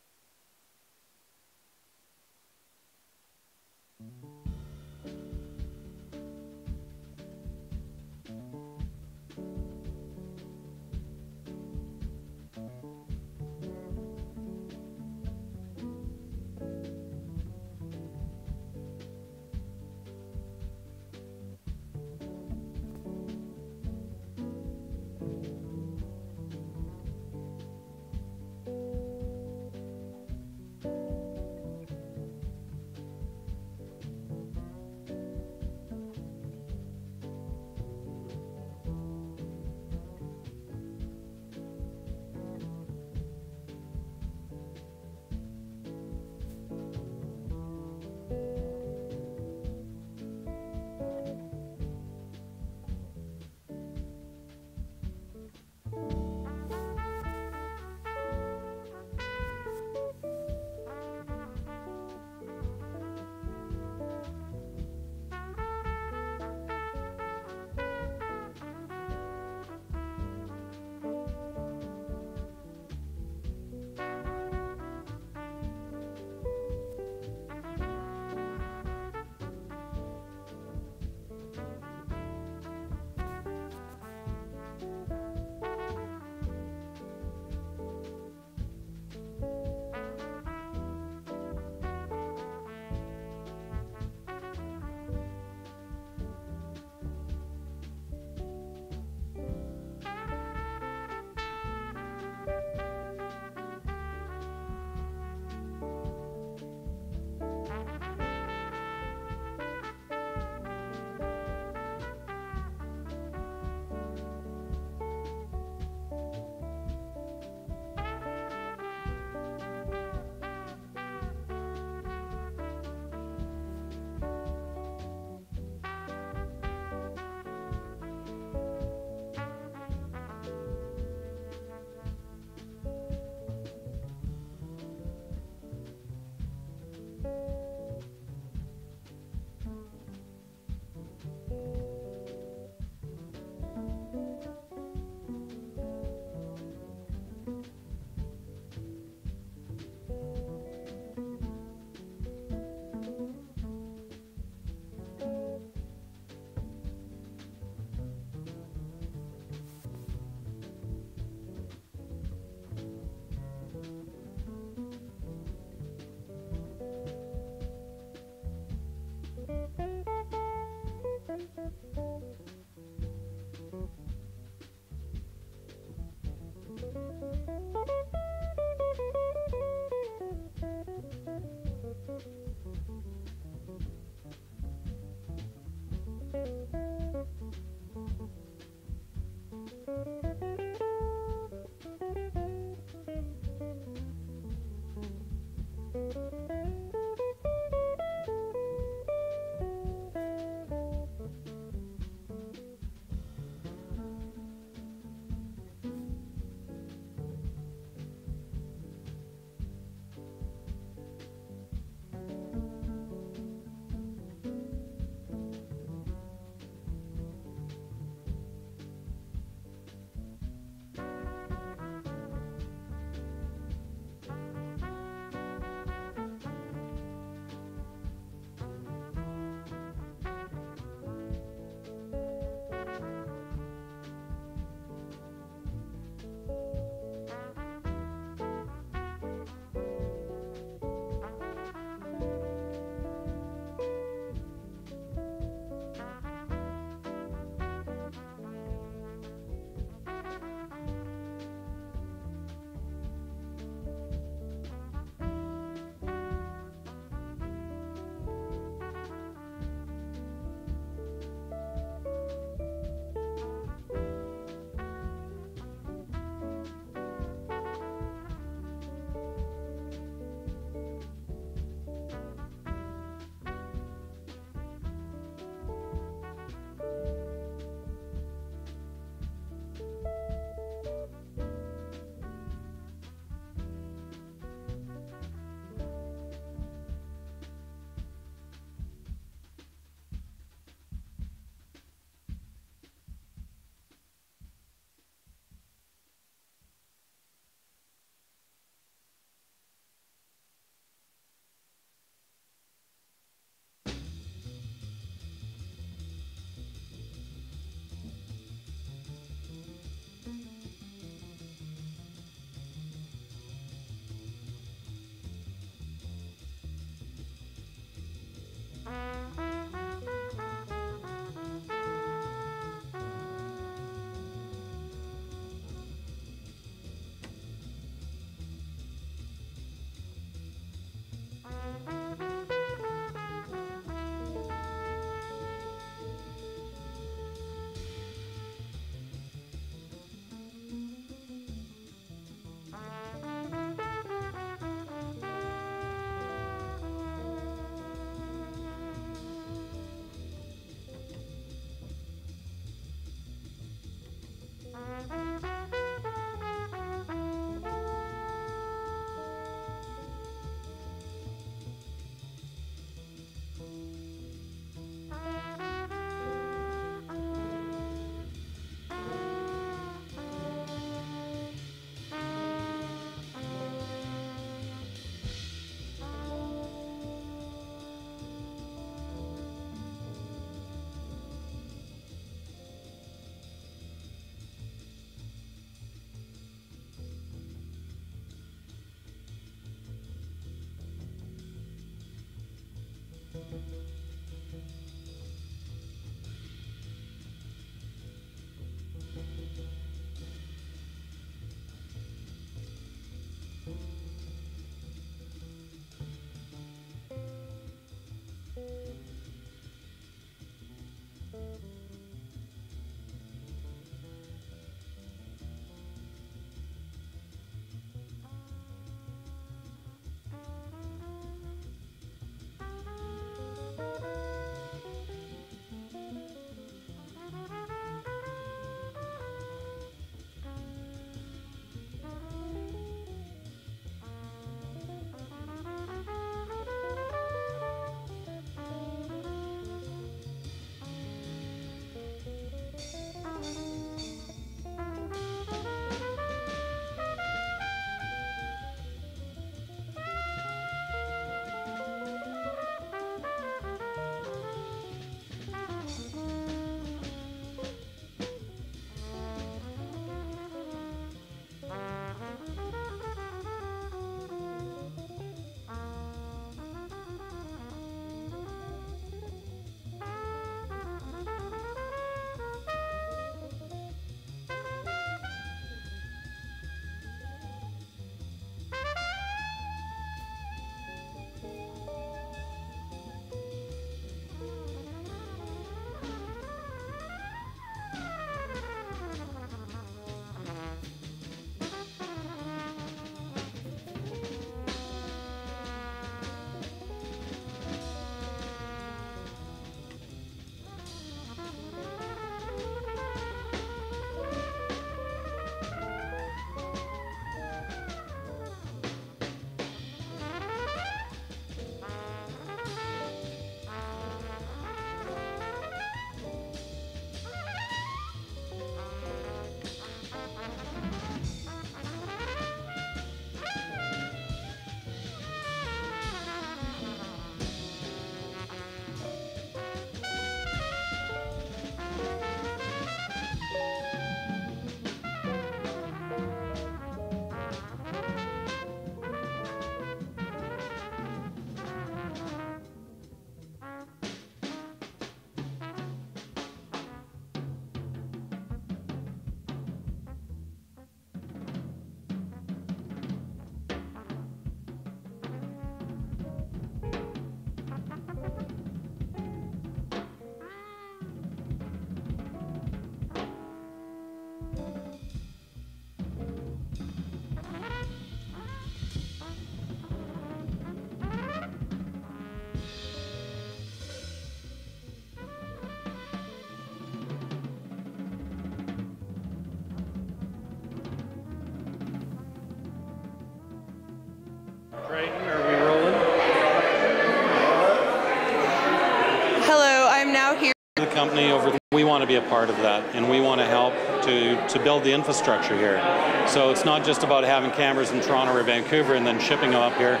part of that, and we want to help to build the infrastructure here. So it's not just about having cameras in Toronto or Vancouver and then shipping them up here.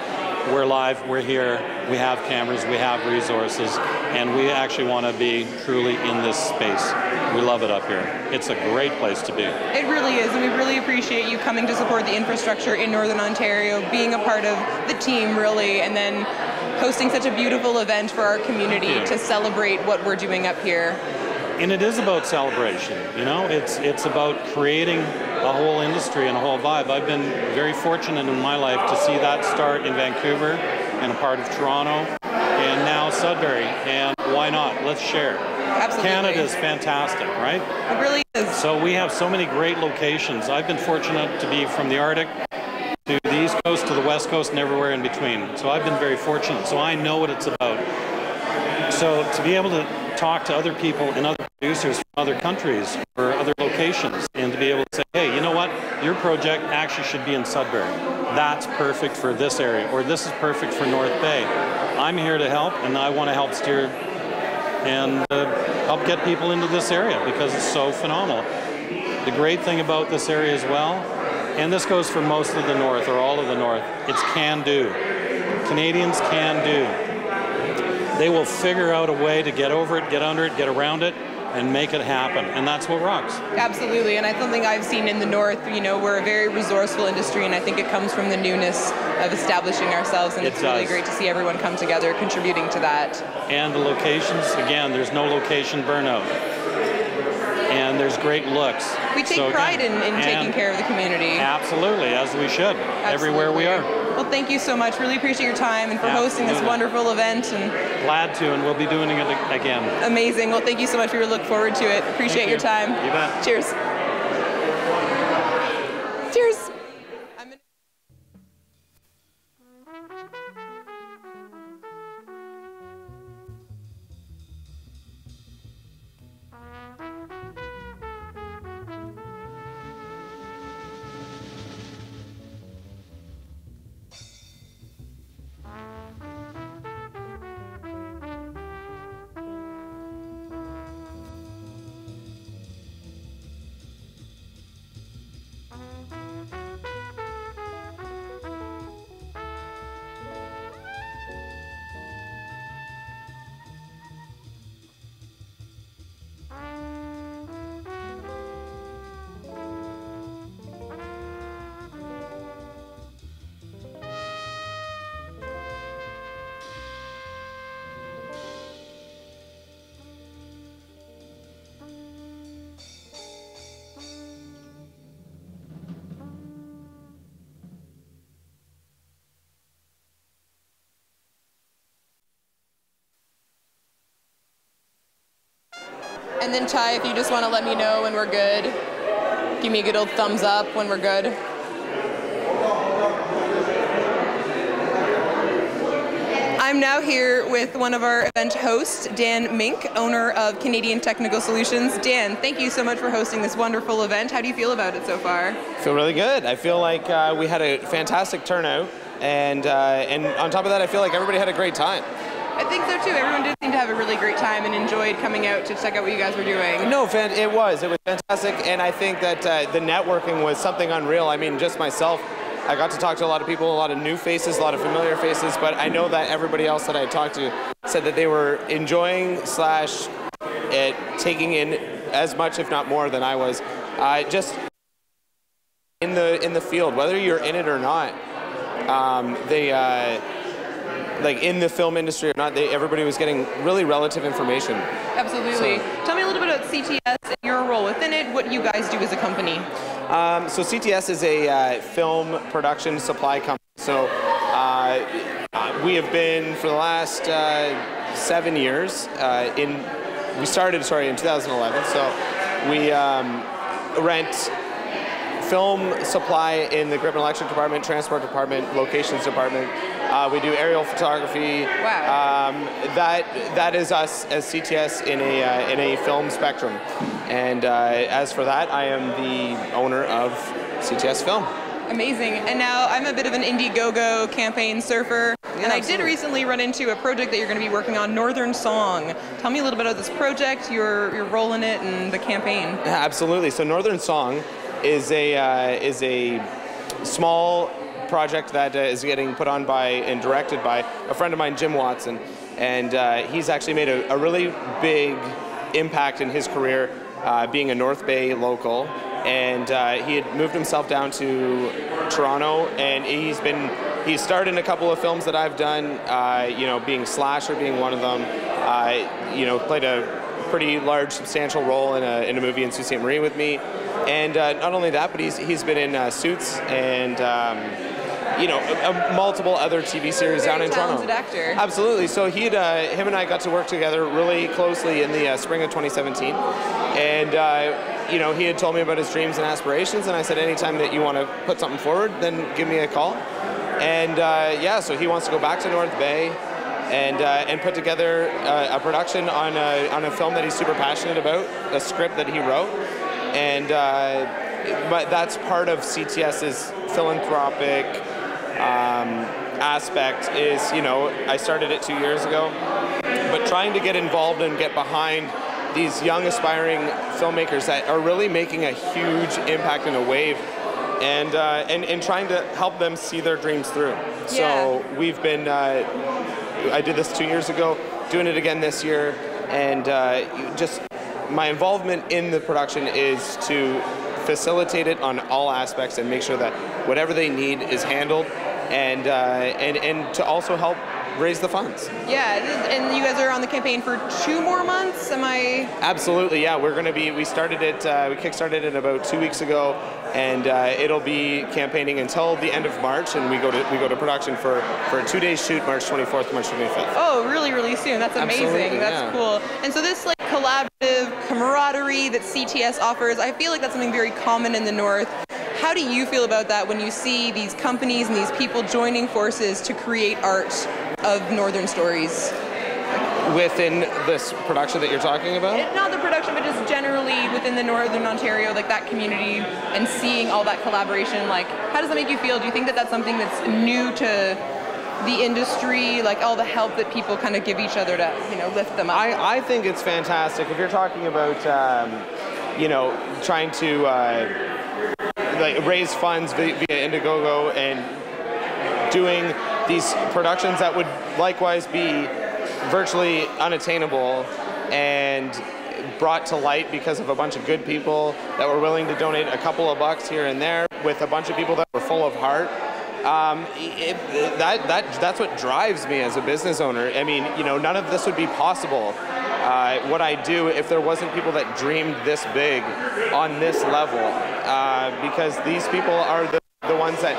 We're live, we're here, we have cameras, we have resources, and we actually want to be truly in this space. We love it up here. It's a great place to be. It really is, and we really appreciate you coming to support the infrastructure in Northern Ontario, being a part of the team, really, and then hosting such a beautiful event for our community to celebrate what we're doing up here. And it is about celebration, you know? It's about creating a whole industry and a whole vibe. I've been very fortunate in my life to see that start in Vancouver and a part of Toronto, and now Sudbury, and why not? Let's share. Absolutely. Canada is fantastic, right? It really is. So we have so many great locations. I've been fortunate to be from the Arctic to the East Coast to the West Coast and everywhere in between. So I've been very fortunate. So I know what it's about. So to be able to talk to other people and other producers from other countries or other locations, and to be able to say, hey, you know what? Your project actually should be in Sudbury. That's perfect for this area, or this is perfect for North Bay. I'm here to help, and I want to help steer and help get people into this area because it's so phenomenal. The great thing about this area as well, and this goes for most of the North or all of the North, it's can do. Canadians can do. They will figure out a way to get over it, get under it, get around it, and make it happen. And that's what rocks. Absolutely, and that's something I've seen in the North. You know, we're a very resourceful industry, and I think it comes from the newness of establishing ourselves, and it's really great to see everyone come together contributing to that. And the locations, again, there's no location burnout. And there's great looks. We take pride in taking care of the community. Absolutely, as we should, everywhere we are. Well, thank you so much. Really appreciate your time and for hosting this wonderful event. And glad to, and we'll be doing it again. Amazing. Well, thank you so much. We look forward to it. Appreciate your time. You bet. Cheers. Cheers. And then Ty, if you just want to let me know when we're good, give me a good old thumbs up when we're good. I'm now here with one of our event hosts, Dan Mink, owner of Canadian Technical Solutions. Dan, thank you so much for hosting this wonderful event. How do you feel about it so far? I feel really good. I feel like we had a fantastic turnout, and on top of that, I feel like everybody had a great time. I think so too. Everyone did seem to have a really great time and enjoyed coming out to check out what you guys were doing. No, it was fantastic, and I think that the networking was something unreal. I mean, just myself, I got to talk to a lot of people, a lot of new faces, a lot of familiar faces, but I know that everybody else that I talked to said that they were enjoying / taking in as much, if not more, than I was. Just in the field, whether you're in it or not, like in the film industry or not, everybody was getting really relative information. Absolutely. So, tell me a little bit about CTS and your role within it, what you guys do as a company. So CTS is a film production supply company. So we have been for the last 7 years. We started in 2011. So we rent film supply in the Gibson Electric Department, Transport Department, Locations Department. We do aerial photography. Wow. That is us as CTS in a film spectrum. And as for that, I am the owner of CTS Film. Amazing. And now I'm a bit of an Indiegogo campaign surfer. and I absolutely. did recently run into a project that you're going to be working on, Northern Song. Tell me a little bit about this project, your role in it, and the campaign. Yeah, absolutely. So Northern Song is a small project that is getting put on by and directed by a friend of mine, Jim Watson, and he's actually made a really big impact in his career, being a North Bay local, and he had moved himself down to Toronto, and he's starred in a couple of films that I've done, being Slasher being one of them, played a pretty large, substantial role in a movie in Sault Ste. Marie with me, and not only that, but he's been in Suits and multiple other TV series down in Toronto. Very talented actor. Absolutely. So him and I got to work together really closely in the spring of 2017, and he had told me about his dreams and aspirations, and I said, anytime that you want to put something forward, then give me a call. And so he wants to go back to North Bay and put together a production on a film that he's super passionate about, a script that he wrote, and but that's part of CTS's philanthropic aspect. Is I started it 2 years ago, but trying to get involved and get behind these young aspiring filmmakers that are really making a huge impact in a wave, and trying to help them see their dreams through. Yeah. So we've been, I did this 2 years ago, doing it again this year, and just my involvement in the production is to facilitate it on all aspects and make sure that whatever they need is handled, and to also help raise the funds. Yeah, and you guys are on the campaign for 2 more months, am I? Absolutely, yeah. We started it, we kickstarted it about 2 weeks ago, and it'll be campaigning until the end of March, and we go to production for a 2-day shoot, March 24th, March 25th. Oh, really, really soon. That's amazing. Absolutely, that's cool. And so this collaborative camaraderie that CTS offers, I feel like that's something very common in the North. How do you feel about that when you see these companies and these people joining forces to create art of Northern stories? Within this production that you're talking about? Not the production, but just generally within the Northern Ontario, that community, and seeing all that collaboration, how does that make you feel? Do you think that that's something that's new to the industry, all the help that people kind of give each other to, lift them up? I think it's fantastic. If you're talking about, trying to raise funds via Indiegogo and doing these productions that would likewise be virtually unattainable and brought to light because of a bunch of good people that were willing to donate a couple of bucks here and there, with a bunch of people that were full of heart. That's what drives me as a business owner. I mean, none of this would be possible, what I do, if there wasn't people that dreamed this big on this level, because these people are the ones that,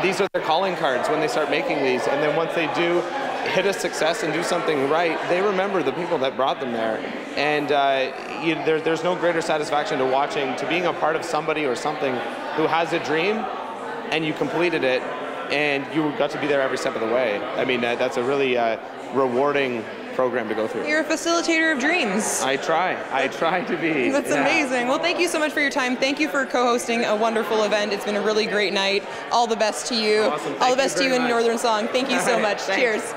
these are their calling cards when they start making these, and then once they do hit a success and do something right, they remember the people that brought them there, and there's no greater satisfaction to being a part of somebody or something who has a dream, and you completed it, and you got to be there every step of the way. I mean, that's a really rewarding program to go through. You're a facilitator of dreams. I try to be. That's amazing. Well, thank you so much for your time. Thank you for co-hosting a wonderful event. It's been a really great night. All the best to you. Awesome. All the best to you in Northern Song. Thank you so much. Thanks. Cheers.